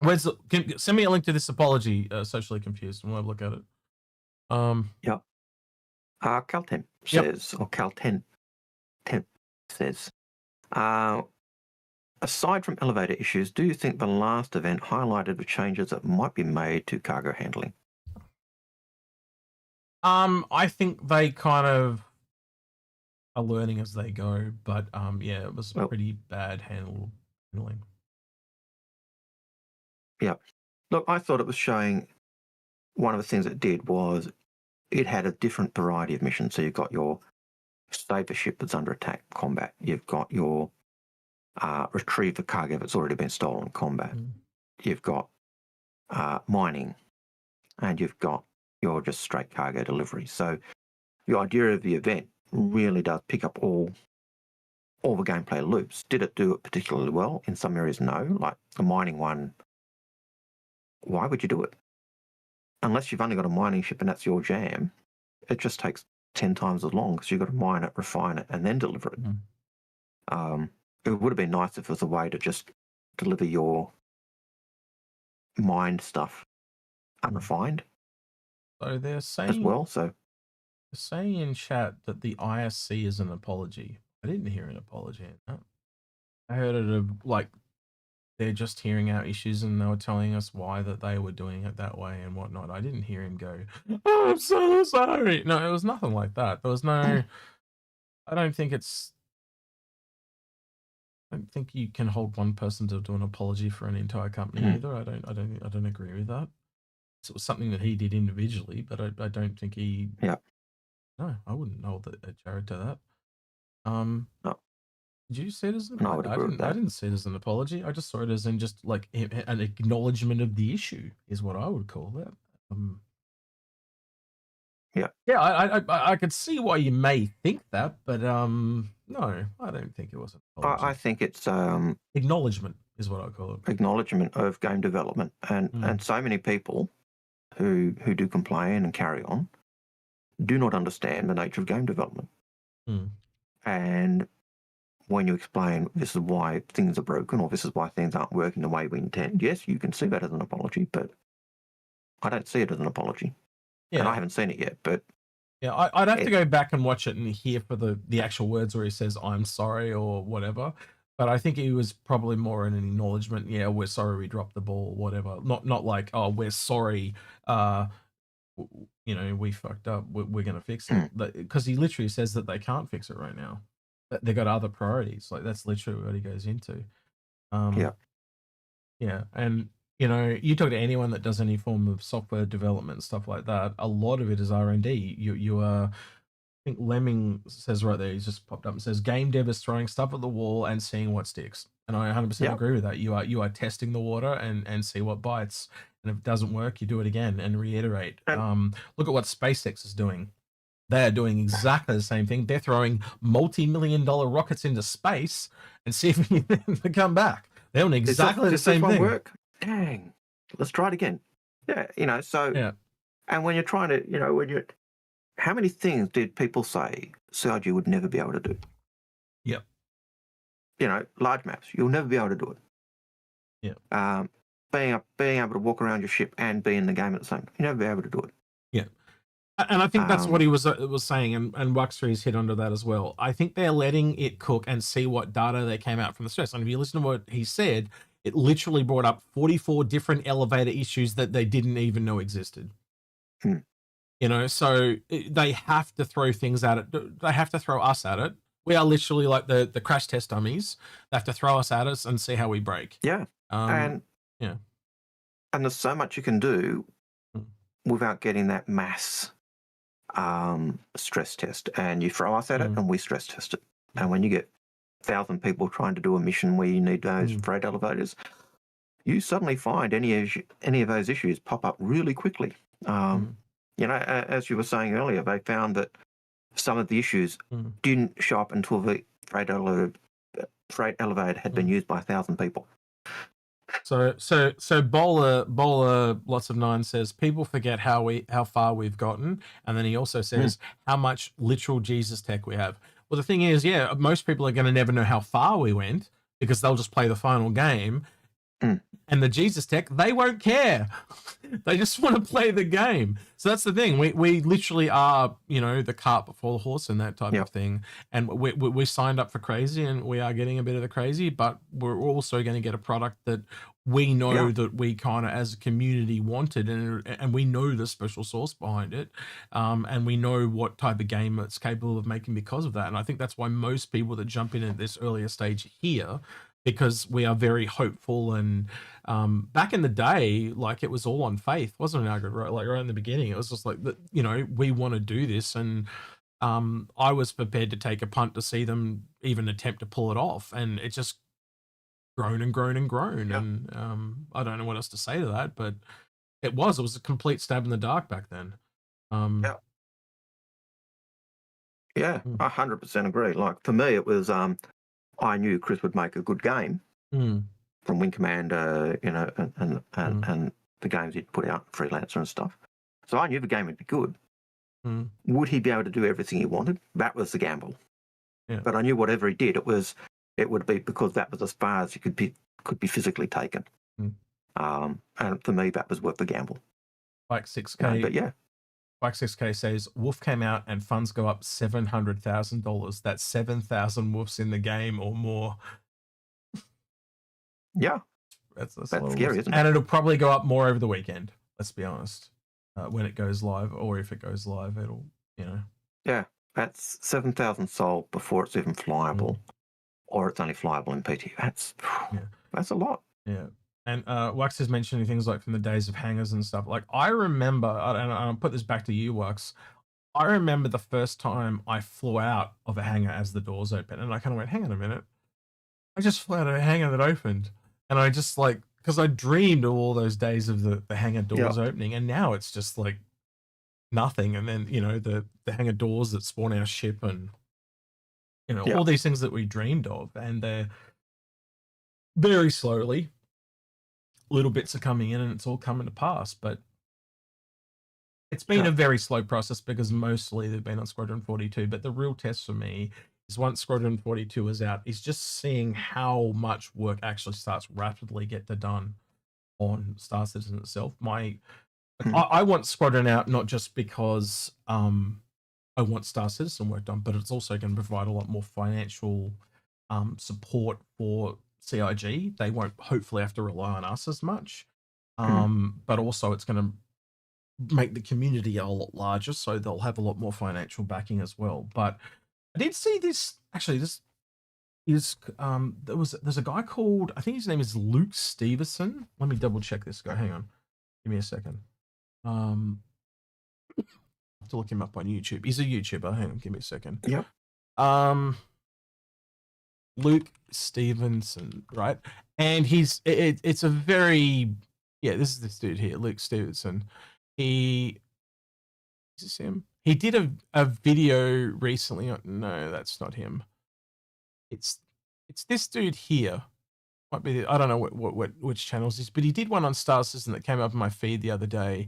Send me a link to this apology, Socially Confused, and we'll have a look at it. Yeah. Caltemp says, or Caltemp says, aside from elevator issues, do you think the last event highlighted the changes that might be made to cargo handling? I think they kind of are learning as they go, but yeah, it was pretty bad handling. Yeah. Look, I thought it was showing one of the things it did was it had a different variety of missions. So you've got your save the ship that's under attack combat. You've got your retrieve the cargo that's already been stolen combat. You've got mining, and you've got your just straight cargo delivery. So the idea of the event really does pick up all the gameplay loops. Did it do it particularly well? In some areas, no. Like the mining one, why would you do it? Unless you've only got a mining ship and that's your jam, it just takes 10 times as long because you've got to mine it, refine it, and then deliver it. It would have been nice if there was a way to just deliver your mined stuff unrefined. So they're saying as well. So they're saying in chat that the ISC is an apology. I didn't hear an apology in that. I heard it of like they're just hearing our issues and they were telling us why that they were doing it that way and whatnot. I didn't hear him go, "Oh, I'm so sorry." No, it was nothing like that. There was no. I don't think you can hold one person to do an apology for an entire company either. I don't agree with that. It was something that he did individually, but I don't think he. Yeah. No, I wouldn't hold Jared to that. No. Did you see it as an apology? No, I didn't see it as an apology. I just saw it as in just like an acknowledgement of the issue, is what I would call that. Yeah, I could see why you may think that, but no, I don't think it was an apology. I think it's acknowledgement is what I call it. Acknowledgement of game development, and so many people who do complain and carry on do not understand the nature of game development. And when you explain this is why things are broken or this is why things aren't working the way we intend, yes, you can see that as an apology, but I don't see it as an apology. Yeah. And I haven't seen it yet, but yeah, I'd have to go back and watch it and hear for the actual words where he says "I'm sorry" or whatever. But I think he was probably more in an acknowledgement. Yeah, we're sorry we dropped the ball, whatever. Not like, oh, we're sorry. We fucked up. We're gonna fix it. Because he literally says that they can't fix it right now. That they got other priorities. Like that's literally what he goes into. Yeah, and you talk to anyone that does any form of software development stuff like that. A lot of it is R&D. You are. I think Lemming says right there. He's just popped up and says, "Game dev is throwing stuff at the wall and seeing what sticks." And I 100% agree with that. You are testing the water and see what bites. And if it doesn't work, you do it again and reiterate. Look at what SpaceX is doing. They are doing exactly the same thing. They're throwing multi-million-dollar rockets into space and see if we can come back. They're doing exactly the same thing. Work? Dang, let's try it again. Yeah, so. Yeah. And when you're trying to, how many things did people say CIG would never be able to do? Yep. Large maps, you'll never be able to do it. Yeah. being able to walk around your ship and be in the game at the same time. You'll never be able to do it. Yeah. And I think that's what he was saying, and Wuxtree's hit onto that as well. I think they're letting it cook and see what data they came out from the stress. And if you listen to what he said, it literally brought up 44 different elevator issues that they didn't even know existed. You know, so they have to throw things at it. They have to throw us at it. We are literally like the crash test dummies. They have to throw us at us and see how we break. Yeah. And there's so much you can do without getting that mass stress test. And you throw us at it and we stress test it. And when you get 1,000 people trying to do a mission where you need those freight elevators, you suddenly find any of those issues pop up really quickly. You know, as you were saying earlier, they found that some of the issues didn't show up until the freight elevator had been used by 1,000 people. So Bowler lots of nine says people forget how far we've gotten, and then he also says how much literal Jesus tech we have. Well, the thing is, yeah, most people are going to never know how far we went because they'll just play the final game. And the Jesus tech, they won't care. They just want to play the game. So that's the thing. We literally are, you know, the cart before the horse and that type of thing. And we signed up for crazy, and we are getting a bit of the crazy, but we're also going to get a product that we know that we kind of as a community wanted, and we know the special sauce behind it, and we know what type of game it's capable of making because of that. And I think that's why most people that jump in at this earlier stage here, because we are very hopeful. And back in the day, like, it was all on faith, wasn't it, Algared? Right? Like, right in the beginning, it was just like, you know, we want to do this, and I was prepared to take a punt to see them even attempt to pull it off, and it just grown and grown and grown. And I don't know what else to say to that, but it was a complete stab in the dark back then. Yeah, 100% agree. Like, for me, it was I knew Chris would make a good game from Wing Commander, you know, and the games he'd put out, Freelancer and stuff. So I knew the game would be good. Would he be able to do everything he wanted? That was the gamble. But I knew whatever he did, it would be because that was as far as he could be physically taken. And for me, that was worth the gamble. Like 6K. But yeah. Like 6K says, Wolf came out and funds go up $700,000. That's 7,000 Wolves in the game or more. Yeah. That's scary, isn't it? And it'll probably go up more over the weekend, let's be honest. When it goes live, or if it goes live, it'll, you know. Yeah, that's 7,000 sold before it's even flyable, or it's only flyable in PT. That's a lot. Yeah. And Wax is mentioning things like from the days of hangars and stuff. Like, I remember, and I'll put this back to you, Wax. I remember the first time I flew out of a hangar as the doors opened, and I kind of went, hang on a minute. I just flew out of a hangar that opened. And I just, like, because I dreamed of all those days of the hangar doors opening, and now it's just like nothing. And then, you know, the hangar doors that spawn our ship, and, you know, all these things that we dreamed of, and they're very slowly, little bits are coming in, and it's all coming to pass. But it's been a very slow process because mostly they've been on Squadron 42. But the real test for me is once Squadron 42 is out, is just seeing how much work actually starts rapidly get done on Star Citizen itself. I want Squadron out not just because I want Star Citizen work done, but it's also going to provide a lot more financial support for CIG. They won't hopefully have to rely on us as much, but also it's going to make the community a lot larger, so they'll have a lot more financial backing as well. But I did see this, actually, this is there's a guy called, I think his name is Luke Stevenson. Let me double check this guy. Hang on, give me a second. I have to look him up on YouTube. He's a YouTuber. Hang on, give me a second. Yep. Luke Stevenson, right? And it's a very, this is this dude here, Luke Stevenson. Is this him? He did a video recently. No, that's not him. It's this dude here. Might be, I don't know which channels this, but he did one on Star Citizen that came up in my feed the other day,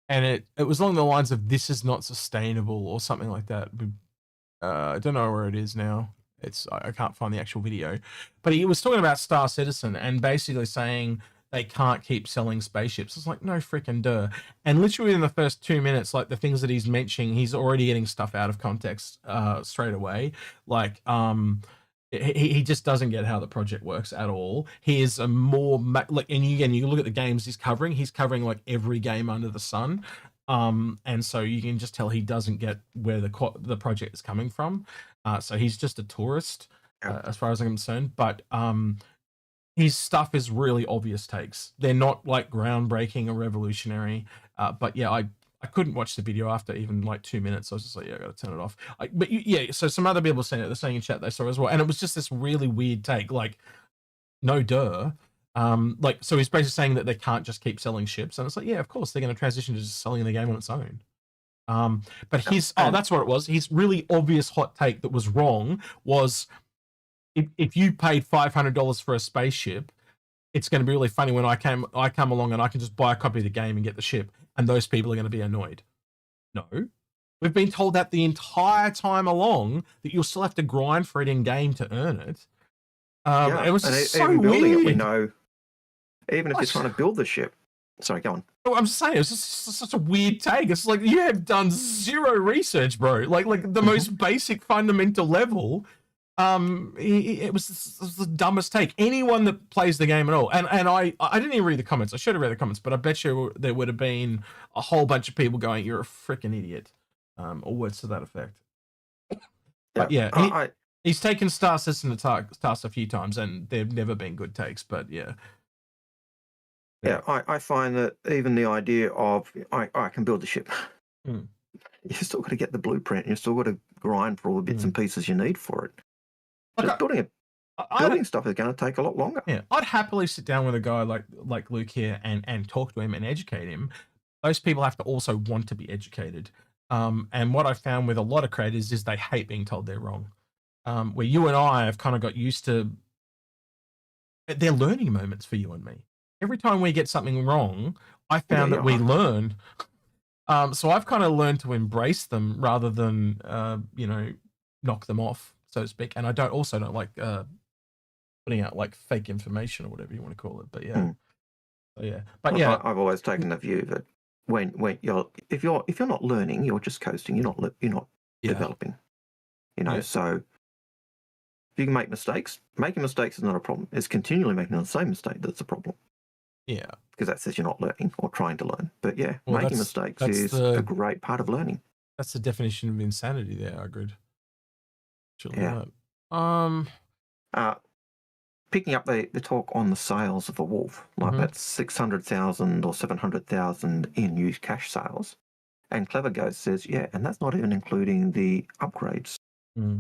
and it was along the lines of "This is not sustainable" or something like that. I don't know where it is now. I can't find the actual video, but he was talking about Star Citizen and basically saying they can't keep selling spaceships. It's like, no freaking duh. And literally in the first 2 minutes, like the things that he's mentioning, he's already getting stuff out of context straight away. Like, he just doesn't get how the project works at all. He is a more like, and again, you look at the games he's covering like every game under the sun. And so you can just tell he doesn't get where the project is coming from. So he's just a tourist, as far as I'm concerned. But his stuff is really obvious takes. They're not like groundbreaking or revolutionary. But yeah, I couldn't watch the video after even like 2 minutes. I was just like, yeah, I got to turn it off. Yeah, so some other people saying it, they're saying in chat they saw as well. And it was just this really weird take, like, no duh. Like, so he's basically saying that they can't just keep selling ships. And it's like, yeah, of course, they're going to transition to just selling the game on its own. But that's what it was. His really obvious hot take that was wrong was, if you paid $500 for a spaceship, it's going to be really funny when I come along and I can just buy a copy of the game and get the ship, and those people are going to be annoyed. No, we've been told that the entire time along, that you'll still have to grind for it in game to earn it. It was so even building weird. It, we know, even if you're trying to build the ship. Sorry, go on. Oh, I'm just saying, it's just such a weird take. It's like, you have done zero research, bro. Like the most basic fundamental level. It was the dumbest take. Anyone that plays the game at all, and I didn't even read the comments. I should have read the comments, but I bet you there would have been a whole bunch of people going, "You're a freaking idiot," or words to that effect. But yeah, he's taken Star System to task a few times, and they've never been good takes. But yeah. I find that even the idea of I can build the ship. You still got to get the blueprint. You still got to grind for all the bits and pieces you need for it. Just building stuff is going to take a lot longer. Yeah, I'd happily sit down with a guy like Luke here and talk to him and educate him. Those people have to also want to be educated. And what I found with a lot of creators is they hate being told they're wrong. Where you and I have kind of got used to, they're learning moments for you and me. Every time we get something wrong, I found that we learned. So I've kind of learned to embrace them rather than knock them off, so to speak. And I don't like putting out like fake information or whatever you want to call it. But yeah, But yeah, I've always taken the view that when if you're not learning, you're just coasting. You're not developing. So if you can make mistakes, making mistakes is not a problem. It's continually making the same mistake that's a problem. Yeah, because that says you're not learning or trying to learn. But yeah, making mistakes is a great part of learning. That's the definition of insanity there, Algared. Yeah. Picking up the talk on the sales of the Wolf, like that's 600,000 or 700,000 in used cash sales. And Clever Ghost says, and that's not even including the upgrades. So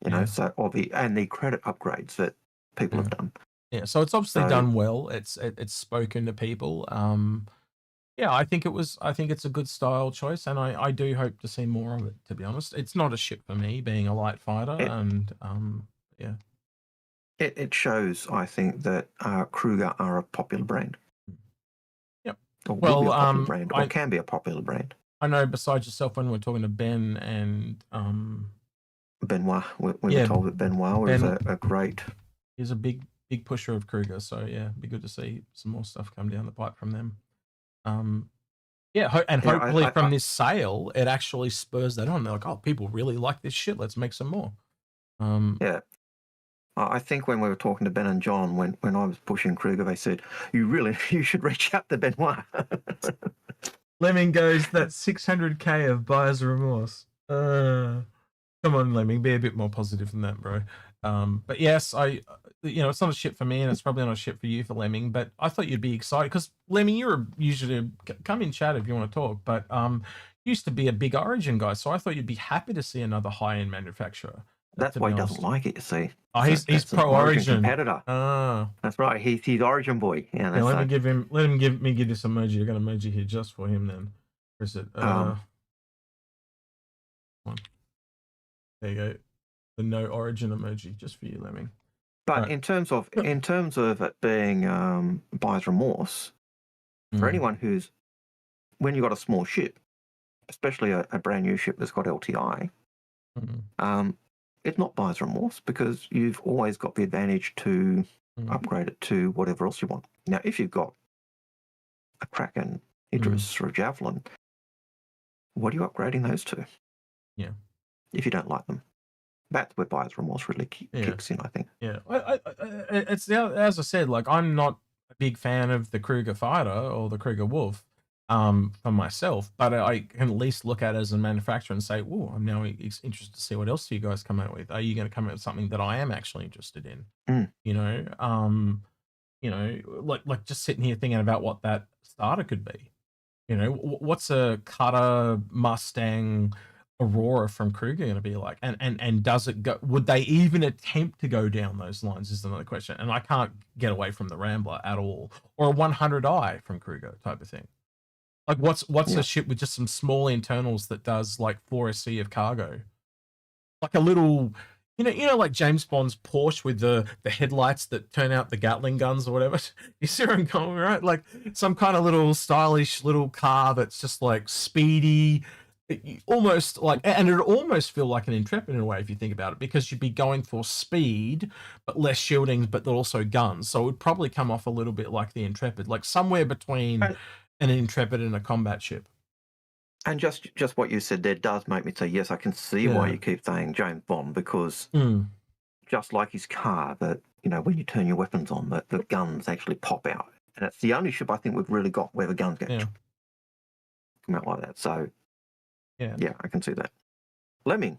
and the credit upgrades that people have done. Yeah, so it's obviously done well. It's spoken to people. I think it's a good style choice, and I do hope to see more of it, to be honest. It's not a ship for me, being a light fighter, It shows, I think, that Kruger are a popular brand. Yep. Or will be a popular brand, or can be a popular brand. I know, besides yourself, when we're talking to Ben and Benoit, we were told that Benoit is a great... He's a big pusher of Kruger, so yeah, it'd be good to see some more stuff come down the pipe from them. Hopefully from this sale, it actually spurs that on. They're like, oh, people really like this shit. Let's make some more. I think when we were talking to Ben and John, when I was pushing Kruger, they said, you should reach out to Benoit. Lemming goes, that's 600k of buyer's remorse. Come on, Lemming, be a bit more positive than that, bro. But yes, it's not a ship for me, and it's probably not a ship for you, for Lemming, but I thought you'd be excited, because Lemming, you're usually, come in chat if you want to talk, but used to be a big Origin guy, so I thought you'd be happy to see another high-end manufacturer. That's why he doesn't like it, you see. Oh, he's pro Origin competitor. That's right. He's Origin boy. Yeah. Let me give this emoji. I got an emoji here just for him. Then, where is it? There you go. The no Origin emoji just for you, Lemming. But in terms of it being buyer's remorse, for anyone who's, when you've got a small ship, especially a brand new ship that's got LTI, it's not buyer's remorse, because you've always got the advantage to upgrade it to whatever else you want. Now, if you've got a Kraken, Idris, or a Javelin, what are you upgrading those to? Yeah. If you don't like them. That's where buyer's remorse really kicks in, I think. Yeah. It's as I said, like, I'm not a big fan of the Kruger Fighter or the Kruger Wolf for myself, but I can at least look at it as a manufacturer and say, oh, I'm now interested to see what else you guys come out with. Are you going to come out with something that I am actually interested in? You know, like just sitting here thinking about what that starter could be. You know, what's a Cutter Mustang Aurora from Kruger going to be like? And does it go? Would they even attempt to go down those lines? Is another question. And I can't get away from the Rambler at all, or a 100i from Kruger type of thing. Like, what's a ship with just some small internals that does like 4SC of cargo, like a little. You know, like James Bond's Porsche with the headlights that turn out the Gatling guns or whatever. You see where I'm going, right? Like some kind of little stylish little car that's just like speedy, almost like, and it'd almost feel like an Intrepid in a way if you think about it, because you'd be going for speed but less shielding, but also guns. So it would probably come off a little bit like the Intrepid, like somewhere between an Intrepid and a combat ship. And just what you said there does make me say, yes, I can see why you keep saying James Bond, because just like his car, that, you know, when you turn your weapons on, the guns actually pop out. And it's the only ship I think we've really got where the guns go come out like that. So, yeah, I can see that. Lemming,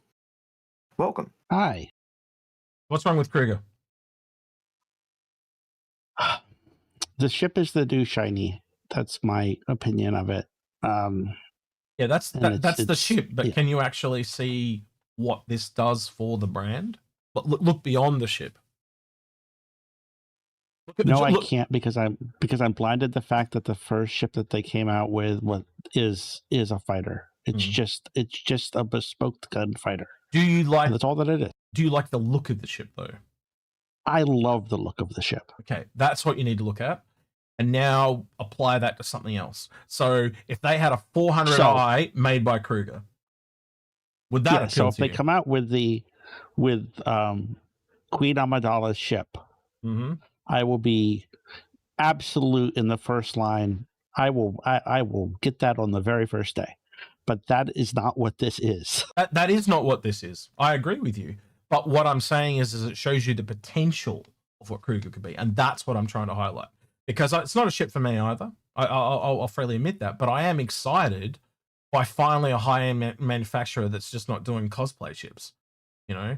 welcome. Hi. What's wrong with Kruger? The ship is the new shiny. That's my opinion of it. Yeah, that's the ship, but can you actually see what this does for the brand? But look beyond the ship. I can't, because I'm blinded the fact that the first ship that they came out with is a fighter. It's just a bespoke gunfighter. Do you like? That's all that it is. Do you like the look of the ship though? I love the look of the ship. Okay, that's what you need to look at. And now apply that to something else. So if they had a 400i made by Kruger, would that appeal so if to they you? come out with Queen Amidala's ship, I will be absolute in the first line. I will get that on the very first day. But that is not what this is. That is not what this is. I agree with you. But what I'm saying is it shows you the potential of what Kruger could be. And that's what I'm trying to highlight. Because it's not a ship for me either. I'll freely admit that. But I am excited by finally a high-end manufacturer that's just not doing cosplay ships. You know,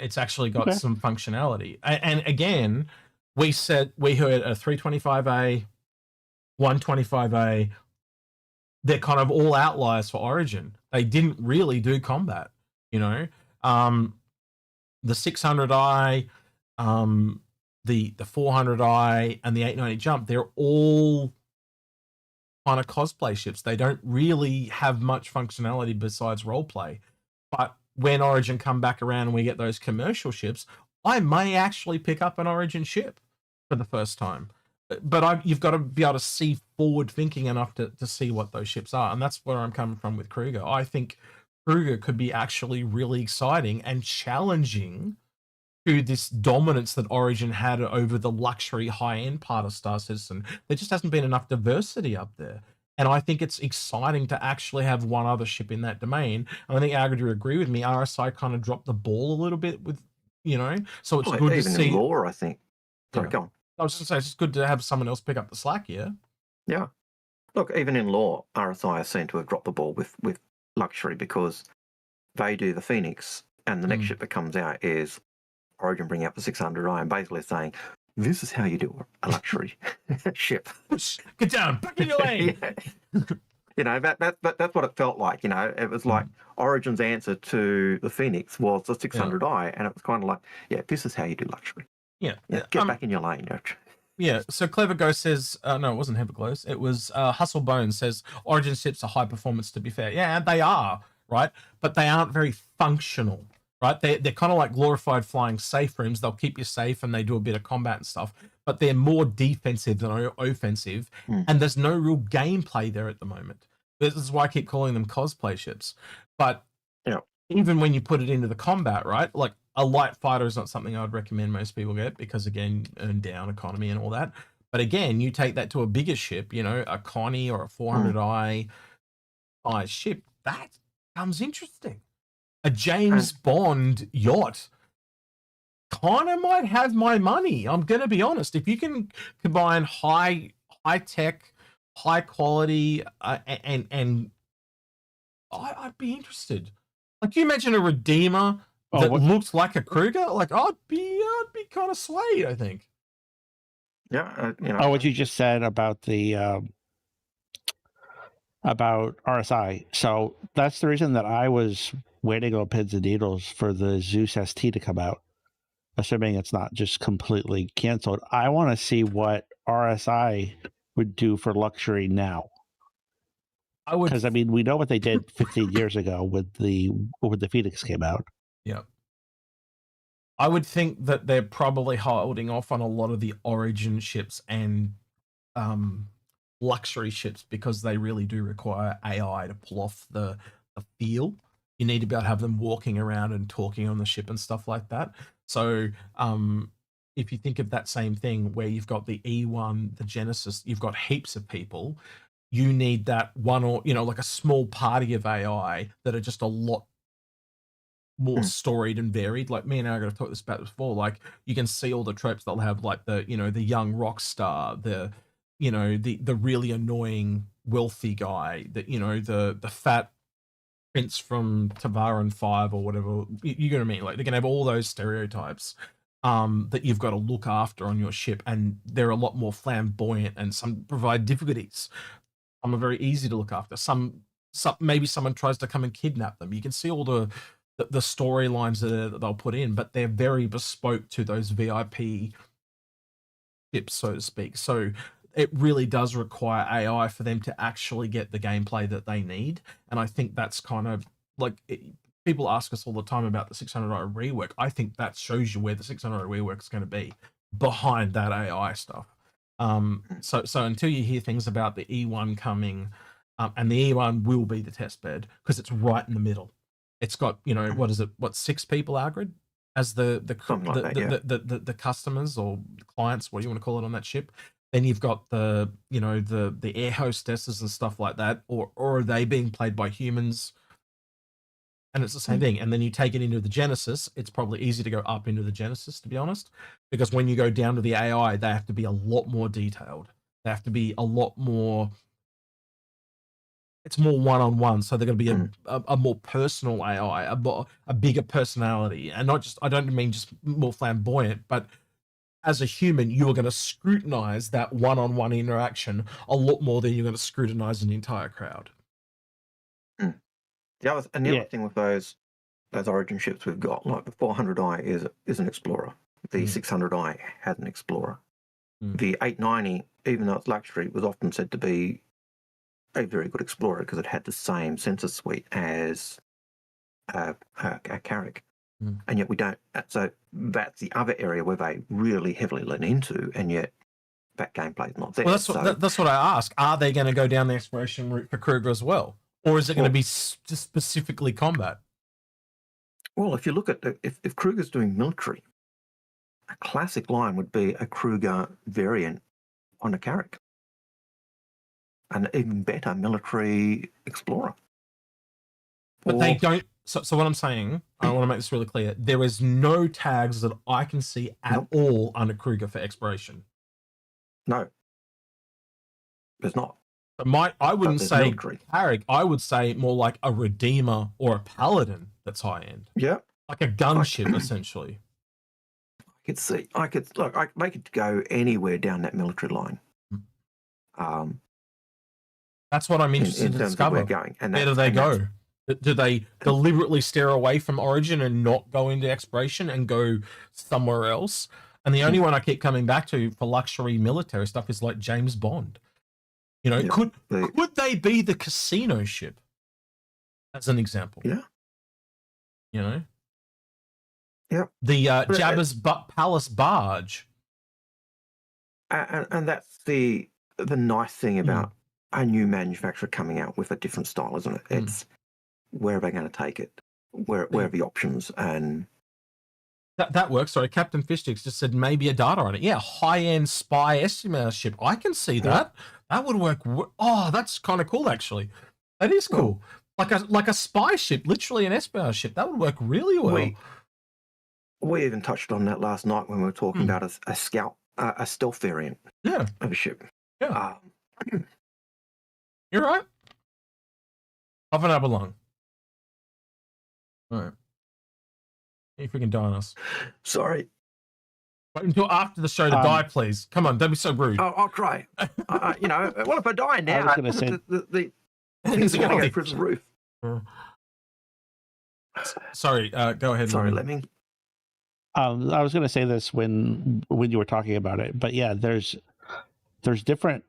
it's actually got some functionality. And again, we heard a 325A, 125A. They're kind of all outliers for Origin. They didn't really do combat. You know, the 600i. The 400i and the 890 jump, they're all kind of cosplay ships. They don't really have much functionality besides roleplay. But when Origin come back around and we get those commercial ships, I may actually pick up an Origin ship for the first time. But you've got to be able to see forward thinking enough to see what those ships are. And that's where I'm coming from with Kruger. I think Kruger could be actually really exciting and challenging to this dominance that Origin had over the luxury high-end part of Star Citizen. There just hasn't been enough diversity up there. And I think it's exciting to actually have one other ship in that domain. And I think Algared, you agree with me, RSI kind of dropped the ball a little bit with, you know, so it's good to see. Even in lore, I think. Sorry, go on. I was just going to say, it's good to have someone else pick up the slack, yeah? Yeah. Look, even in lore, RSI seem to have dropped the ball with luxury, because they do the Phoenix, and the next ship that comes out is Origin bringing up the 600i and basically saying, this is how you do a luxury ship. Get down, back in your lane. You know, that's what it felt like. You know, it was like Origin's answer to the Phoenix was the 600i, and it was kind of like, yeah, this is how you do luxury. Yeah. Get back in your lane, don't you? Yeah, so Clever Ghost says, no, it wasn't Heverglows. It was Hustle Bones says, Origin ships are high performance, to be fair. Yeah, they are, right? But they aren't very functional, right? They're kind of like glorified flying safe rooms. They'll keep you safe and they do a bit of combat and stuff, but they're more defensive than offensive. And there's no real gameplay there at the moment. This is why I keep calling them cosplay ships. But even when you put it into the combat, right? Like a light fighter is not something I'd recommend most people get because, again, earn down economy and all that. But again, you take that to a bigger ship, you know, a Connie or a 400i size ship, that becomes interesting. A James Bond yacht kind of might have my money. I'm going to be honest. If you can combine high tech, high quality, and I'd be interested. Like, you imagine a Redeemer that looks like a Kruger. Like, I'd be kind of swayed, I think. Yeah, you know. Oh, what you just said about the about RSI. So that's the reason that I was waiting on pins and needles for the Zeus ST to come out, assuming it's not just completely canceled. I want to see what RSI would do for luxury now. Because I mean, we know what they did 15 years ago when the Phoenix came out. Yeah. I would think that they're probably holding off on a lot of the Origin ships and luxury ships because they really do require AI to pull off the feel. You need to be able to have them walking around and talking on the ship and stuff like that. So if you think of that same thing where you've got the E1, the Genesis, you've got heaps of people, you need that one, or, you know, like a small party of AI that are just a lot more storied and varied. Like, me and I are going to talk this about before. Like, you can see all the tropes. They'll have like the, you know, the young rock star, the, you know, the really annoying wealthy guy, that, you know, the fat prince from Tavaran 5 or whatever. You know what I mean? Like, they can have all those stereotypes that you've got to look after on your ship, and they're a lot more flamboyant, and some provide difficulties. Some are very easy to look after. Some maybe someone tries to come and kidnap them. You can see all the storylines that they'll put in, but they're very bespoke to those VIP ships, so to speak. So it really does require AI for them to actually get the gameplay that they need. And I think that's kind of like, people ask us all the time about the 600i rework. I think that shows you where the 600i rework is going to be, behind that AI stuff. So until you hear things about the E1 coming, and the E1 will be the test bed because it's right in the middle. It's got, you know, what is it? What, 6 people, Algared, as the customers or clients, what do you want to call it, on that ship? Then you've got the, you know, the air hostesses and stuff like that, or are they being played by humans? And it's the same thing. And then you take it into the Genesis. It's probably easy to go up into the Genesis, to be honest, because when you go down to the AI, they have to be a lot more detailed. They have to be a lot more. It's more one-on-one, so they're going to be a more personal AI, a bigger personality, and not just, I don't mean just more flamboyant, but as a human, you are going to scrutinize that one-on-one interaction a lot more than you're going to scrutinize an entire crowd. The other thing with those Origin ships we've got, like the 400i is an Explorer. The 600i had an Explorer. The 890, even though it's luxury, was often said to be a very good Explorer because it had the same sensor suite as a Carrack. And yet we don't. So that's the other area where they really heavily lean into, and yet that gameplay is not there. Well, that's what I ask. Are they going to go down the exploration route for Kruger as well? Or is it going to be specifically combat? Well, if you look at if Kruger's doing military, a classic line would be a Kruger variant on a Carrack. An even better military Explorer. But they don't. So what I'm saying, I want to make this really clear. There is no tags that I can see at all under Kruger for exploration. No. There's not. I wouldn't say Carrack. I would say more like a Redeemer or a Paladin that's high end. Yeah. Like a gunship, essentially. I could they could go anywhere down that military line. That's what I'm interested to discover. Where going, and where do they go? Do they deliberately steer away from Origin and not go into exploration and go somewhere else? And the only one I keep coming back to for luxury military stuff is like James Bond. You know, could they be the casino ship, as an example? Yeah. You know? Yeah. The Jabba's Palace barge. And that's the nice thing about a new manufacturer coming out with a different style, isn't it? It's where are they going to take it? Where are the options? And That works. Sorry, Captain Fishsticks just said maybe a data on it. Yeah, high-end spy estimator ship. I can see that. That would work. Oh, that's kind of cool, actually. That is cool. Like a spy ship, literally an espionage ship. That would work really well. We even touched on that last night when we were talking about a scout, a stealth variant of a ship. Yeah. You're right. Half an hour long. All right. If we can die on us. Sorry. Wait until after the show to die, please. Come on, don't be so rude. I'll try. You know, what if I die now? I was going to say the things are going to go through the roof. Sorry, go ahead. Sorry, Lemming. I was going to say this when you were talking about it, but yeah, there's different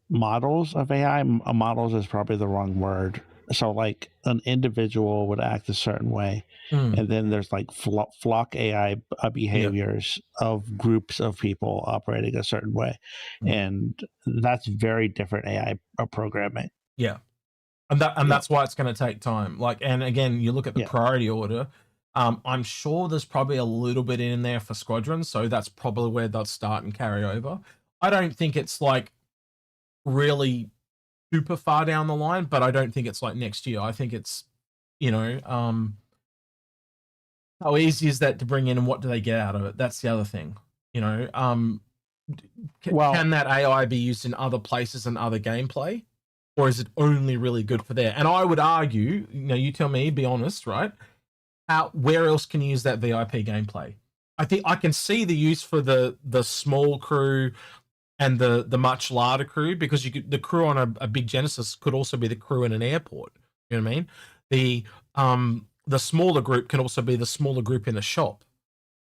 models of AI. Models is probably the wrong word. So like an individual would act a certain way, and then there's like flock AI behaviors of groups of people operating a certain way, and that's very different AI programming. Yeah, and that's why it's going to take time. Like, and again, you look at the priority order. I'm sure there's probably a little bit in there for squadrons, so that's probably where they'll start and carry over. I don't think it's like really super far down the line, but I don't think it's like next year. I think it's, you know, how easy is that to bring in and what do they get out of it? That's the other thing, you know. Can that AI be used in other places and other gameplay, or is it only really good for there? And I would argue, you know, you tell me, be honest, right? Where else can you use that VIP gameplay? I think I can see the use for the small crew and the much larger crew, because the crew on a big Genesis could also be the crew in an airport. You know what I mean? The smaller group can also be the smaller group in a shop.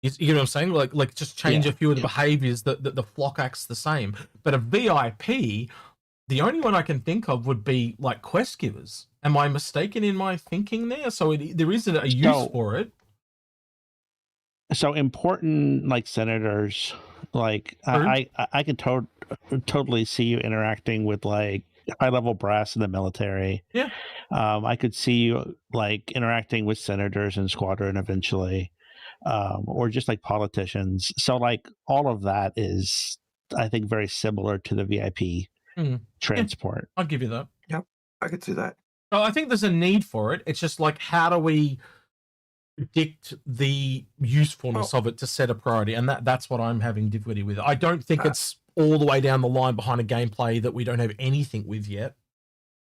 You know what I'm saying? Like just change a few of the behaviors that the flock acts the same. But a VIP, the only one I can think of would be like quest givers. Am I mistaken in my thinking there? So there isn't a use for it. So important, like senators, like I can totally see you interacting with like high level brass in the military. Yeah. I could see you like interacting with senators and squadron eventually, or just like politicians. So like all of that is, I think, very similar to the VIP transport. I'll give you that. Yep, I could see that. So I think there's a need for it. It's just like, how do we predict the usefulness of it to set a priority? And that's what I'm having difficulty with. I don't think it's all the way down the line behind a gameplay that we don't have anything with yet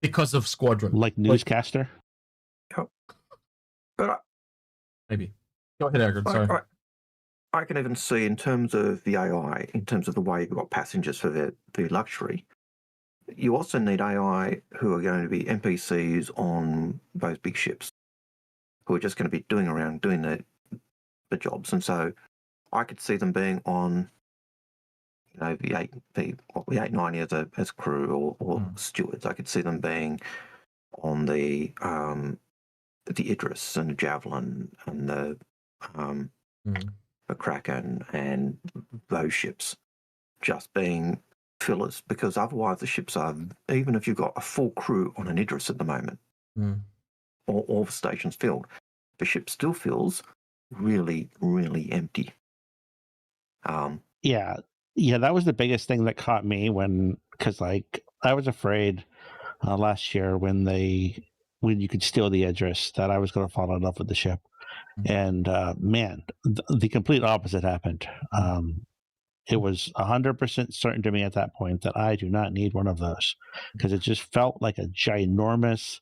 because of Squadron. Like Newscaster? But maybe. Go ahead, Algared, sorry. I can even see in terms of the AI, in terms of the way you've got passengers for the luxury, you also need AI who are going to be NPCs on those big ships, who are just going to be doing the jobs. And so I could see them being on, you know, the 890 as crew or stewards. I could see them being on the Idris and the Javelin and the Kraken and those ships just being fillers, because otherwise the ships are, even if you've got a full crew on an Idris at the moment, all the stations filled, the ship still feels really, really empty. Yeah, that was the biggest thing that caught me because like I was afraid last year when you could steal the Idris that I was going to fall in love with the ship, and man, the complete opposite happened. It was 100% certain to me at that point that I do not need one of those, because it just felt like a ginormous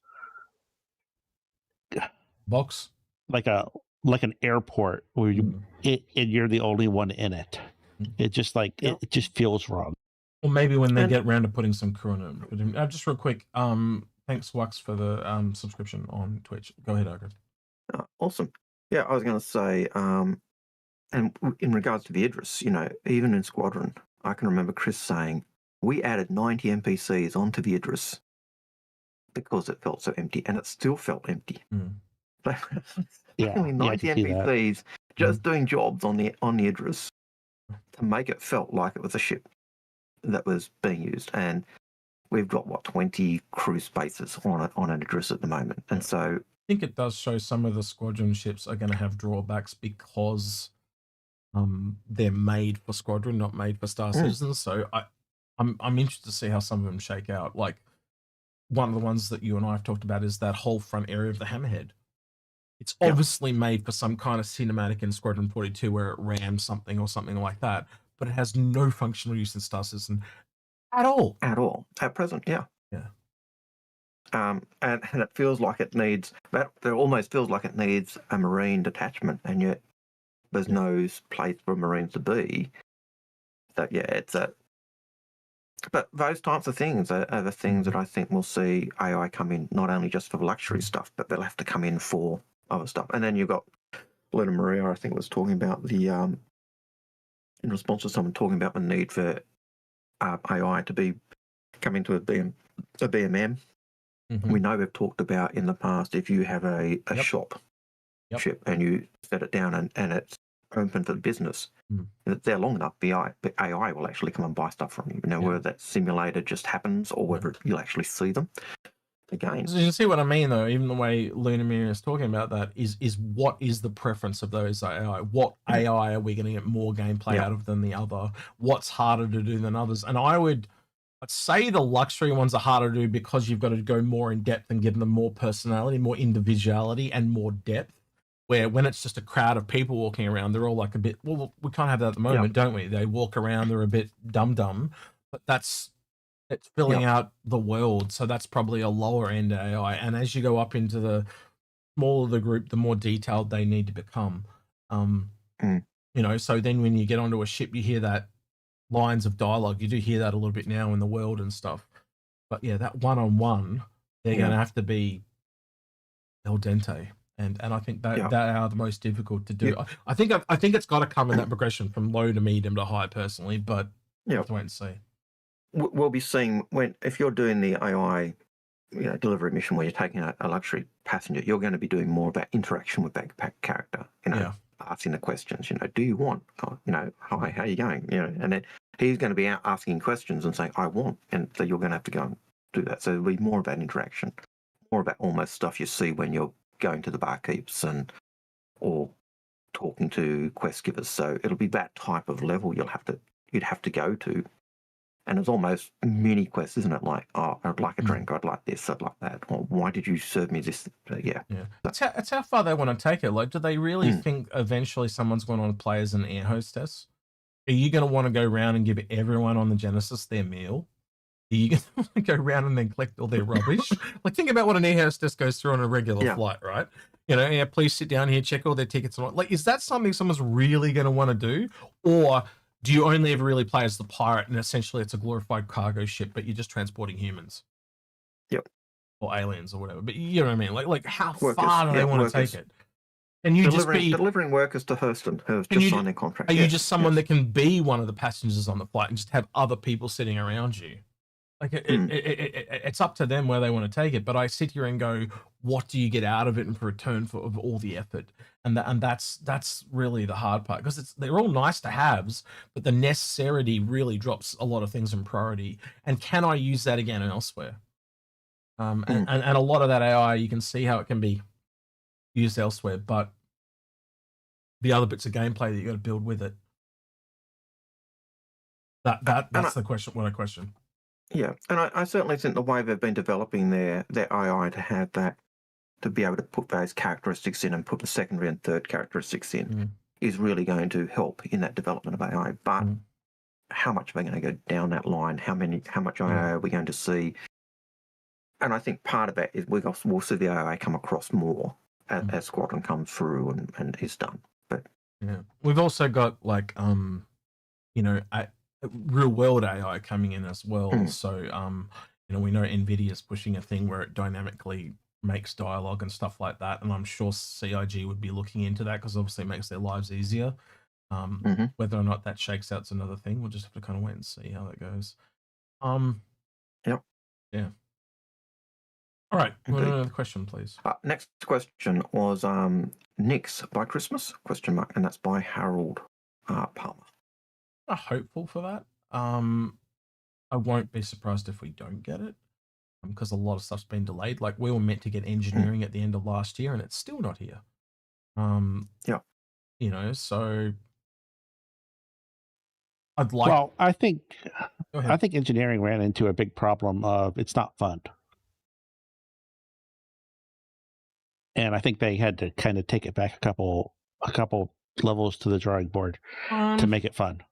box, like an airport where you're the only one in it. It just it just feels wrong. Well, maybe when they get around to putting some crew in it. Just real quick, thanks Wax for the subscription on Twitch. Go ahead, Algared. Awesome. Yeah, I was going to say, and in regards to the Idris, you know, even in Squadron, I can remember Chris saying, we added 90 NPCs onto the Idris because it felt so empty, and it still felt empty. Only 90 NPCs just doing jobs on the Idris to make it felt like it was a ship that was being used. And we've got 20 crew spaces on an Idris at the moment, and so think it does show some of the squadron ships are going to have drawbacks because they're made for squadron, not made for Star Citizens. So I'm interested to see how some of them shake out. Like one of the ones that you and I have talked about is that whole front area of the Hammerhead. It's obviously made for some kind of cinematic in Squadron 42 where it rams something or something like that, but it has no functional use in Star Citizen at all. At all. At present, yeah. Yeah. And it feels like it needs that. It almost feels like it needs a Marine detachment, and yet there's no place for Marines to be. So yeah, it's a. But those types of things are the things that I think we'll see AI come in, not only just for the luxury stuff, but they'll have to come in for other stuff. And then you've got Luna Maria, I think, was talking about the in response to someone talking about the need for AI to come into a BMM. We know we've talked about in the past, if you have a shop ship and you set it down and it's open for business, and it's there long enough, the AI will actually come and buy stuff from you. Now, whether that simulator just happens or whether you'll actually see them. Again, so you see what I mean, though. Even the way Lunamir is talking about that is what is the preference of those AI? What AI are we going to get more gameplay out of than the other? What's harder to do than others? And I'd say the luxury ones are harder to do because you've got to go more in depth and give them more personality, more individuality, and more depth. Where when it's just a crowd of people walking around, they're all like a bit. Well, we can't have that at the moment, don't we? They walk around, they're a bit dumb, but it's filling out the world, so that's probably a lower end AI. And as you go up into the smaller the group, the more detailed they need to become. You know, so then when you get onto a ship, you hear that lines of dialogue. You do hear that a little bit now in the world and stuff. But yeah, that one-on-one, they're going to have to be al dente. And I think that are the most difficult to do. I think it's got to come in that progression from low to medium to high, personally. But we'll have to wait and see. We'll be seeing if you're doing the AI, delivery mission where you're taking a luxury passenger, you're going to be doing more of that interaction with that character. Asking the questions. Do you want? Hi, how are you going? And then he's going to be out asking questions and saying, I want, and so you're going to have to go and do that. So there'll be more of that interaction, more of that almost stuff you see when you're going to the barkeeps or talking to quest givers. So it'll be that type of level you'd have to go to. And it's almost mini quests, isn't it? Like, oh, I'd like a drink, I'd like this, I'd like that. Or why did you serve me this? It's how far they want to take it. Like, do they really think eventually someone's going to play as an air hostess? Are you going to want to go around and give everyone on the Genesis their meal? Are you going to want to go around and then collect all their rubbish? Like, think about what an air hostess goes through on a regular flight, right? Please sit down here, check all their tickets. And like, is that something someone's really going to want to do? Or do you only ever really play as the pirate and essentially it's a glorified cargo ship, but you're just transporting humans? Or aliens or whatever. But you know what I mean? Like how far do they want to take it? And you delivering workers to Hurston who have just signed their contract. Are you just someone that can be one of the passengers on the flight and just have other people sitting around you? Like it's up to them where they want to take it. But I sit here and go, what do you get out of it in return of all the effort? And that's really the hard part, because they're all nice to haves, but the necessity really drops a lot of things in priority. And can I use that again elsewhere? And a lot of that AI, you can see how it can be used elsewhere, but the other bits of gameplay that you got to build with it. That's the question. What I question. Yeah, and I certainly think the way they've been developing their AI to have that, to be able to put those characteristics in and put the secondary and third characteristics in is really going to help in that development of AI. But how much are they going to go down that line? How much AI are we going to see? And I think part of that is we'll see the AI come across more as Squadron comes through and is done. But we've also got like real world AI coming in as well. So we know NVIDIA's pushing a thing where it dynamically makes dialogue and stuff like that, and I'm sure CIG would be looking into that because obviously it makes their lives easier. Whether or not that shakes out's another thing. We'll just have to kind of wait and see how that goes. Yeah. All right. Another question, please. Next question was Nick's by Christmas ? And that's by Harold Palmer. I'm hopeful for that. I won't be surprised if we don't get it. because a lot of stuff's been delayed. Like we were meant to get engineering at the end of last year, and it's still not here. Yeah. You know, so I'd like. Well, I think Go ahead. engineering ran into a big problem of it's not fun. And I think they had to kind of take it back a couple levels to the drawing board to make it fun.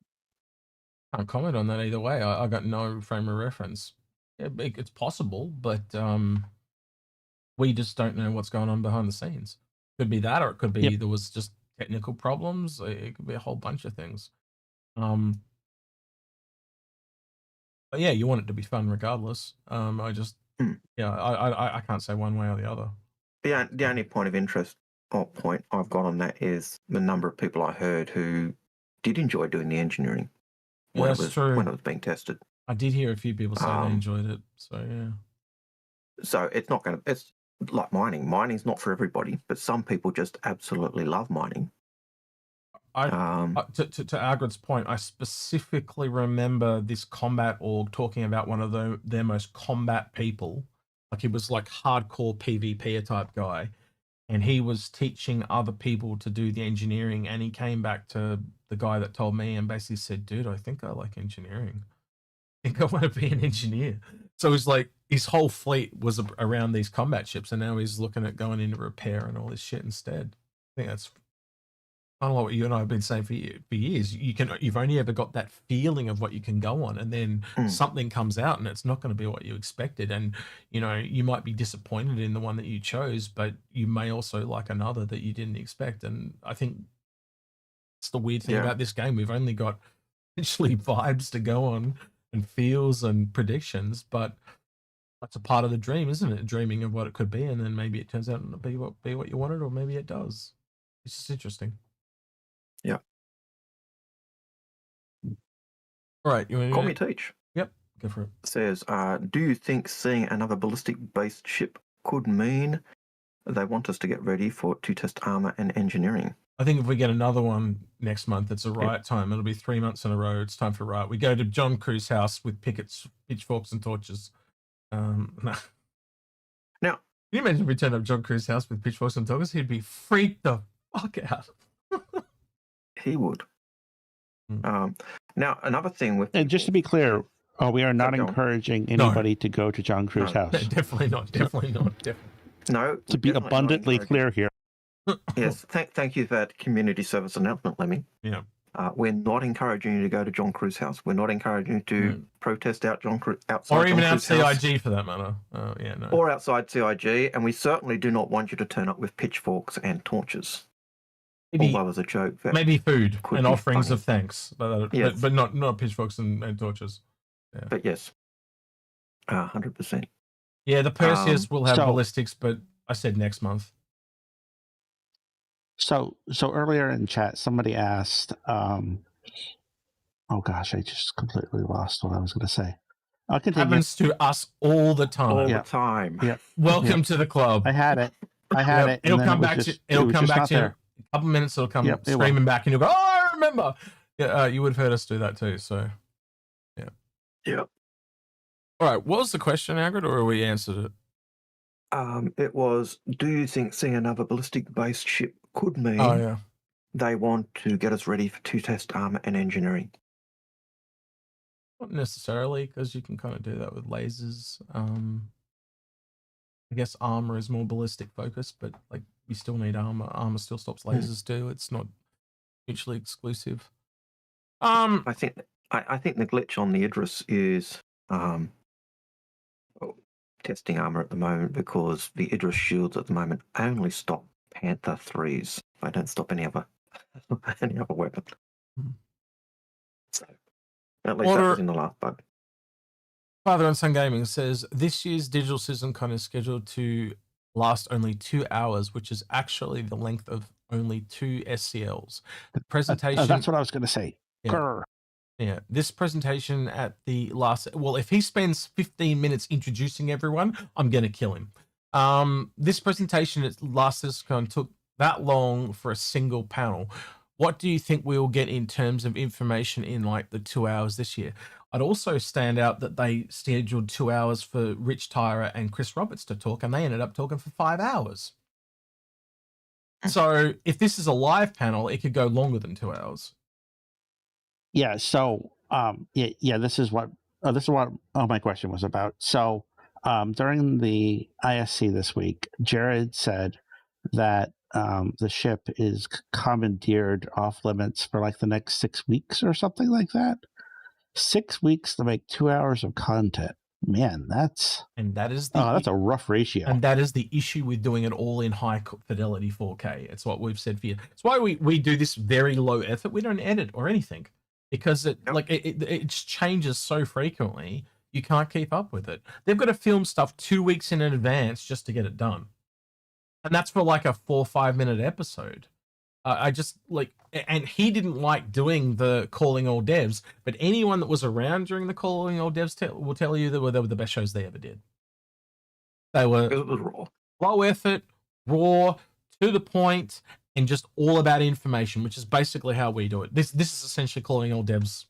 Can't comment on that either way. I got no frame of reference. It's possible, but we just don't know what's going on behind the scenes. Could be that, or it could be there was just technical problems. It could be a whole bunch of things. But yeah, you want it to be fun regardless. I just I can't say one way or the other. The only point of interest or point I've got on that is the number of people I heard who did enjoy doing the engineering when it was being tested. I did hear a few people say they enjoyed it. So yeah. So it's not going to. It's like mining. Mining's not for everybody, but some people just absolutely love mining. To Algared's point, I specifically remember this combat org talking about one of their most combat people. Like he was like hardcore PvP type guy, and he was teaching other people to do the engineering. And he came back to the guy that told me and basically said, "Dude, I think I like engineering. I think I want to be an engineer." So he's like, his whole fleet was around these combat ships, and now he's looking at going into repair and all this shit instead. I think that's kind of like what you and I have been saying for years. You've only ever got that feeling of what you can go on, and then something comes out and it's not going to be what you expected. And you know, you might be disappointed in the one that you chose, but you may also like another that you didn't expect. And I think it's the weird thing about this game. We've only got literally vibes to go on and feels and predictions, but that's a part of the dream, isn't it? Dreaming of what it could be, and then maybe it turns out to be what you wanted, or maybe it does. It's just interesting. Yeah. All right. Call me Teach. Yep. Go for it. Says, do you think seeing another ballistic-based ship could mean they want us to get ready to test armor and engineering? I think if we get another one next month, it's a riot time. It'll be 3 months in a row. It's time for riot. We go to John Crew's house with pickets, pitchforks, and torches. No. Now, can you imagine if we turned up John Crew's house with pitchforks and torches? He'd be freaked the fuck out. He would. Now, another thing with... And just to be clear, we are not encouraging anybody to go to John Crew's house. Definitely not. Definitely not. No. To be abundantly clear here. Yes, thank you for that community service announcement, Lemmy. Yeah. We're not encouraging you to go to John Crew's house. We're not encouraging you to protest outside or even John out Crew's CIG house. for that matter. No. Or outside CIG, and we certainly do not want you to turn up with pitchforks and torches. Although as a joke, maybe food and offerings of thanks, but not pitchforks and torches. Yeah. But yes, 100%. Yeah, the Perseus will have ballistics, but I said next month. So earlier in chat, somebody asked, oh gosh, I just completely lost what I was going to say. I'll continue. Happens to us all the time. All the time. Yeah. Welcome to the club. I had it. It'll come back to you. A couple minutes, it'll come screaming back, and you'll go, "Oh, I remember." Yeah, you would have heard us do that too. So, yeah. Yep. All right. What was the question, Algared, or we answered it? It was, do you think seeing another ballistic-based ship could mean they want to get us ready to test armor and engineering? Not necessarily, because you can kind of do that with lasers. I guess armor is more ballistic focused, but like you still need armor. Armor still stops lasers too. It's not mutually exclusive. I think the glitch on the Idris is testing armor at the moment, because the Idris shields at the moment only stop Panther 3s. They don't stop any other weapon. So at least that was in the last bug. Father and Son Gaming says this year's digital season con is scheduled to last only 2 hours, which is actually the length of only 2 SCLs. The presentation. That's what I was going to say. Yeah, this presentation at the last. Well, if he spends 15 minutes introducing everyone, I'm going to kill him. This presentation at last CISCon took that long for a single panel. what do you think we'll get in terms of information in like the 2 hours this year? I'd also stand out that they scheduled 2 hours for Rich Tyra and Chris Roberts to talk, and they ended up talking for 5 hours. So if this is a live panel, it could go longer than 2 hours. Yeah. So, this is what my question was about. So, during the ISC this week, Jared said that the ship is commandeered off limits for like the next 6 weeks or something like that. 6 weeks to make 2 hours of content. Man, that's a rough ratio. And that is the issue with doing it all in high fidelity 4K. It's what we've said for you. It's why we do this very low effort. We don't edit or anything because it changes so frequently. You can't keep up with it. They've got to film stuff 2 weeks in advance just to get it done. And that's for like a 4 or 5 minute episode. I just and he didn't like doing the calling all devs, but anyone that was around during the calling all devs will tell you that they were the best shows they ever did. They were raw, low effort, raw, to the point, and just all about information, which is basically how we do it. This is essentially calling all devs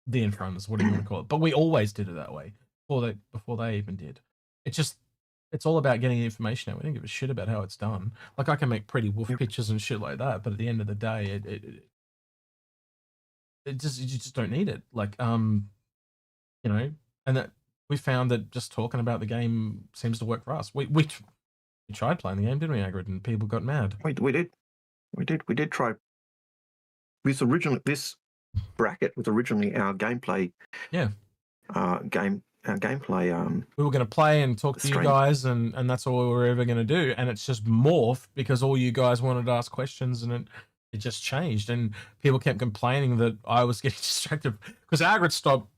the Inforunners, what do you want to call it? But we always did it that way before they even did. It's all about getting information out. We don't give a shit about how it's done. Like I can make pretty wolf pictures and shit like that, but at the end of the day, you just don't need it. Like and that we found that just talking about the game seems to work for us. We tried playing the game, didn't we, Algared? And people got mad. We did try. This bracket was originally our gameplay. Yeah. Gameplay. We were going to play and talk to you guys, and that's all we were ever going to do. And it's just morphed because all you guys wanted to ask questions, and it just changed. And people kept complaining that I was getting distracted because Algared stopped.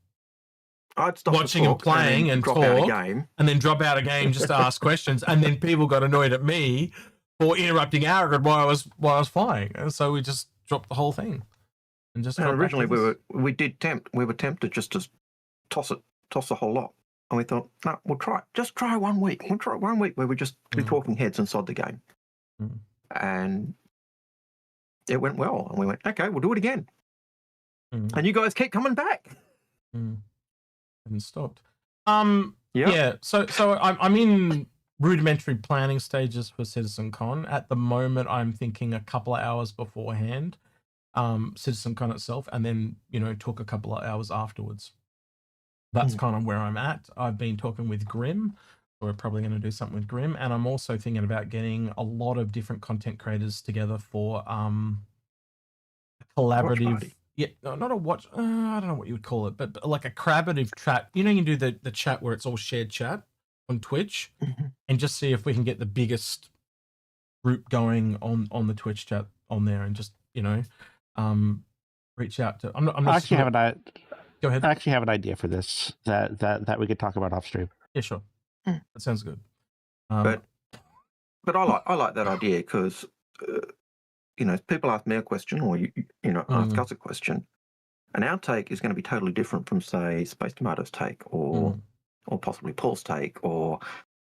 I'd stop watching and playing and drop talk, out a game. and then drop out a game just to ask questions, and then people got annoyed at me for interrupting Algared while I was flying, and so we just dropped the whole thing. And just originally we were tempted just to toss the whole lot, and we thought, no, we'll try 1 week. We'll try 1 week where we just be talking heads inside the game, and it went well. And we went, okay, we'll do it again, and you guys keep coming back. Haven't stopped. Yeah. So I'm in rudimentary planning stages for CitizenCon. At the moment, I'm thinking a couple of hours beforehand, CitizenCon itself, and then talk a couple of hours afterwards. That's kind of where I'm at. I've been talking with Grim. We're probably going to do something with Grim, and I'm also thinking about getting a lot of different content creators together for a collaborative. Yeah, not a watch. I don't know what you would call it, but like a collaborative chat. You can do the chat where it's all shared chat on Twitch, and just see if we can get the biggest group going on the Twitch chat on there, and just reach out to. Go ahead. I actually have an idea for this that we could talk about off stream. Yeah, sure. That sounds good. But I like that idea because. People ask me a question or ask us a question, and our take is going to be totally different from, say, Space Tomato's take or possibly Paul's take. Or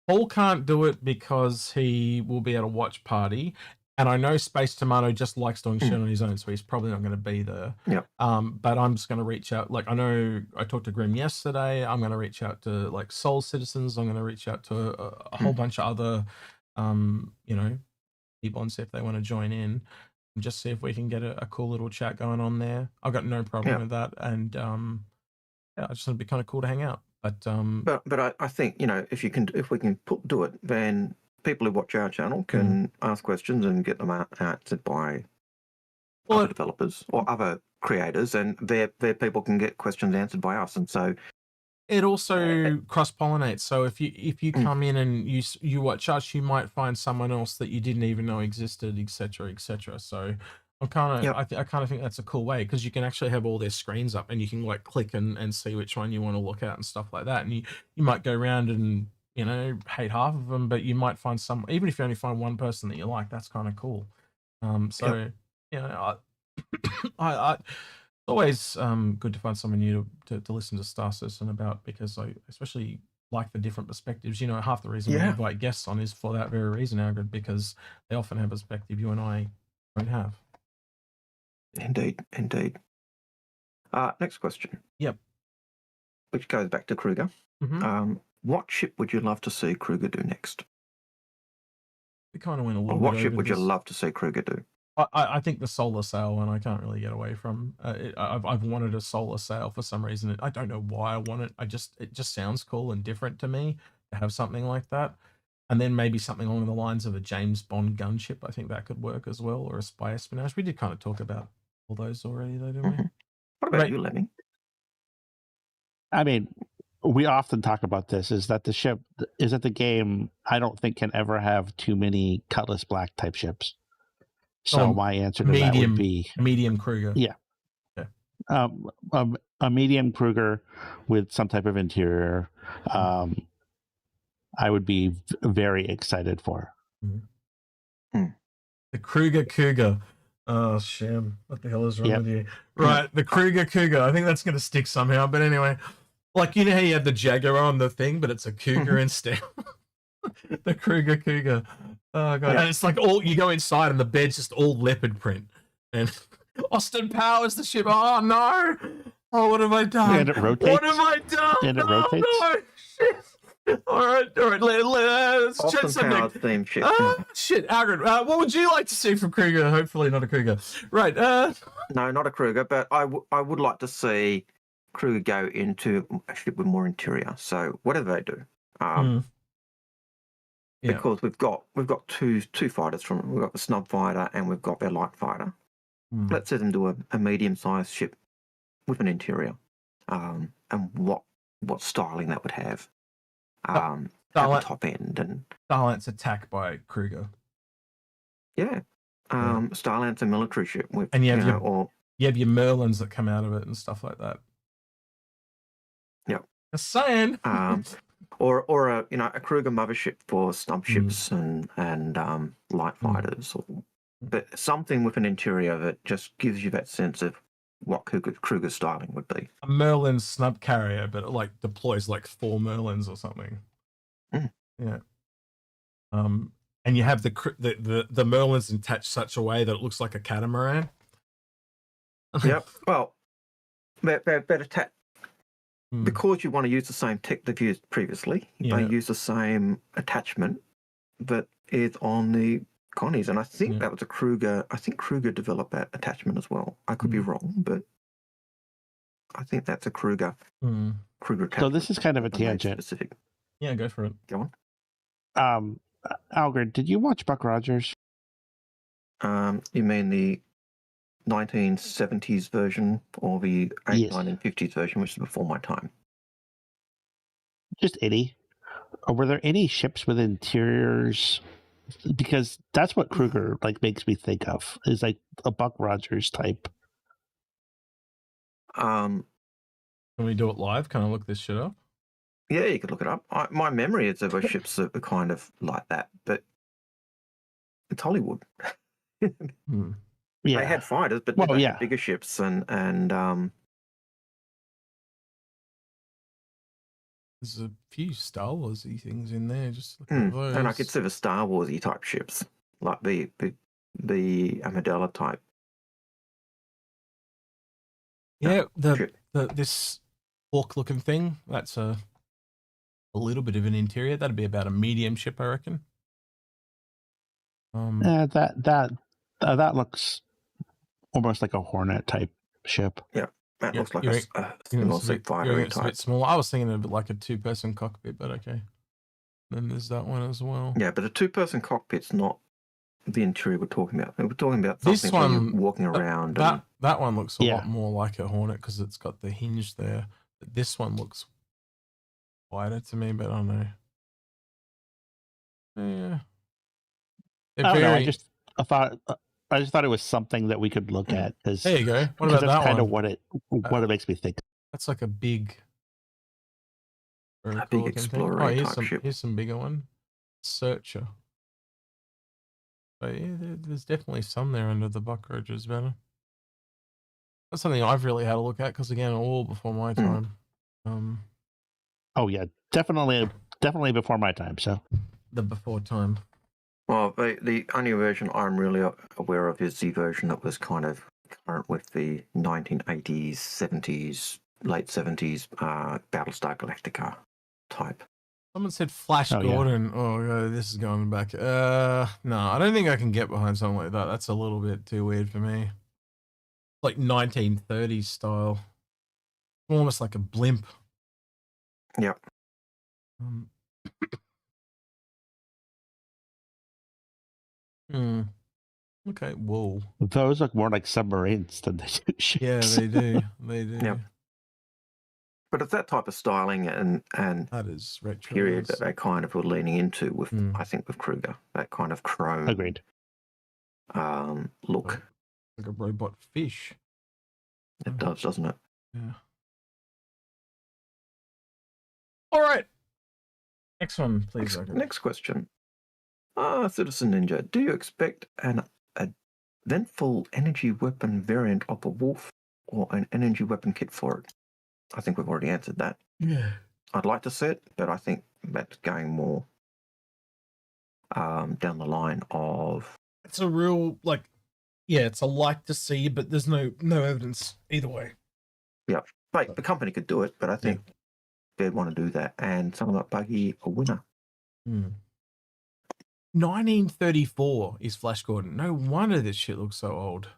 Paul can't do it because he will be at a watch party, and I know Space Tomato just likes doing shit on his own, so he's probably not going to be there. Yeah. But I'm just going to reach out. Like I know I talked to Grim yesterday. I'm going to reach out to like Soul Citizens. I'm going to reach out to a whole bunch of other, people and see if they want to join in and just see if we can get a cool little chat going on there. I've got no problem with that, and I just thought it'd be kind of cool to hang out. But I think if we can do it, then people who watch our channel can ask questions and get them answered by other developers or other creators, and their people can get questions answered by us, and so. It also cross-pollinates. So if you come in and you watch us, you might find someone else that you didn't even know existed, etc., etc. So I kind of think that's a cool way because you can actually have all their screens up and you can like click and see which one you want to look at and stuff like that. And you might go around and hate half of them, but you might find some. Even if you only find one person that you like, that's kind of cool. It's always good to find someone new to listen to Star Citizen about, because I especially like the different perspectives. Half the reason we invite guests on is for that very reason, Algared, because they often have a perspective you and I don't have. Indeed. Next question. Yep. Which goes back to Kruger. Mm-hmm. What ship would you love to see Kruger do next? We kind of went a little Or what bit ship over would you this. love to see Kruger do? I think the solar sail one I can't really get away from. I've wanted a solar sail for some reason. I don't know why I want it. It just sounds cool and different to me to have something like that. And then maybe something along the lines of a James Bond gunship. I think that could work as well, or a spy espionage. We did kind of talk about all those already, though, didn't we? What about you, Lemmy? I mean, we often talk about this, is that the game I don't think can ever have too many Cutlass Black type ships. So my answer to that would be medium Kruger. Yeah. A medium Kruger with some type of interior. I would be very excited for. The Kruger Cougar. Oh, Shem. What the hell is wrong with you? Right, the Kruger Cougar. I think that's going to stick somehow. But anyway, like, you know how you have the Jaguar on the thing, but it's a Cougar instead? The Kruger Cougar. Oh, God. And it's like you go inside and the bed's just all leopard print. And Austin Powers, the ship. Oh, no. Oh, what have I done? And it rotates. What have I done? And it rotates. No, shit. All right. Let's chat something. Theme ship. Shit, Algared. What would you like to see from Kruger? Hopefully not a Kruger. Right. No, not a Kruger, but I would like to see Kruger go into a ship with more interior. So whatever they do, because we've got two fighters from it. We've got the snub fighter and we've got their light fighter. Let's see them do a medium-sized ship with an interior, and what styling that would have. At the top end and Starlant's attack by Kruger. Starlant's a military ship with, and you have your Merlins that come out of it and stuff like that. Yep. Just saying. or a Kruger mothership for snub ships and light fighters, but something with an interior that just gives you that sense of what Kruger styling would be. A Merlin snub carrier, but it like deploys like 4 Merlins or something. Yeah. And you have the Merlins attached such a way that it looks like a catamaran. Yep. Well, they're attached because you want to use the same tech they've used previously. They use the same attachment that is on the Connies, and I think that was a Kruger. I think Kruger developed that attachment as well. I could be wrong, but I think that's a Kruger. Kruger attachment. So this is kind of a tangent. Specific. Yeah, go for it. Go on. Algared, did you watch Buck Rogers? You mean the 1970s version or the 1950s version, which is before my time? Just any. Or were there any ships with interiors? Because that's what Kruger makes me think of, is like a Buck Rogers type. Can we do it live? Can I look this shit up? Yeah, you could look it up. My memory is of ships that are kind of like that, but it's Hollywood. Yeah. They had fighters, but they had bigger ships and there's a few Star Wars-y things in there. Just look at those. And I could see the Star Wars-y type ships, like the Amidala type. Yeah, this hawk-looking thing. That's a little bit of an interior. That'd be about a medium ship, I reckon. That looks almost like a Hornet type ship. Yeah. That looks like a single-seat fighter type. A bit small. I was thinking of it like a 2-person cockpit, but okay. Then there's that one as well. Yeah, but a 2-person cockpit's not the interior we're talking about. We're talking about something where you're walking around. That one looks a lot more like a Hornet because it's got the hinge there. But this one looks wider to me, but I don't know. Yeah. I just thought it was something that we could look at. There you go. What about that that's kind one? of what it makes me think. That's like a big explorer type ship. Here's some bigger one. Searcher. But yeah, there's definitely some there under the Buck Rogers banner. That's something I've really had a look at because again, all before my time. Oh yeah, definitely before my time. So the before time. Well, the only version I'm really aware of is the version that was kind of current with the 1980s, 70s, late 70s Battlestar Galactica type. Someone said Flash Gordon. Yeah. Oh, God, this is going back. No, I don't think I can get behind something like that. That's a little bit too weird for me. Like 1930s style. Almost like a blimp. Yep. Okay, whoa. Those look more like submarines than they do ships. Yeah, they do. They do. Yep. But it's that type of styling and that is retro period that they kind of were leaning into with, I think, with Kruger. That kind of chrome. Agreed. Look. Like a robot fish. It does, doesn't it? Yeah. All right. Next one, please. Next question. Citizen Ninja, do you expect an eventful energy weapon variant of a wolf or an energy weapon kit for it? I think we've already answered that. Yeah. I'd like to see it, but I think that's going more down the line of... It's a real, like, yeah, it's a like to see, but there's no evidence either way. Yeah. Like, the company could do it, but I think they'd want to do that. And something like Buggy, a winner. 1934 is Flash Gordon. No wonder this shit looks so old.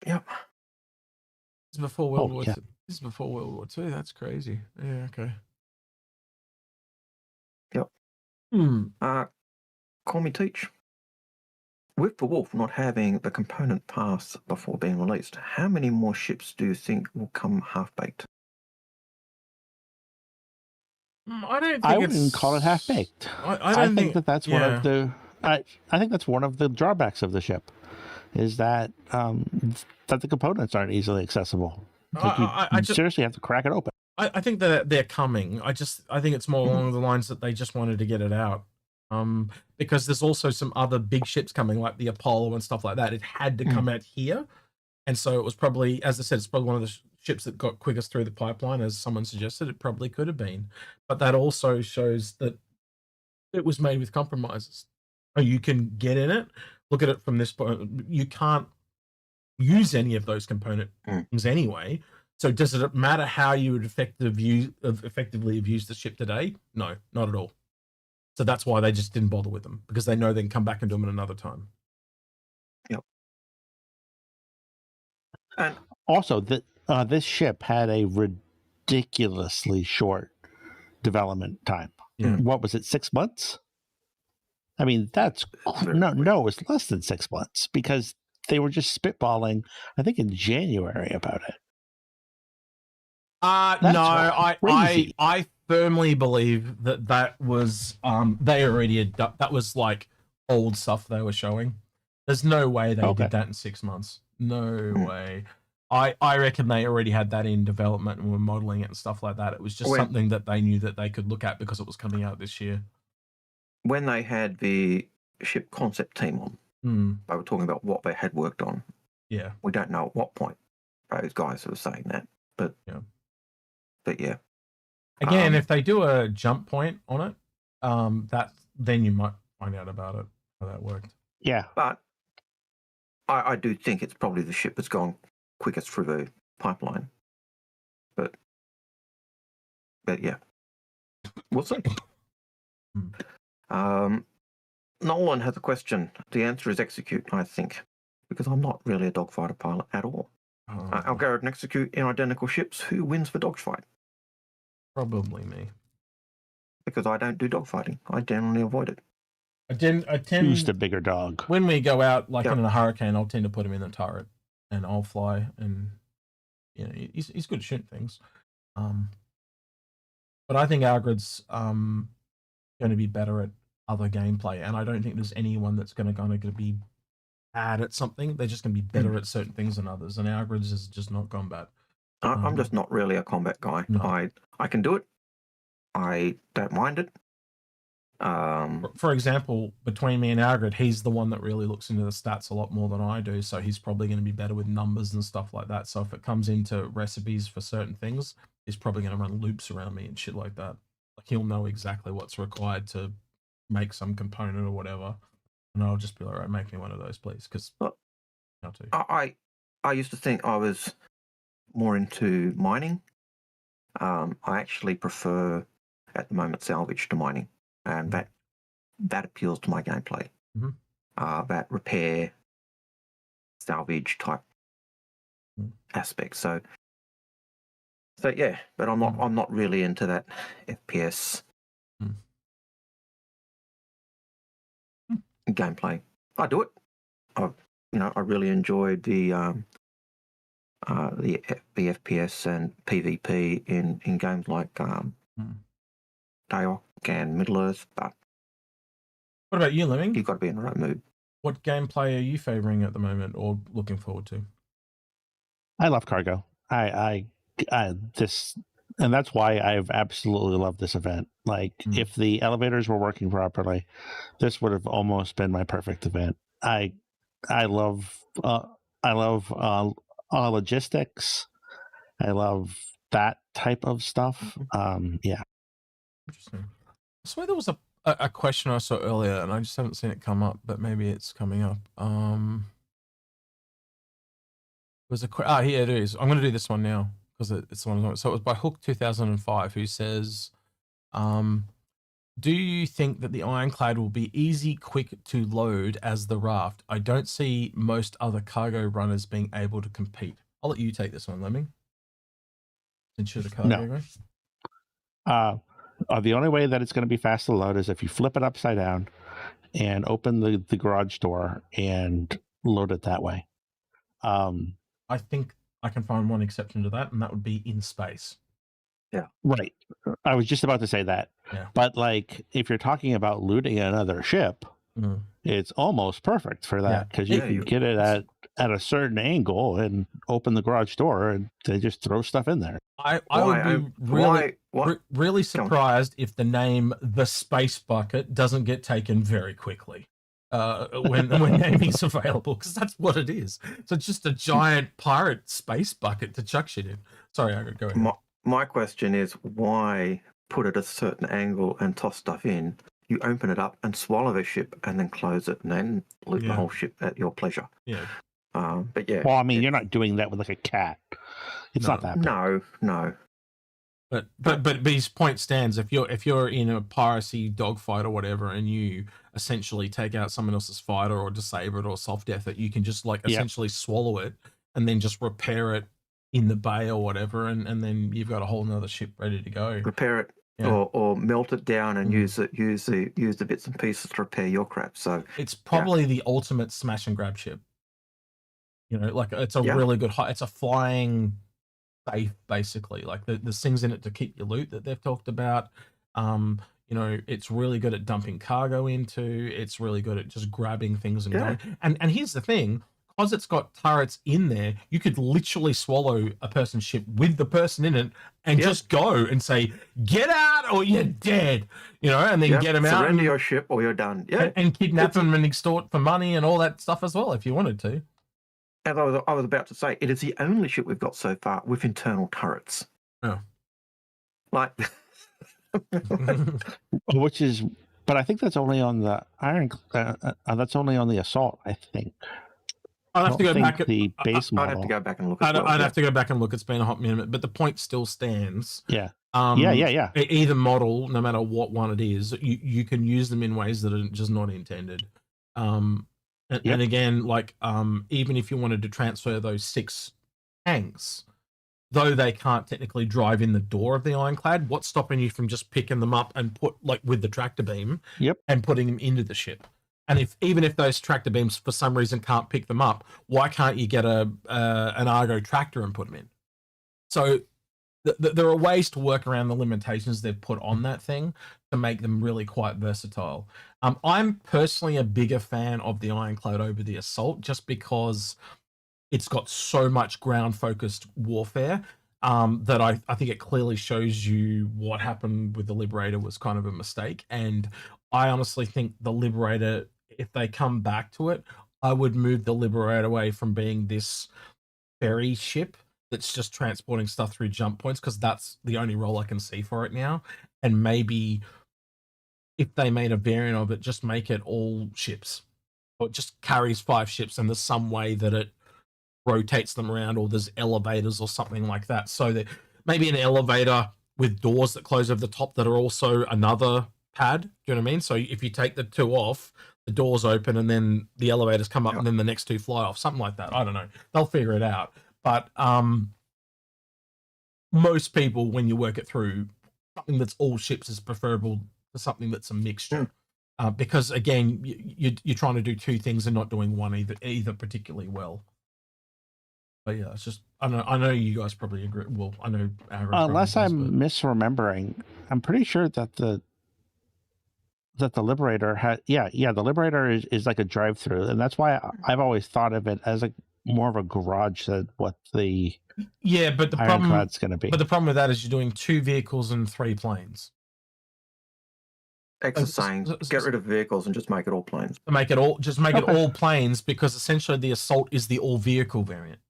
Yep. This is before World War II. This is before World War II. That's crazy. Yeah, okay. Yep. Call me Teach. With the Wolf not having the component pass before being released, how many more ships do you think will come half-baked? I wouldn't call it half-baked. I think that's one of the... I think that's one of the drawbacks of the ship, is that that the components aren't easily accessible. You seriously have to crack it open. I think that they're coming. I think it's more along the lines that they just wanted to get it out. Because there's also some other big ships coming, like the Apollo and stuff like that. It had to come out here. And so it was probably, as I said, it's probably one of the ships that got quickest through the pipeline, as someone suggested. It probably could have been. But that also shows that it was made with compromises. You can get in it, look at it from this point. You can't use any of those component things anyway. So does it matter how you would effectively have used the ship today? No, not at all. So that's why they just didn't bother with them, because they know they can come back and do them at another time. Yep. And also, this ship had a ridiculously short development time. Yeah. What was it, 6 months? I mean, that's no, it's less than 6 months, because they were just spitballing, I think, in January about it. I firmly believe that was they already had that was like old stuff they were showing. There's no way they did that in 6 months. No way. I reckon they already had that in development and were modeling it and stuff like that. It was just something that they knew that they could look at because it was coming out this year. When they had the ship concept team on, they were talking about what they had worked on. Yeah. We don't know at what point those guys were saying that, but yeah. Again, if they do a jump point on it, then you might find out about it, how that worked. Yeah. But I do think it's probably the ship that's gone quickest through the pipeline. But yeah. We'll see. Nolan has a question. The answer is Execute, I think, because I'm not really a dogfighter pilot at all. Algared and Execute in identical ships. Who wins the dogfight? Probably me. Because I don't do dogfighting. I generally avoid it. I tend. Who's the bigger dog? When we go out, like in a hurricane, I'll tend to put him in the turret, and I'll fly, and he's good at shooting things. But I think Algared's going to be better at other gameplay, and I don't think there's anyone that's going to be bad at something. They're just going to be better at certain things than others, and Algared's is just not combat. I'm just not really a combat guy. No. I can do it. I don't mind it. For example, between me and Algared, he's the one that really looks into the stats a lot more than I do, so he's probably going to be better with numbers and stuff like that. So if it comes into recipes for certain things, he's probably going to run loops around me and shit like that. Like, he'll know exactly what's required to make some component or whatever. And I'll just be like, all right, make me one of those, please, because I used to think I was more into mining. I actually prefer at the moment salvage to mining, and that appeals to my gameplay. That repair, salvage type aspect. So yeah, but I'm not really into that FPS gameplay. I do it. I really enjoyed the FPS and PvP in games like Dayok and Middle Earth, but what about you, Lemming? You've got to be in the right mood. What gameplay are you favoring at the moment or looking forward to? I love cargo. I and that's why I've absolutely loved this event. Like, if the elevators were working properly, this would have almost been my perfect event. I love logistics. I love that type of stuff. Yeah. Interesting. I swear there was a question I saw earlier, and I just haven't seen it come up, but maybe it's coming up. Was here it is. I'm going to do this one now because it's the one. So it was by Hook 2005, who says, do you think that the Ironclad will be easy, quick to load as the raft? I don't see most other cargo runners being able to compete. I'll let you take this one, Lemming. Since you're the cargo guy. The only way that it's going to be fast to load is if you flip it upside down and open the garage door and load it that way. I think I can find one exception to that, and that would be in space. Yeah. Right. I was just about to say that. Yeah. But like, if you're talking about looting another ship, it's almost perfect for that, because you can get it at a certain angle and open the garage door and they just throw stuff in there. I would be really surprised if the name The Space Bucket doesn't get taken very quickly when naming's available, because that's what it is. So it's just a giant pirate space bucket to chuck shit in. Sorry, I could go ahead. My question is, why put it at a certain angle and toss stuff in? You open it up and swallow the ship and then close it and then loot the whole ship at your pleasure. Yeah. But yeah. Well, I mean, you're not doing that with like a cat. It's not that big. No. But his point stands. If you're in a piracy dogfight or whatever, and you essentially take out someone else's fighter or disable it or soft death it, you can just essentially swallow it and then just repair it in the bay or whatever, and then you've got a whole nother ship ready to go. Repair it. Yeah. Or melt it down and use the bits and pieces to repair your crap. So it's probably the ultimate smash and grab ship. It's a really good. It's a flying safe, basically. Like there's things in it to keep your loot that they've talked about. It's really good at dumping cargo into. It's really good at just grabbing things and going. And here's the thing. Because it's got turrets in there, you could literally swallow a person's ship with the person in it and just go and say, get out or you're dead, and then get them out. Surrender your ship or you're done. Yeah. And kidnap them and extort for money and all that stuff as well, if you wanted to. As I was about to say, it is the only ship we've got so far with internal turrets. Oh. Like... But I think that's only on the that's only on the assault, I think. I'd have to go back. I'd have to go back and look. I'd have to go back and look. It's been a hot minute, but the point still stands. Yeah. Yeah. Either model, no matter what one it is, you can use them in ways that are just not intended. And again, even if you wanted to transfer those 6 tanks, though they can't technically drive in the door of the Ironclad, what's stopping you from just picking them up and put with the tractor beam and putting them into the ship? And even if those tractor beams for some reason can't pick them up, why can't you get an Argo tractor and put them in? So there are ways to work around the limitations they've put on that thing to make them really quite versatile. I'm personally a bigger fan of the Ironclad over the Assault, just because it's got so much ground-focused warfare that I think it clearly shows you what happened with the Liberator was kind of a mistake. And I honestly think the Liberator, if they come back to it, I would move the Liberator away from being this ferry ship that's just transporting stuff through jump points, because that's the only role I can see for it now. And maybe if they made a variant of it, just make it all ships. or it just carries 5 ships, and there's some way that it rotates them around, or there's elevators or something like that. So that maybe an elevator with doors that close over the top that are also another pad. Do you know what I mean? So if you take the 2 off, the doors open and then the elevators come up and then the next 2 fly off, something like that. I don't know. They'll figure it out. But most people, when you work it through, something that's all ships is preferable to something that's a mixture. Because again, you're trying to do 2 things and not doing one either particularly well. But yeah, it's just I know you guys probably agree. Well, I know unless I'm misremembering, I'm pretty sure that the Liberator had the Liberator is like a drive-through, and that's why I've always thought of it as more of a garage than what the but the Ironclad's going to be. But the problem with that is you're doing 2 vehicles and 3 planes. X is saying get rid of vehicles and just make it all planes. Make it all planes, because essentially the assault is the all vehicle variant.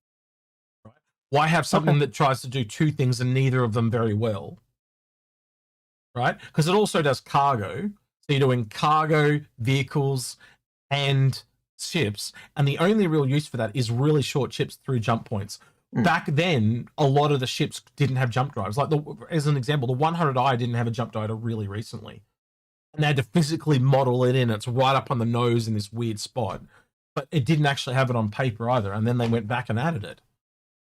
Right? Why have something that tries to do 2 things and neither of them very well? Right? Because it also does cargo. So you're doing cargo, vehicles, and ships, and the only real use for that is really short ships through jump points. Back then, a lot of the ships didn't have jump drives. Like as an example, the 100i didn't have a jump drive really recently. And they had to physically model it in. It's right up on the nose in this weird spot. But it didn't actually have it on paper either. And then they went back and added it.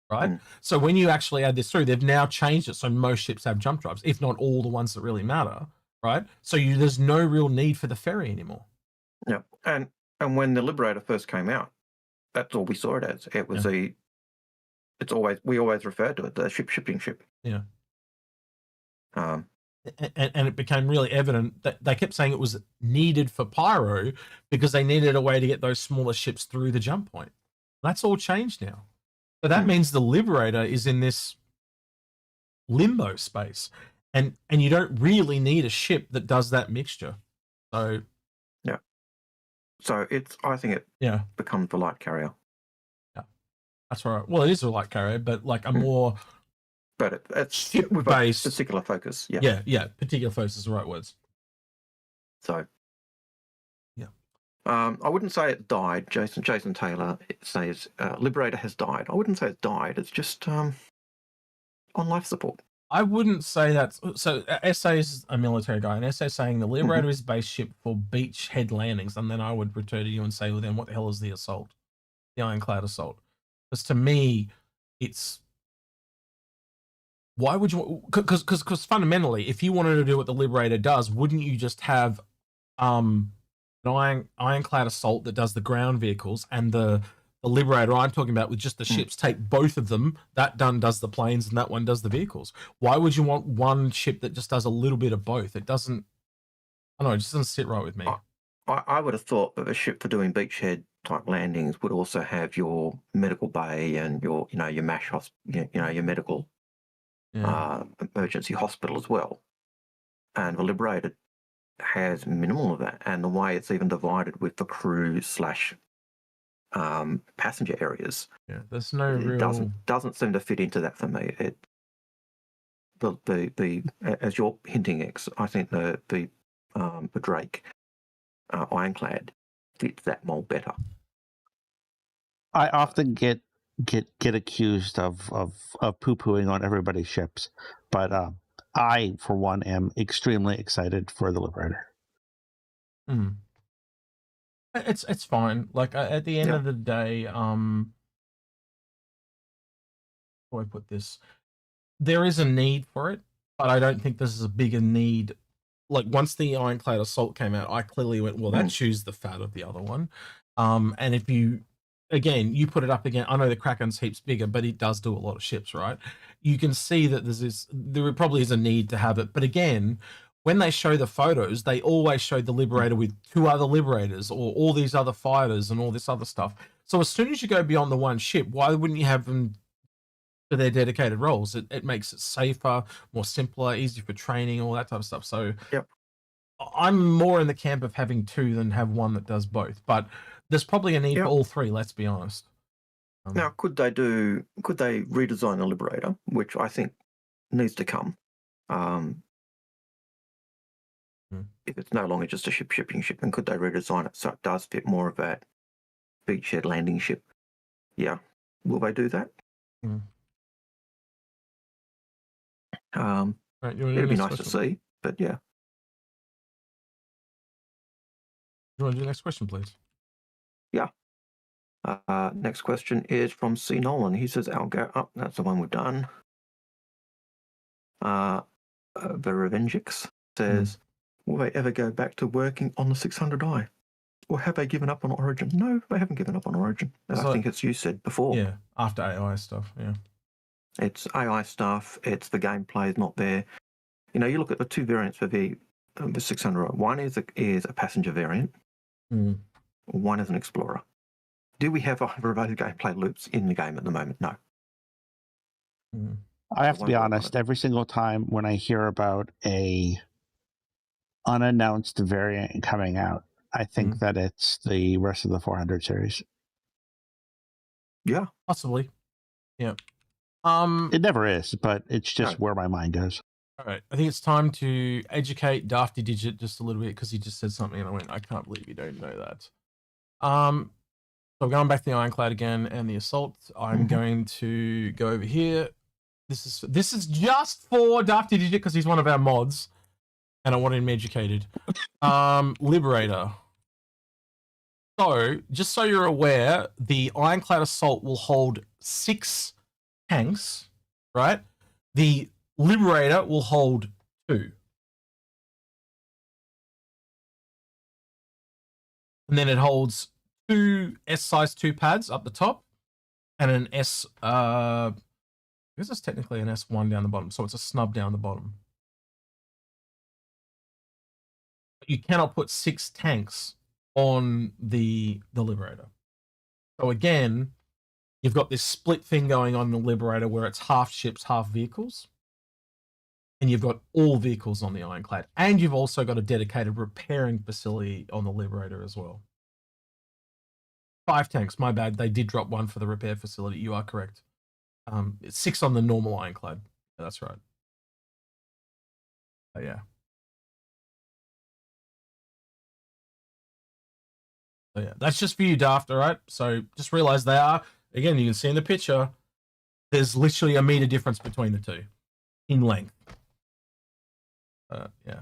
Right? So when you actually add this through, they've now changed it so most ships have jump drives, if not all the ones that really matter. Right? So there's no real need for the ferry anymore. Yeah. And when the Liberator first came out, that's all we saw it as. It was we always referred to it, the shipping ship. Yeah. And it became really evident that they kept saying it was needed for Pyro because they needed a way to get those smaller ships through the jump point. That's all changed now. So that means the Liberator is in this limbo space, and you don't really need a ship that does that mixture. So I think it becomes the light carrier. Yeah, that's right. Well, it is a light carrier, but like a more it's ship-based particular focus. Yeah, particular focus is the right words. So I wouldn't say it died. Jason Taylor says Liberator has died. I wouldn't say it's died. It's just on life support. I wouldn't say that. So SA is a military guy, and SA saying the Liberator is base ship for beachhead landings, and then I would return to you and say, well, then what the hell is the assault? The Ironclad assault? Because to me, it's why would you? Because fundamentally, if you wanted to do what the Liberator does, wouldn't you just have an Ironclad assault that does the ground vehicles, and the Liberator I'm talking about with just the ships, take both of them, that does the planes and that one does the vehicles? Why would you want one ship that just does a little bit of both? It doesn't, I don't know, it just doesn't sit right with me. I would have thought that a ship for doing beachhead type landings would also have your medical bay and your MASH your medical emergency hospital as well. And the Liberator has minimal of that, and the way it's even divided with the crew / passenger areas. Yeah, there's no it real doesn't seem to fit into that for me. The as you're hinting, X, I think the Drake Ironclad fits that mold better. I often get accused of poo-pooing on everybody's ships, but I, for one, am extremely excited for the Liberator. It's fine. Like at the end of the day, how do I put this? There is a need for it, but I don't think this is a bigger need. Like once the Ironclad assault came out, I clearly went, well, that chews the fat of the other one. And if you put it up again, I know the Kraken's heaps bigger, but it does do a lot of ships, right? You can see that there probably is a need to have it. But again, when they show the photos, they always show the Liberator with 2 other Liberators or all these other fighters and all this other stuff. So as soon as you go beyond the one ship, why wouldn't you have them for their dedicated roles? It makes it safer, more simpler, easier for training, all that type of stuff. So I'm more in the camp of having 2 than have one that does both. But there's probably a need for all 3, let's be honest. Now, could they redesign the Liberator, which I think needs to come? If it's no longer just a shipping ship, and could they redesign it so it does fit more of that beachhead landing ship. Yeah. Will they do that? Right, it'd be nice to see, but yeah. You want to do the next question, please? Yeah. Next question is from C. Nolan. He says, that's the one we've done. The Revengix says, will they ever go back to working on the 600i? Or have they given up on Origin? No, they haven't given up on Origin. I think it's you said before. Yeah, after AI stuff, yeah. It's AI stuff. It's the gameplay is not there. You look at the two variants for the 600. One is a passenger variant. One is an explorer. Do we have either of those gameplay loops in the game at the moment? No. I have to be honest. Every single time when I hear about a unannounced variant coming out, I think that it's the rest of the 400 series. Yeah, possibly. Yeah. It never is, but it's just where my mind goes. All right. I think it's time to educate Dafty Digit just a little bit because he just said something and I went, I can't believe you don't know that. So going back to the Ironclad again and the assault, I'm going to go over here. This is just for Dafty Digit because he's one of our mods and I want him educated. Liberator. So, just so you're aware, the Ironclad Assault will hold 6 tanks, right? The Liberator will hold 2. And then it holds 2 S-size 2 pads up the top and an S, I guess it's technically an S1 down the bottom, so it's a snub down the bottom. You cannot put 6 tanks on the Liberator. So again, you've got this split thing going on in the Liberator where it's half ships, half vehicles. And you've got all vehicles on the Ironclad. And you've also got a dedicated repairing facility on the Liberator as well. 5 tanks, my bad. They did drop 1 for the repair facility. You are correct. It's 6 on the normal Ironclad. Yeah, that's right. Oh, yeah. So yeah, that's just for you, Daft, all right? So just realize they are, again, you can see in the picture, there's literally a meter difference between the two in length. Yeah.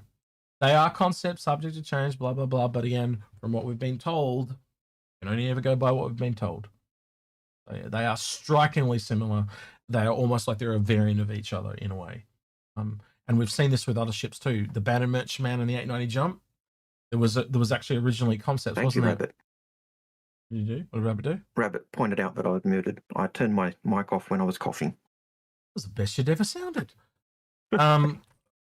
They are concepts subject to change, blah, blah, blah. But again, from what we've been told, we can only ever go by what we've been told. So yeah, they are strikingly similar. They are almost like they're a variant of each other in a way. And we've seen this with other ships too. The Banner Merchantman and the 890 Jump. There was actually originally concepts, wasn't there? Rabbit. What did you do? What did Rabbit do? Rabbit pointed out that I was muted. I turned my mic off when I was coughing. That was the best you'd ever sounded.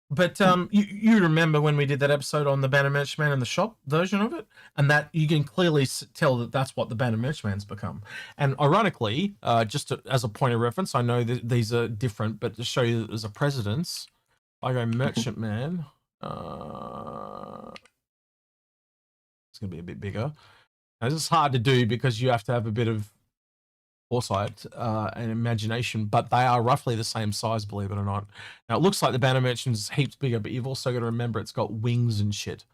But you remember when we did that episode on the Banner Merchantman and the shop version of it? And that you can clearly tell that that's what the Banner Merchantman's become. And ironically, as a point of reference, I know that these are different, but to show you that there's a precedence, I go Merchantman. It's going to be a bit bigger. Now, this is hard to do because you have to have a bit of foresight and imagination, but they are roughly the same size, believe it or not. Now, it looks like the Banner Merchant's heaps bigger, but you've also got to remember it's got wings and shit.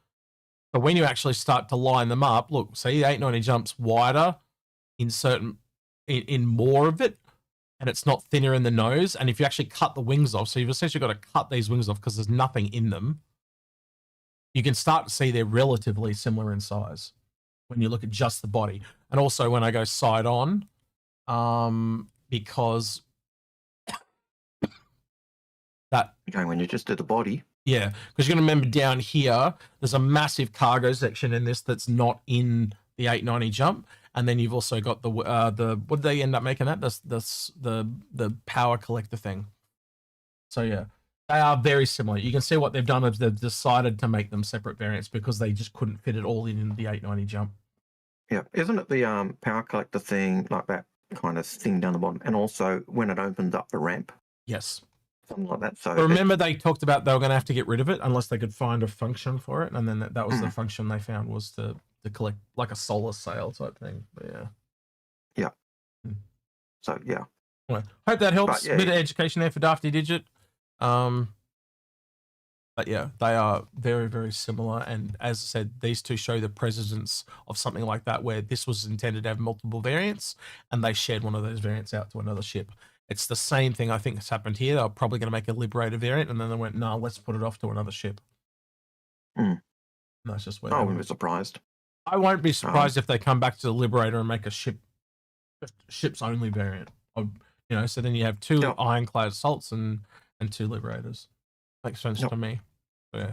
So when you actually start to line them up, look, see, the 890 Jump's wider in more of it, and it's not thinner in the nose. And if you actually cut the wings off, so you've essentially got to cut these wings off because there's nothing in them, you can start to see they're relatively similar in size when you look at just the body. And also when I go side on, because that... Okay, when you just do the body. Yeah, because you're going to remember down here, there's a massive cargo section in this that's not in the 890 Jump. And then you've also got the what did they end up making that? The power collector thing. So yeah. They are very similar. You can see what they've done is they've decided to make them separate variants because they just couldn't fit it all in the 890 Jump. Yeah, isn't it the power collector thing, like that kind of thing down the bottom, and also when it opens up the ramp? Yes. Something like that. So remember they talked about they were going to have to get rid of it unless they could find a function for it, and then that was the function they found was to collect like a solar sail type thing. But yeah. Yeah. So yeah. Anyway, hope that helps. Yeah, a bit of education there for Dafty Digit. But yeah, they are very, very similar. And as I said, these two show the precedence of something like that, where this was intended to have multiple variants and they shared one of those variants out to another ship. It's the same thing I think has happened here. They're probably going to make a Liberator variant, and then they went, no, let's put it off to another ship. Mm. And that's just where I wouldn't be surprised. I won't be surprised if they come back to the Liberator and make a ship's only variant. You know, so then you have two ironclad assaults and two Liberators. Makes sense to me. So, yeah.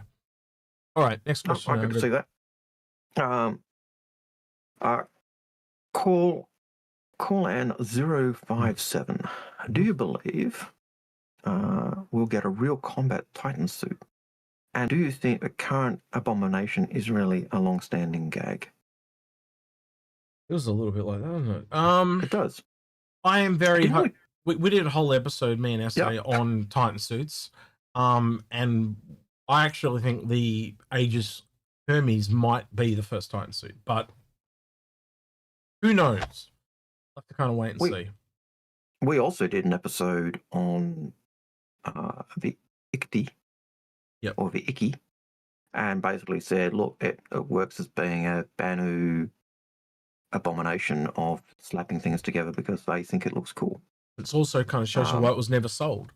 All right, next question. I can see that. Call An 057. Do you believe we'll get a real combat Titan suit? And do you think the current Abomination is really a long-standing gag? It was a little bit like that, wasn't it? It does. I am very. We did a whole episode, me and Essay, on Titan suits. And I actually think the Aegis Hermes might be the first Titan suit, but who knows? I'll have to kind of wait and see. We also did an episode on the Ikti, or the Iki, and basically said, look, it works as being a Banu abomination of slapping things together because they think it looks cool. It's also kind of shows you why it was never sold.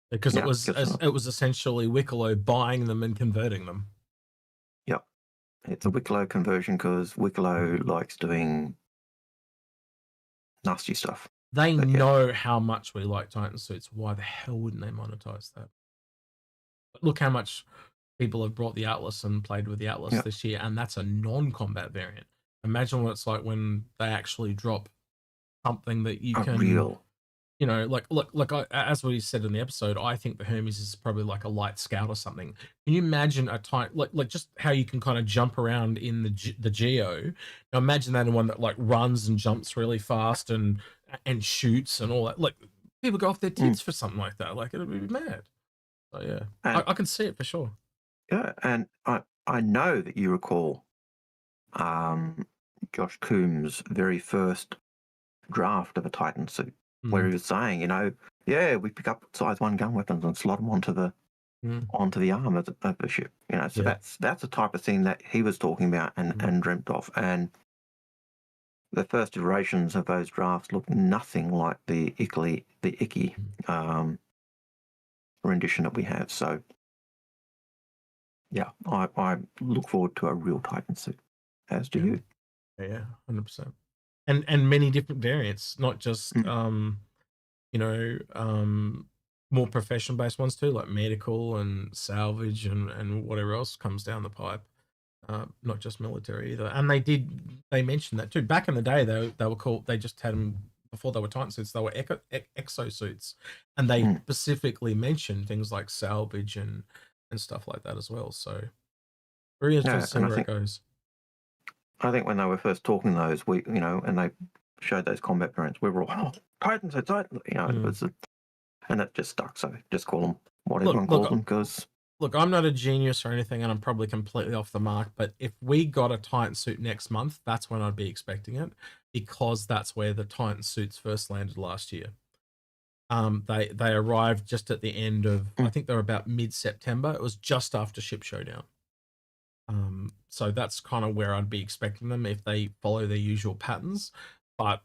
Because it was essentially Wicklow buying them and converting them. Yep. It's a Wicklow conversion because Wicklow likes doing nasty stuff. They know how much we like Titan suits. Why the hell wouldn't they monetize that? But look how much people have brought the Atlas and played with the Atlas this year, and that's a non-combat variant. Imagine what it's like when they actually drop something that you can... real... You know, as we said in the episode, I think the Hermes is probably like a light scout or something. Can you imagine a type like just how you can kind of jump around in the Geo? Now imagine that in one that like runs and jumps really fast and shoots and all that. Like people go off their tits for something like that. Like it would be mad. So yeah, I can see it for sure. Yeah, and I know that you recall Josh Coombs' very first draft of a Titan suit. Where he was saying, you know, we pick up size 1 gun weapons and slot them onto the arm of the ship. You know, so that's the type of thing that he was talking about and dreamt of. And the first iterations of those drafts looked nothing like the Icky rendition that we have. So yeah, I look forward to a real Titan suit, as do you. Yeah, 100%. And many different variants, not just you know, more professional based ones too, like medical and salvage and whatever else comes down the pipe. Not just military either. And they mentioned that too. Back in the day they were called, they just had them before they were Titan suits, they were exo suits. And they specifically mentioned things like salvage and stuff like that as well. So very interesting where it goes. I think when they were first talking those, and they showed those combat variants, we were all, Titans, you know, it was, and it just stuck. So just call them what everyone calls them. Because look, I'm not a genius or anything, and I'm probably completely off the mark. But if we got a Titan suit next month, that's when I'd be expecting it, because that's where the Titan suits first landed last year. They arrived just at the end of, I think they were about mid-September. It was just after Ship Showdown. So that's kind of where I'd be expecting them if they follow their usual patterns. But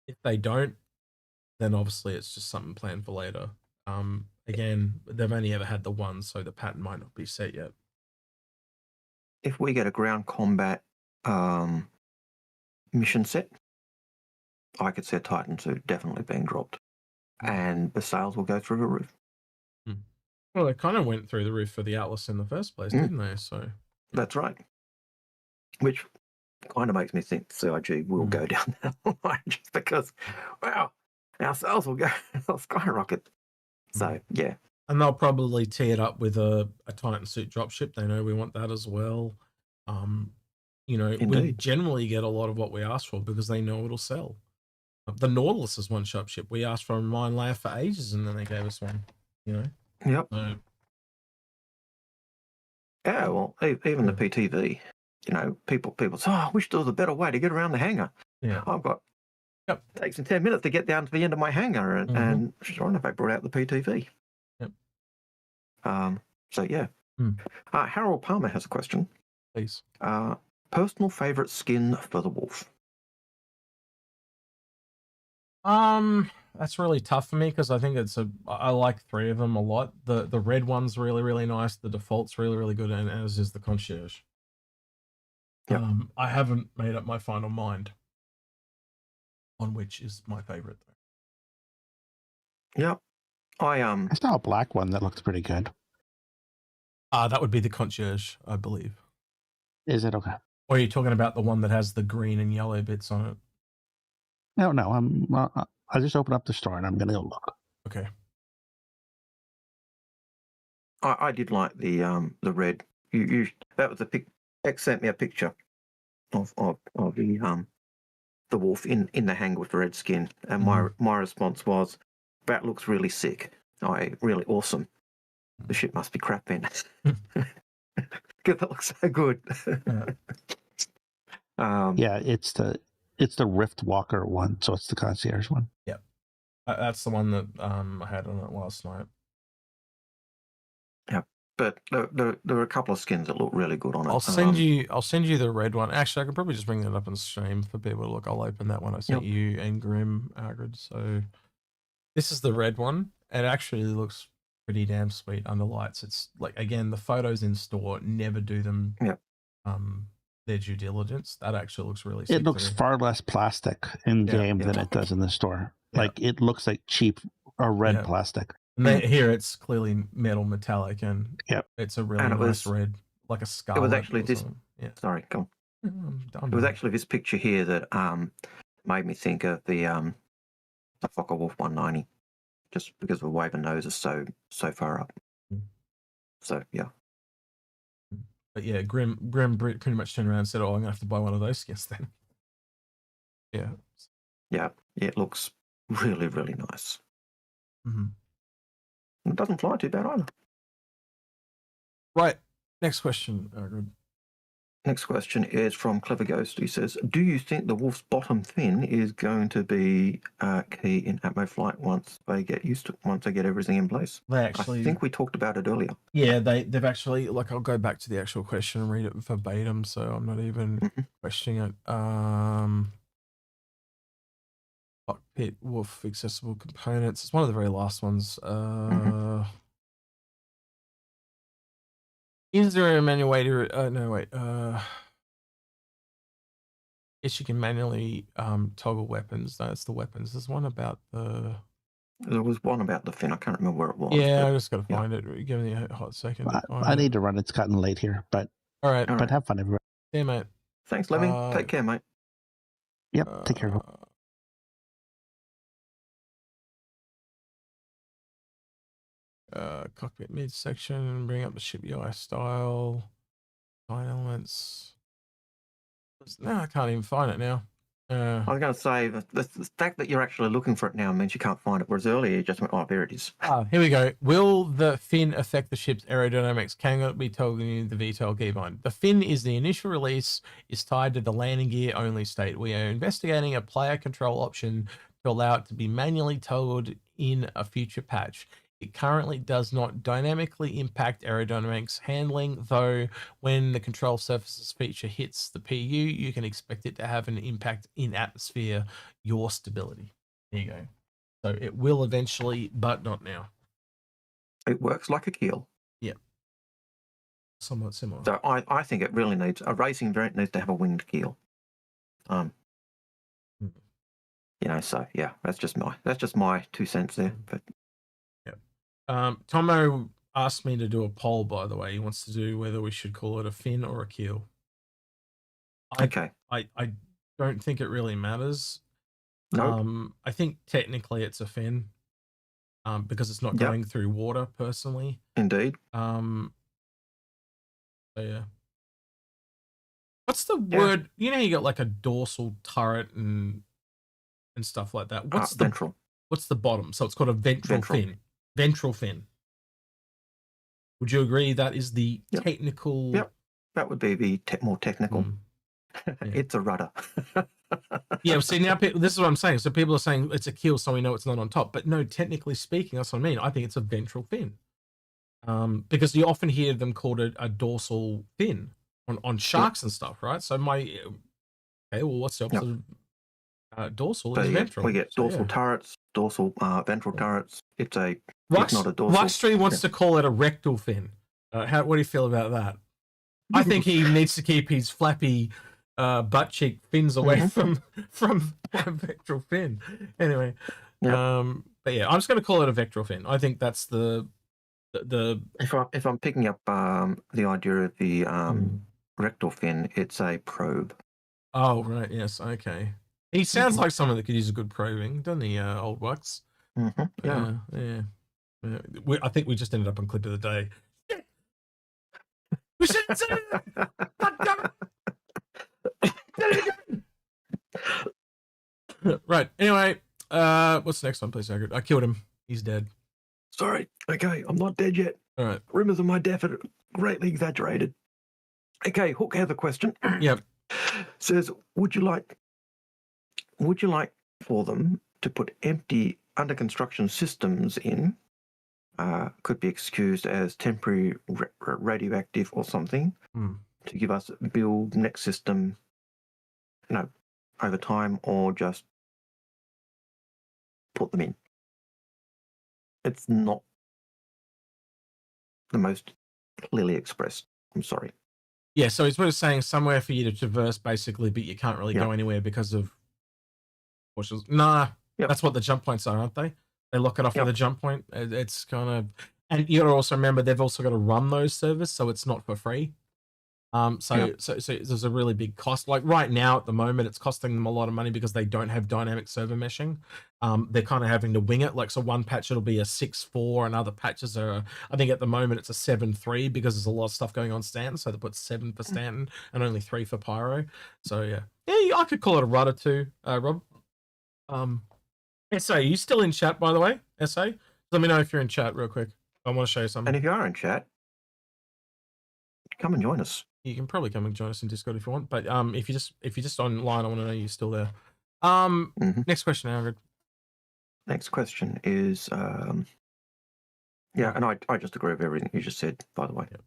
if they don't, then obviously it's just something planned for later. Again, they've only ever had the one, so the pattern might not be set yet. If we get a ground combat mission set, I could see a Titan suit definitely being dropped, and the sales will go through the roof. Well, they kind of went through the roof for the Atlas in the first place, didn't they? So that's right. Which kind of makes me think CIG will go down that line, just because, wow, our sales will they'll skyrocket. So yeah, and they'll probably tee it up with a Titan suit dropship. They know we want that as well. You know, we generally get a lot of what we ask for because they know it'll sell. The Nautilus is one shop ship. We asked for a mine layer for ages, and then they gave us one. You know. Yep. So, yeah, well, even the PTV, you know, people say, I wish there was a better way to get around the hangar. Yeah. I've got, it takes me 10 minutes to get down to the end of my hangar, and sure enough, I brought out the PTV. Yep. So yeah. Hmm. Harold Palmer has a question. Please. Personal favorite skin for the wolf? That's really tough for me because I think I like 3 of them a lot. The red one's really, really nice. The default's really, really good, and as is the concierge. Yep. I haven't made up my final mind on which is my favorite though. Yep. I saw a black one that looks pretty good. That would be the concierge, I believe. Is it okay? Or are you talking about the one that has the green and yellow bits on it? No. I just opened up the store and I'm gonna go look. Okay. I did like the red. You that was a pic. X sent me a picture of the wolf in the hang with the red skin, and my response was, "That looks really sick. Really awesome. The shit must be crap then." Because that looks so good. Yeah, it's the Rift Walker one, so it's the concierge one. Yep. That's the one that I had on it last night. Yeah, but there are a couple of skins that look really good on it. I'll send you the red one. Actually, I could probably just bring that up on stream for people to look. I'll open that one I sent you and Grim, Algared. So this is the red one. It actually looks pretty damn sweet under lights. It's like, again, the photos in store never do them their due diligence. That actually looks really sick. It looks far less plastic in game than it does in the store. Like it looks like cheap or red plastic. And here it's clearly metal metallic, and it's a really nice red, like a scarlet. It was actually this. Sorry, go on. It was actually this picture here that made me think of the Fokker Wolf 190, just because the way the nose is so far up. So yeah. But yeah, Grim pretty much turned around and said, "Oh, I'm gonna have to buy one of those skins then." Yeah, it looks really, really nice. It doesn't fly too bad either. Right. Next question. Next question is from Clever Ghost. He says, "Do you think the wolf's bottom fin is going to be key in Atmo flight once they get everything in place?" I think we talked about it earlier. Yeah, they've actually, like, I'll go back to the actual question and read it verbatim, so I'm not even questioning it. Cockpit wolf accessible components. It's one of the very last ones. Is there a manual way to no wait, yes, you can manually toggle weapons. No, it's the weapons. There's one about the There was one about the fin. I can't remember where it was. Yeah, I just gotta find it. Give me a hot second. I need to run. It's gotten late here, but all right. But have fun, everybody. Yeah, mate. Thanks, Lemming. Take care, mate. Yep, take care. Cockpit midsection, bring up the ship UI style, design elements. No, I can't even find it now. I was going to say, the fact that you're actually looking for it now means you can't find it, whereas earlier you just went, oh, there it is. Here we go. Will the fin affect the ship's aerodynamics? Can it be toggling in the VTOL keybind? The fin is the initial release, is tied to the landing gear only state. We are investigating a player control option to allow it to be manually toggled in a future patch. It currently does not dynamically impact aerodynamics handling, though when the control surfaces feature hits the PU, you can expect it to have an impact in atmosphere, your stability. There you go. So it will eventually, but not now. It works like a keel. Yeah. Somewhat similar. So I think it really needs, a racing variant needs to have a winged keel. You know, so yeah, that's just my 2 cents there. But Tomo asked me to do a poll, by the way. He wants to do whether we should call it a fin or a keel. I don't think it really matters. Nope. I think technically it's a fin, because it's not going through water, personally. Indeed. So yeah. What's the word? You know, you got like a dorsal turret and stuff like that. What's the ventral? What's the bottom? So it's called a ventral fin. Ventral fin. Would you agree that is the technical? Yep, that would be the more technical. It's a rudder. Yeah, see, now this is what I'm saying. So people are saying it's a keel, so we know it's not on top. But no, technically speaking, that's what I mean. I think it's a ventral fin. because you often hear them called a dorsal fin on sharks and stuff, right? So okay, well, what's the opposite of dorsal? Is ventral. We get dorsal turrets, dorsal ventral turrets. It's not a dorsal. Ruxtree wants to call it a rectal fin. What do you feel about that? I think he needs to keep his flappy butt cheek fins away from a vectoral fin. Anyway, but yeah, I'm just going to call it a vectoral fin. I think that's the. If I'm picking up the idea of the rectal fin, it's a probe. Oh right, yes, okay. He sounds like someone that could use a good probing, doesn't he, old Wux? Yeah. I think we just ended up on clip of the day. We shouldn't say that. Right. Anyway, what's the next one, please, Algared? I killed him. He's dead. Sorry. Okay, I'm not dead yet. All right. Rumors of my death are greatly exaggerated. Okay, Hook has a question. Yep. Says, would you like for them to put empty under construction systems in? Could be excused as temporary radioactive or something to give us build next system, over time, or just put them in. It's not the most clearly expressed. I'm sorry. Yeah, so he's saying somewhere for you to traverse, basically, but you can't really go anywhere because of bushes. Nah, that's what the jump points are, aren't they? They lock it off with a jump point. It's kind of, and you got to also remember they've also got to run those servers, so it's not for free. So there's a really big cost. Like right now at the moment, it's costing them a lot of money because they don't have dynamic server meshing. They're kind of having to wing it. Like, so one patch it'll be a 6.4, and other patches are, I think at the moment it's a 7.3 because there's a lot of stuff going on Stanton. So they put 7 for Stanton and only 3 for Pyro. So yeah, I could call it a rud or two, Rob. SA, you still in chat, by the way? SA, let me know if you're in chat real quick. I want to show you something. And if you are in chat, come and join us. You can probably come and join us in Discord if you want. But if you're just online, I want to know you're still there. Next question, Algared. Next question is and I just agree with everything you just said, by the way. Yep.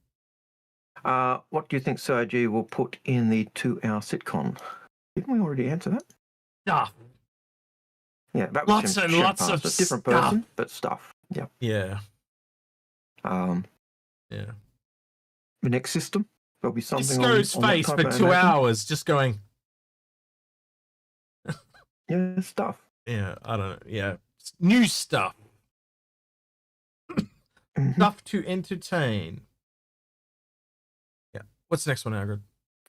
What do you think CIG will put in the 2-hour sitcom? Didn't we already answer that? Stuff. Yeah, that was lots and lots of a different stuff. person, but stuff. Yeah. Yeah. The next system, there'll be something Disco's on face for 2 hours, just going. Yeah, stuff. Yeah, I don't know. Yeah, new stuff. Stuff to entertain. Yeah. What's the next one, Algared?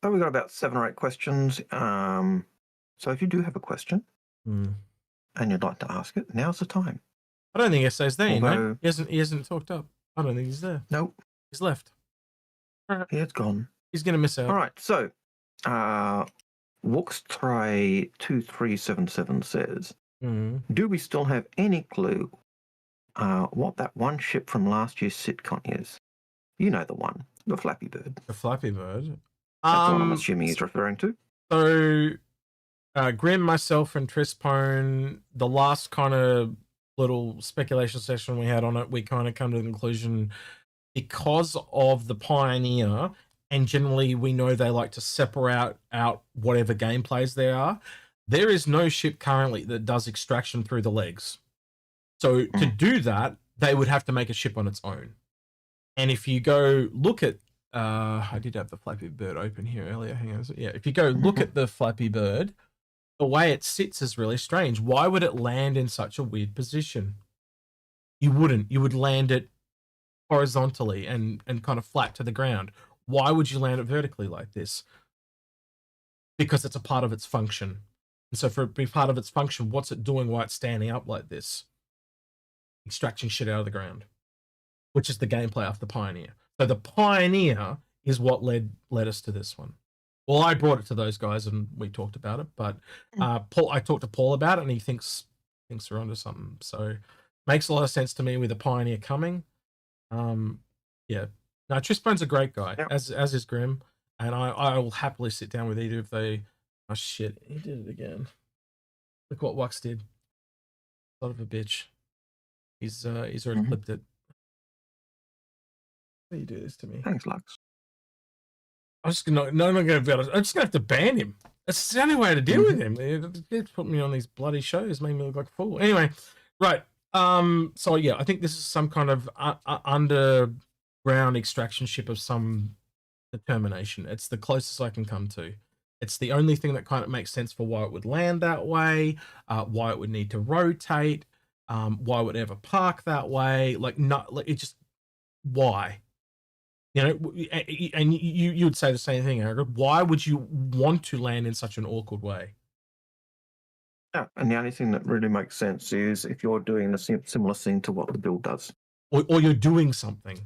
So we've got about 7 or 8 questions. So if you do have a question and you'd like to ask it, now's the time. I don't think SA's there. Although, he hasn't talked up. I don't think he's there. Nope. He's left. Yeah, it's gone. He's going to miss out. All right. So, Wookstray2377 says, do we still have any clue what that one ship from last year's sitcom is? You know the one, the Flappy Bird. The Flappy Bird? That's what I'm assuming he's referring to. So, Grim, myself, and Trispone, the last kind of little speculation session we had on it, we kind of come to the conclusion, because of the Pioneer, and generally we know they like to separate out whatever gameplays there are, there is no ship currently that does extraction through the legs. So to do that, they would have to make a ship on its own. And if you go look at, I did have the Flappy Bird open here earlier. Hang on. Yeah, if you go look at the Flappy Bird, the way it sits is really strange. Why would it land in such a weird position? You wouldn't. You would land it horizontally and kind of flat to the ground. Why would you land it vertically like this? Because it's a part of its function. And so for it to be part of its function, what's it doing while it's standing up like this? Extracting shit out of the ground, which is the gameplay of the Pioneer. So the Pioneer is what led us to this one. Well, I brought it to those guys and we talked about it, but I talked to Paul about it and he thinks they're onto something. So makes a lot of sense to me with the Pioneer coming. Yeah. No, Trispone's a great guy, as is Grim, and I will happily sit down with either if they. Oh shit, he did it again. Look what Wux did. Son of a bitch. He's already clipped it. Why do you do this to me? Thanks, Lux. I'm just not gonna be able to, I'm just gonna have to ban him. That's the only way to deal with him. They put me on these bloody shows, make me look like a fool. Anyway, right. So yeah, I think this is some kind of underground extraction ship of some determination. It's the closest I can come to. It's the only thing that kind of makes sense for why it would land that way, why it would need to rotate, why it would ever park that way. Like, not like it just why. You know, and you would say the same thing, Algared. Why would you want to land in such an awkward way? Yeah, and the only thing that really makes sense is if you're doing a similar thing to what the build does, or you're doing something,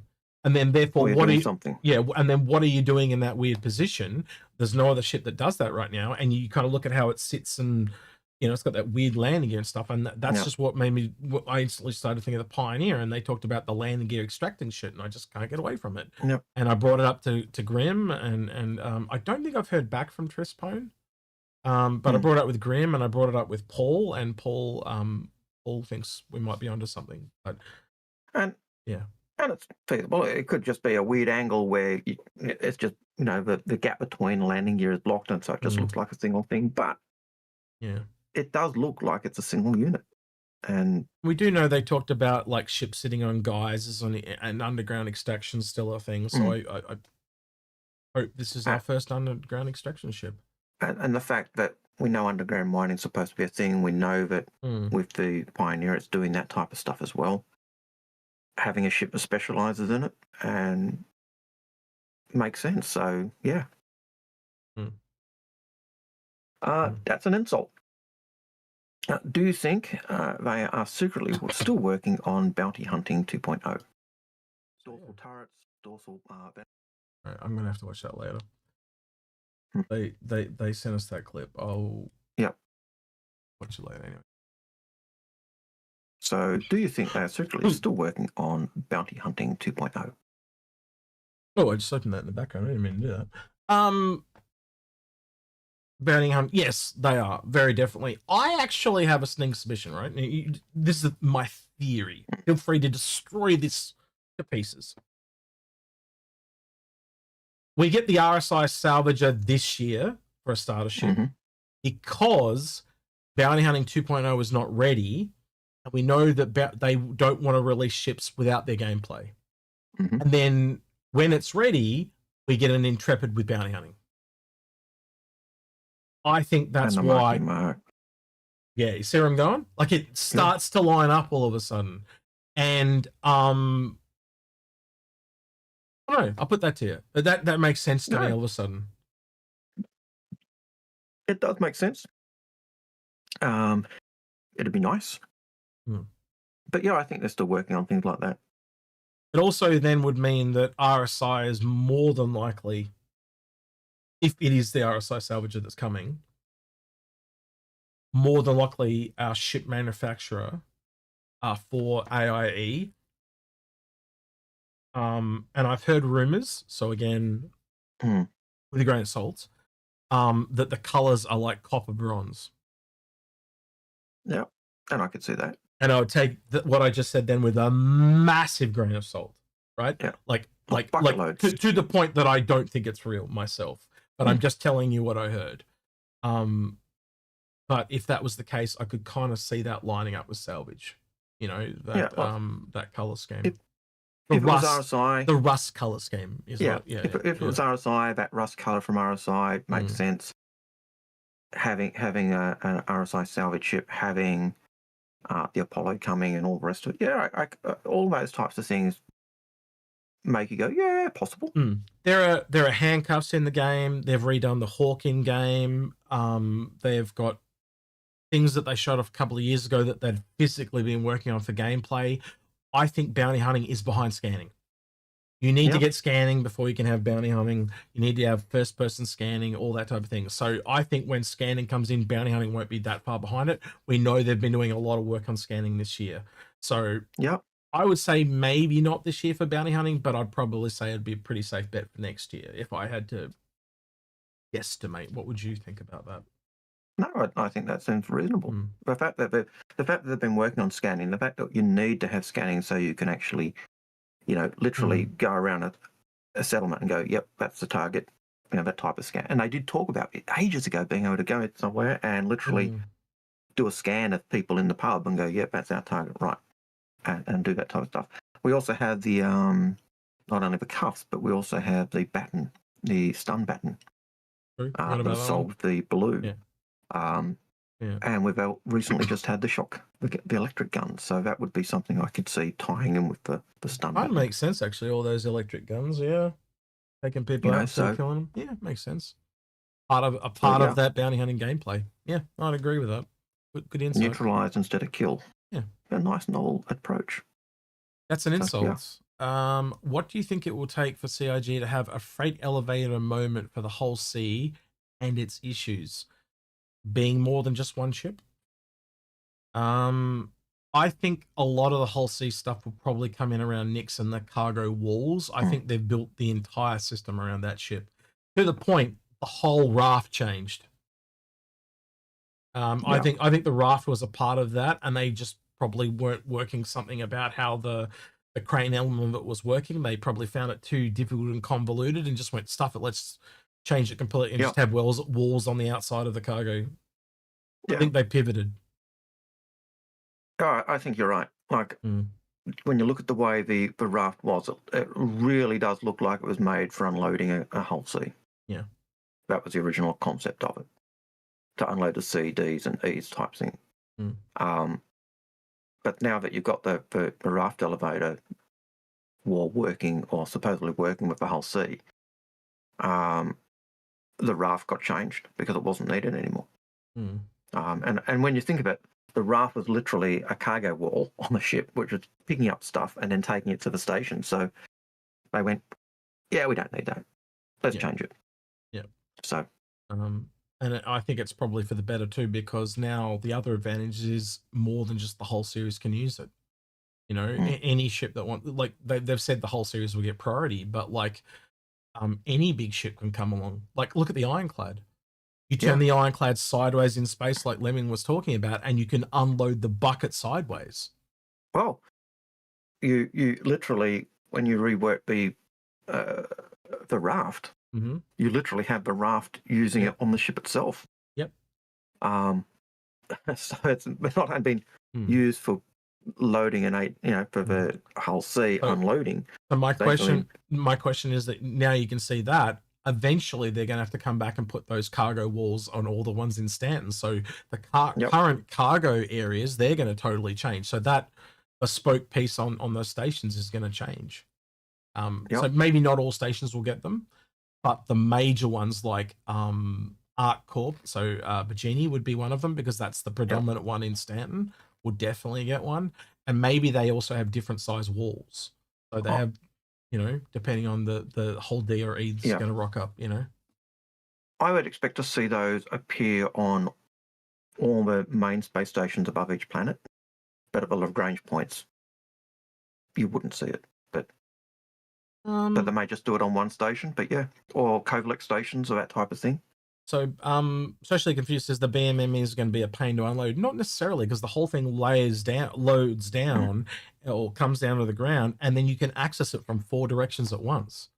and then therefore what are you? Something. Yeah, and then what are you doing in that weird position? There's no other ship that does that right now, and you kind of look at how it sits and. You know, it's got that weird landing gear and stuff, and that's just what made me. I instantly started thinking of the Pioneer, and they talked about the landing gear extracting shit, and I just can't get away from it. Yep. And I brought it up to Grim, and I don't think I've heard back from Trispone, but I brought it up with Grim, and I brought it up with Paul, and Paul thinks we might be onto something. But and yeah, and it's feasible. It could just be a weird angle where it's just the gap between landing gear is blocked, and so it just looks like a single thing, but yeah. It does look like it's a single unit. And we do know they talked about like ships sitting on geysers on an underground extraction still a thing. So I hope this is our first underground extraction ship. And the fact that we know underground mining is supposed to be a thing, we know that with the Pioneer it's doing that type of stuff as well. Having a ship that specializes in it and makes sense. So yeah. That's an insult. Do you think they are secretly still working on bounty hunting 2.0? Dorsal turrets, dorsal. Right, I'm gonna have to watch that later. They sent us that clip. I'll watch it later anyway. So, do you think they are secretly still working on bounty hunting 2.0? Oh, I just opened that in the background. I didn't mean to do that. Bounty hunt, yes, they are very definitely. I actually have a sneaking suspicion, right? This is my theory. Feel free to destroy this to pieces. We get the RSI Salvager this year for a starter ship because bounty hunting 2.0 is not ready, and we know that they don't want to release ships without their gameplay. And then when it's ready, we get an Intrepid with bounty hunting. I think that's why. Yeah, you see where I'm going? Like it starts to line up all of a sudden, and I don't know. I'll put that to you. That makes sense to me all of a sudden. It does make sense. It'd be nice, but yeah, I think they're still working on things like that. It also then would mean that RSI is more than likely, if it is the RSI Salvager that's coming, more than likely our ship manufacturer for AIE. And I've heard rumors, so again, with a grain of salt, that the colors are like copper bronze. Yeah, and I could see that. And I would take what I just said then with a massive grain of salt, right? Yeah. Like to the point that I don't think it's real myself, but I'm just telling you what I heard. But if that was the case, I could kind of see that lining up with salvage. You know, that that color scheme. If it was RSI, the rust color scheme is if it was RSI, that rust color from RSI makes sense. Having an RSI salvage ship, having the Apollo coming and all the rest of it, all those types of things make you go, yeah, possible. There are handcuffs in the game. They've redone the Hawk in game. They've got things that they showed off a couple of years ago that they've physically been working on for gameplay. I think bounty hunting is behind scanning. You need to get scanning before you can have bounty hunting. You need to have first person scanning, all that type of thing. So I think when scanning comes in, bounty hunting won't be that far behind it. We know they've been doing a lot of work on scanning this year. So I would say maybe not this year for bounty hunting, but I'd probably say it'd be a pretty safe bet for next year if I had to guesstimate. What would you think about that? No, I think that seems reasonable. The fact that they've been working on scanning, the fact that you need to have scanning so you can actually, literally go around a settlement and go, yep, that's the target, that type of scan. And they did talk about it ages ago, being able to go somewhere and literally do a scan of people in the pub and go, yep, that's our target, right, and do that type of stuff. We also have the, not only the cuffs, but we also have the baton, the stun baton, that solved the blue. Yeah. And we've recently just had the electric guns, so that would be something I could see tying in with the stun That baton. makes sense, actually, all those electric guns, yeah. Taking people out, still killing them. Yeah, makes sense. Part of that bounty hunting gameplay. Yeah, I'd agree with that. Good insight. Neutralize instead of kill. Yeah. A nice novel approach. That's an insult. Yeah. What do you think it will take for CIG to have a freight elevator moment for the whole sea and its issues? Being more than just one ship? I think a lot of the whole sea stuff will probably come in around Nyx and the cargo walls. I think they've built the entire system around that ship to the point the whole raft changed. I think the raft was a part of that, and they just probably weren't working something about how the crane element of it was working. They probably found it too difficult and convoluted and just went, stuff it, let's change it completely and just have walls on the outside of the cargo. I think they pivoted. I think you're right. Like, when you look at the way the raft was, it really does look like it was made for unloading a hull C. Yeah. That was the original concept of it, to unload the C, Ds, and Es type thing. But now that you've got the raft elevator wall working, or supposedly working with the hull C, the raft got changed because it wasn't needed anymore. And when you think of it, the raft was literally a cargo wall on the ship, which was picking up stuff and then taking it to the station. So they went, yeah, we don't need that. Let's change it. Yeah. So, and I think it's probably for the better too, because now the other advantage is more than just the whole series can use it. Any ship that like they've said the whole series will get priority, but like any big ship can come along. Like, look at the Ironclad. You turn the Ironclad sideways in space, like Lemming was talking about, and you can unload the bucket sideways. Well, you literally, when you rework the raft, you literally have the raft using it on the ship itself. Yep. So it's not been used for loading for the hull C unloading. So my question is that now you can see that eventually they're going to have to come back and put those cargo walls on all the ones in Stanton. So the current cargo areas, they're going to totally change. So that bespoke piece on those stations is going to change. So maybe not all stations will get them, but the major ones like Arc Corp, so Virginia would be one of them, because that's the predominant one in Stanton, will definitely get one. And maybe they also have different size walls. So they have, depending on the whole DRE that's going to rock up, I would expect to see those appear on all the main space stations above each planet, but at the Lagrange points, you wouldn't see it. But they may just do it on one station, or Kovalex stations or that type of thing. So, Socially Confused says the BMM is going to be a pain to unload. Not necessarily, because the whole thing loads down, or comes down to the ground, and then you can access it from 4 directions at once.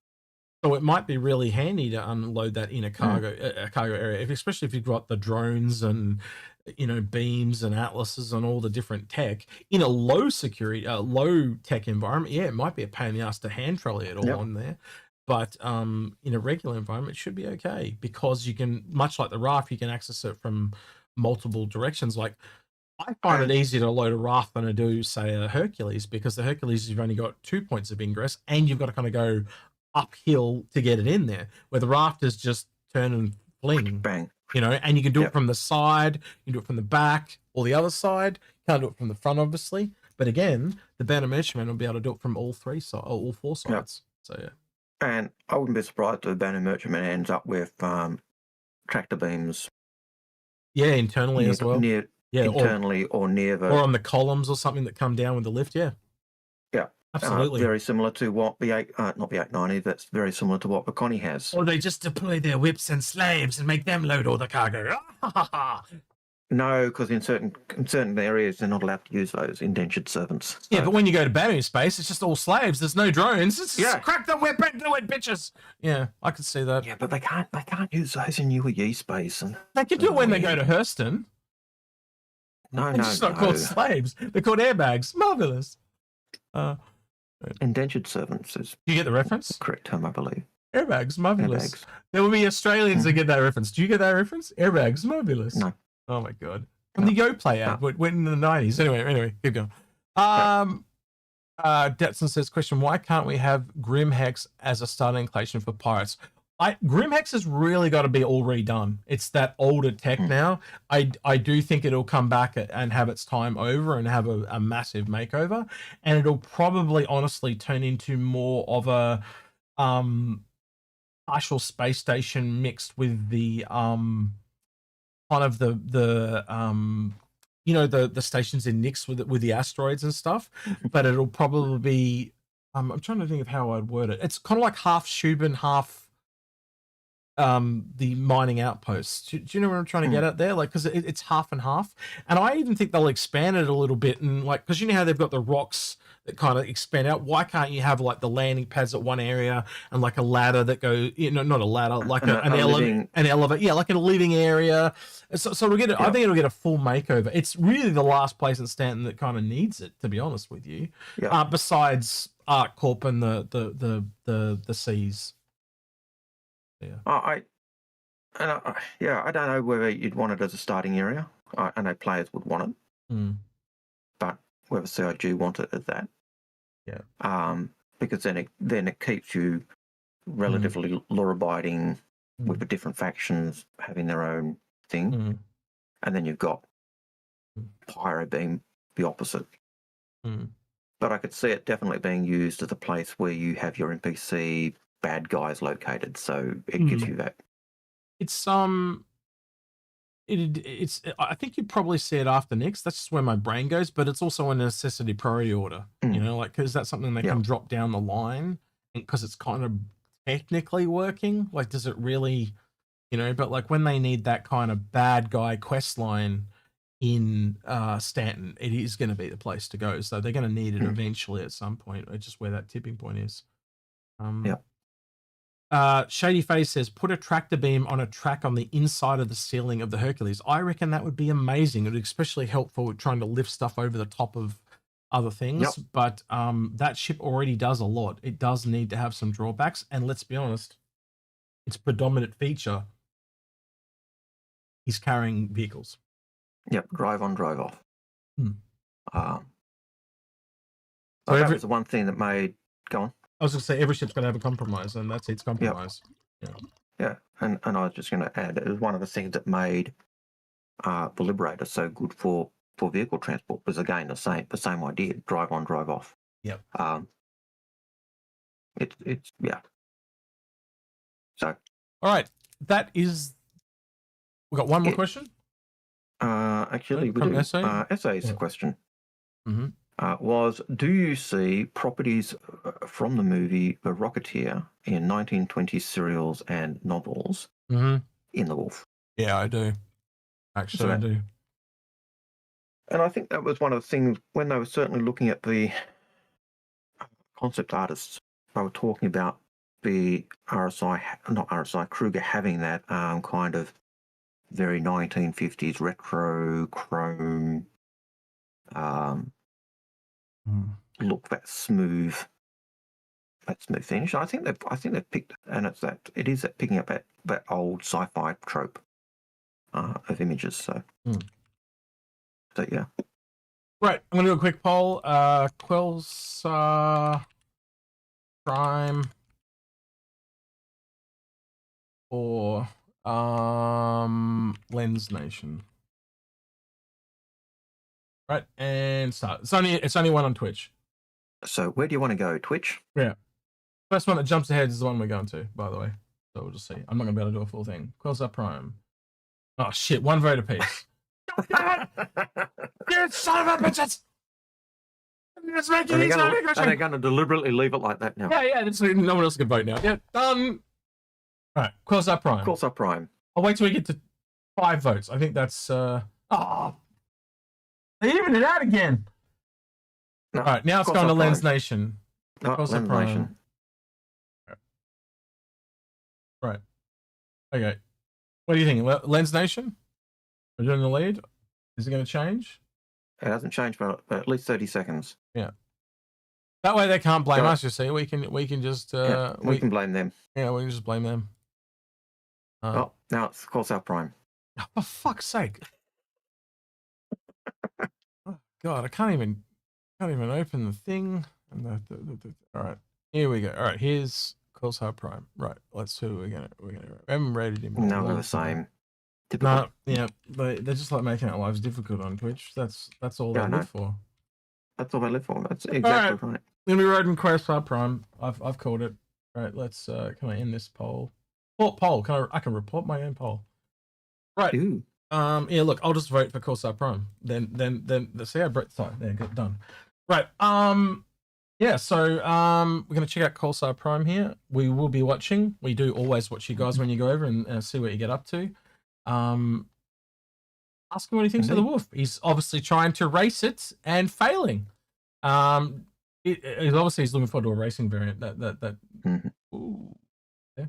So it might be really handy to unload that in a cargo area, especially if you've got the drones and beams and atlases and all the different tech in a low security, low tech environment. Yeah, it might be a pain in the ass to hand trolley it all on there. But in a regular environment, it should be okay, because you can, much like the raft, you can access it from multiple directions. Like, I find it easier to load a raft than I do, say, a Hercules, because the Hercules, you've only got 2 points of ingress, and you've got to kind of go uphill to get it in there, where the raft is just turn and fling, bang, and you can do it from the side, you can do it from the back or the other side. You can't do it from the front, obviously. But again, the Banner Merchantman will be able to do it from all 4 sides. So, yeah. And I wouldn't be surprised if the Banner Merchantman ends up with tractor beams. Yeah, internally as well. Internally or near the... Or on the columns or something that come down with the lift, yeah. Yeah. Absolutely. Very similar to what the not the 890, that's very similar to what the Connie has. Or they just deploy their whips and slaves and make them load all the cargo. No, because in certain areas they're not allowed to use those indentured servants. So. Yeah, but when you go to battery space, it's just all slaves. There's no drones. It's Yeah. crack the whip and do it, bitches. Yeah, I could see that. Yeah, but they can't use those in UEE space, and They can do it when they go to Hurston. No, They're just not called slaves. They're called airbags. Marvelous. Indentured servants is Do you get the reference? the correct term, I believe. Airbags, marvelous. Airbags. There will be Australians that get that reference. Do you get that reference? Airbags, marvelous. No. Oh my god. From the YoPlay ad, went in the 90s. Anyway, keep going. Detson says, question, why can't we have Grim Hex as a starting inclination for pirates? Grim Hex has really got to be all redone. It's that older tech now. I do think it'll come back and have its time over and have a massive makeover. And it'll probably honestly turn into more of a partial space station mixed with the kind of the stations in Nyx with the asteroids and stuff, but it'll probably be I'm trying to think of how I'd word it. It's kind of like half Shubin, half the mining outposts. Do you know what I'm trying to get at there? Like, because it's half and half, and I even think they'll expand it a little bit, and like, because you know how they've got the rocks that kind of expand out. Why can't you have like the landing pads at one area and like a ladder that goes, not a ladder, like an elevator, yeah, like in a living area. So it'll get. I think it'll get a full makeover. It's really the last place in Stanton that kind of needs it, to be honest with you. Yeah. Besides ArcCorp and the seas. Yeah. I don't know whether you'd want it as a starting area. I know players would want it, but whether CIG want it as that, because then it keeps you relatively law-abiding with the different factions having their own thing, and then you've got Pyro being the opposite. But I could see it definitely being used as a place where you have your NPC bad guys located, so it gives you that. It's I think you'd probably see it after Nyx. That's just where my brain goes, but it's also a necessity priority order, like, because that's something they can drop down the line, because it's kind of technically working. Like, does it really, but like when they need that kind of bad guy quest line in Stanton, it is going to be the place to go. So they're going to need it eventually at some point. It's just where that tipping point is. Shady Face says, put a tractor beam on a track on the inside of the ceiling of the Hercules. I reckon that would be amazing. It would especially help for trying to lift stuff over the top of other things. But that ship already does a lot. It does need to have some drawbacks. And let's be honest, its predominant feature is carrying vehicles. Yep, drive on, drive off. So that was the one thing that made... Go on. I was going to say every ship's going to have a compromise, and that's its compromise. Yeah, and I was just going to add, it was one of the things that made the Liberator so good for vehicle transport, was again the same idea: drive on, drive off. Yep. It's So. All right, that is. We got one more question. Actually, we do. Essay is the question. Was, do you see properties from the movie The Rocketeer in 1920s serials and novels in The Wolf? Yeah, I do. Actually, I do. And I think that was one of the things when they were certainly looking at the concept artists, they were talking about the Kruger having that kind of very 1950s retro chrome look, that smooth finish. I think they've picked, and it is picking up that old sci-fi trope of images. So yeah. Right, I'm gonna do a quick poll. Quells Prime or Lens Nation. Right, and start. It's only one on Twitch. So where do you want to go? Twitch? Yeah. First one that jumps ahead is the one we're going to, by the way. So we'll just see. I'm not going to be able to do a full thing. Quells Prime. Oh, shit. One vote apiece. You son of a bitches! Let's make it easy. And they're going to deliberately leave it like that now. Yeah. No one else can vote now. Yeah, done. All right. Quells Prime. Quells Prime. I'll wait till we get to 5 votes. I think that's... Oh, they evened it out again. No, All right, now it's going to Lens Nation. Lens Nation. Right. Okay. What do you think? Lens Nation? We're doing the lead? Is it going to change? It hasn't changed for at least 30 seconds. Yeah. That way they can't blame us, you see. We can just... we can blame them. Yeah, we can just blame them. Now it's Corsair Prime. Oh, for fuck's sake. Oh, God, I can't even open the thing. And all right, here we go. All right, here's Corsair Prime. Right, let's see. We're gonna. I haven't rated him. No, they're the same. Typical. No, yeah, they're just like making our lives difficult on Twitch. That's all they live for. That's all they live for. That's exactly right. When we rode in Corsair Prime, I've called it. All right, let's. Can I end this poll? Poll. I can report my own poll. Right. Ooh. Yeah, look, I'll just vote for Corsair Prime. Then see how Brett's side. There, get done. Right. Yeah, so we're gonna check out Corsair Prime here. We will be watching. We do always watch you guys when you go over and see what you get up to. Ask him what he thinks of the wolf. He's obviously trying to race it and failing. He's looking forward to a racing variant. Ooh. Yeah.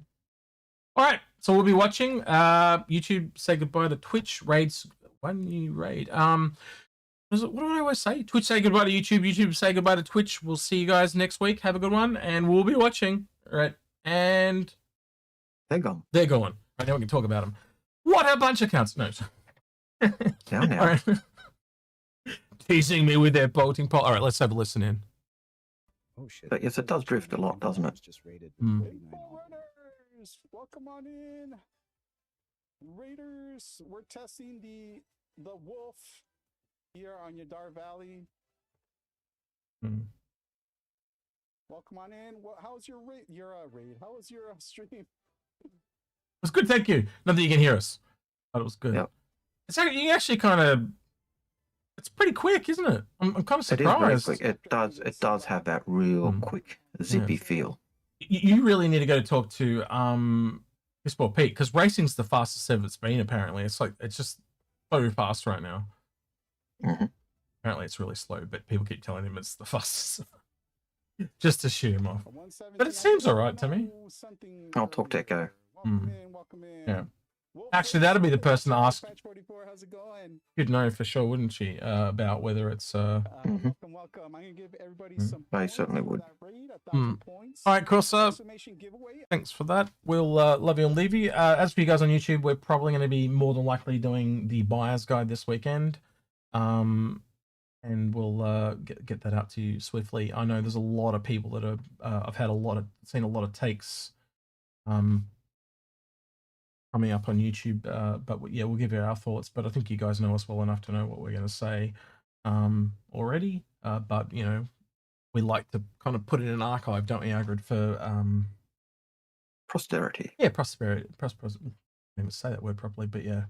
All right, so we'll be watching. YouTube, say goodbye to Twitch. Raids, one new raid. What do I always say? Twitch, say goodbye to YouTube. YouTube, say goodbye to Twitch. We'll see you guys next week. Have a good one, and we'll be watching. All right, and they're gone. They're gone. Right, now we can talk about them. What a bunch of cunts. No. Down now. All right. Teasing me with their bolting pole. All right, let's have a listen in. Oh shit! But yes, it does drift a lot, doesn't it? Just rated Raiders, welcome on in. Raiders, we're testing the wolf here on Yadar Valley. Welcome on in. How's your raid? Raid. How was your stream? It was good, thank you. Not that you can hear us, but it was good. Yep. You actually kind of. It's pretty quick, isn't it? I'm kind of surprised. It is very quick. It does have that real quick, zippy feel. You really need to go talk to Sport Pete, because racing's the fastest ever it's been. Apparently, it's just so fast right now. Apparently, it's really slow, but people keep telling him it's the fastest. Just to shoot him off. But it seems all right to me. I'll talk to Echo. Welcome in. Yeah. Actually, that'll be the person to ask. You'd know for sure, wouldn't she? About whether it's. Welcome. I'm gonna give everybody some. I certainly would. All right, Corsair. Thanks for that. We'll love you and leave you. As for you guys on YouTube, we're probably going to be more than likely doing the buyer's guide this weekend. And we'll get that out to you swiftly. I know there's a lot of people that are. I've seen a lot of takes. Coming up on YouTube, but yeah, we'll give you our thoughts. But I think you guys know us well enough to know what we're going to say already. But you know, we like to kind of put it in an archive, don't we, Algared, for posterity. Yeah, prosperity. I can't even say that word properly, but yeah.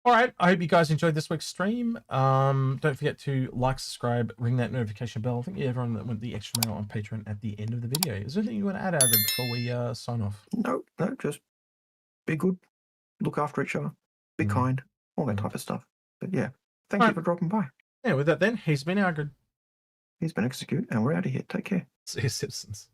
All right, I hope you guys enjoyed this week's stream. Don't forget to like, subscribe, ring that notification bell. I think everyone that went the extra mile on Patreon at the end of the video. Is there anything you want to add, Algared, before we sign off? No, just be good, look after each other, be kind, all that type of stuff. But yeah, thank you for dropping by. Yeah, with that then, he's been Algared. He's been Execute, and we're out of here. Take care. See you, citizens.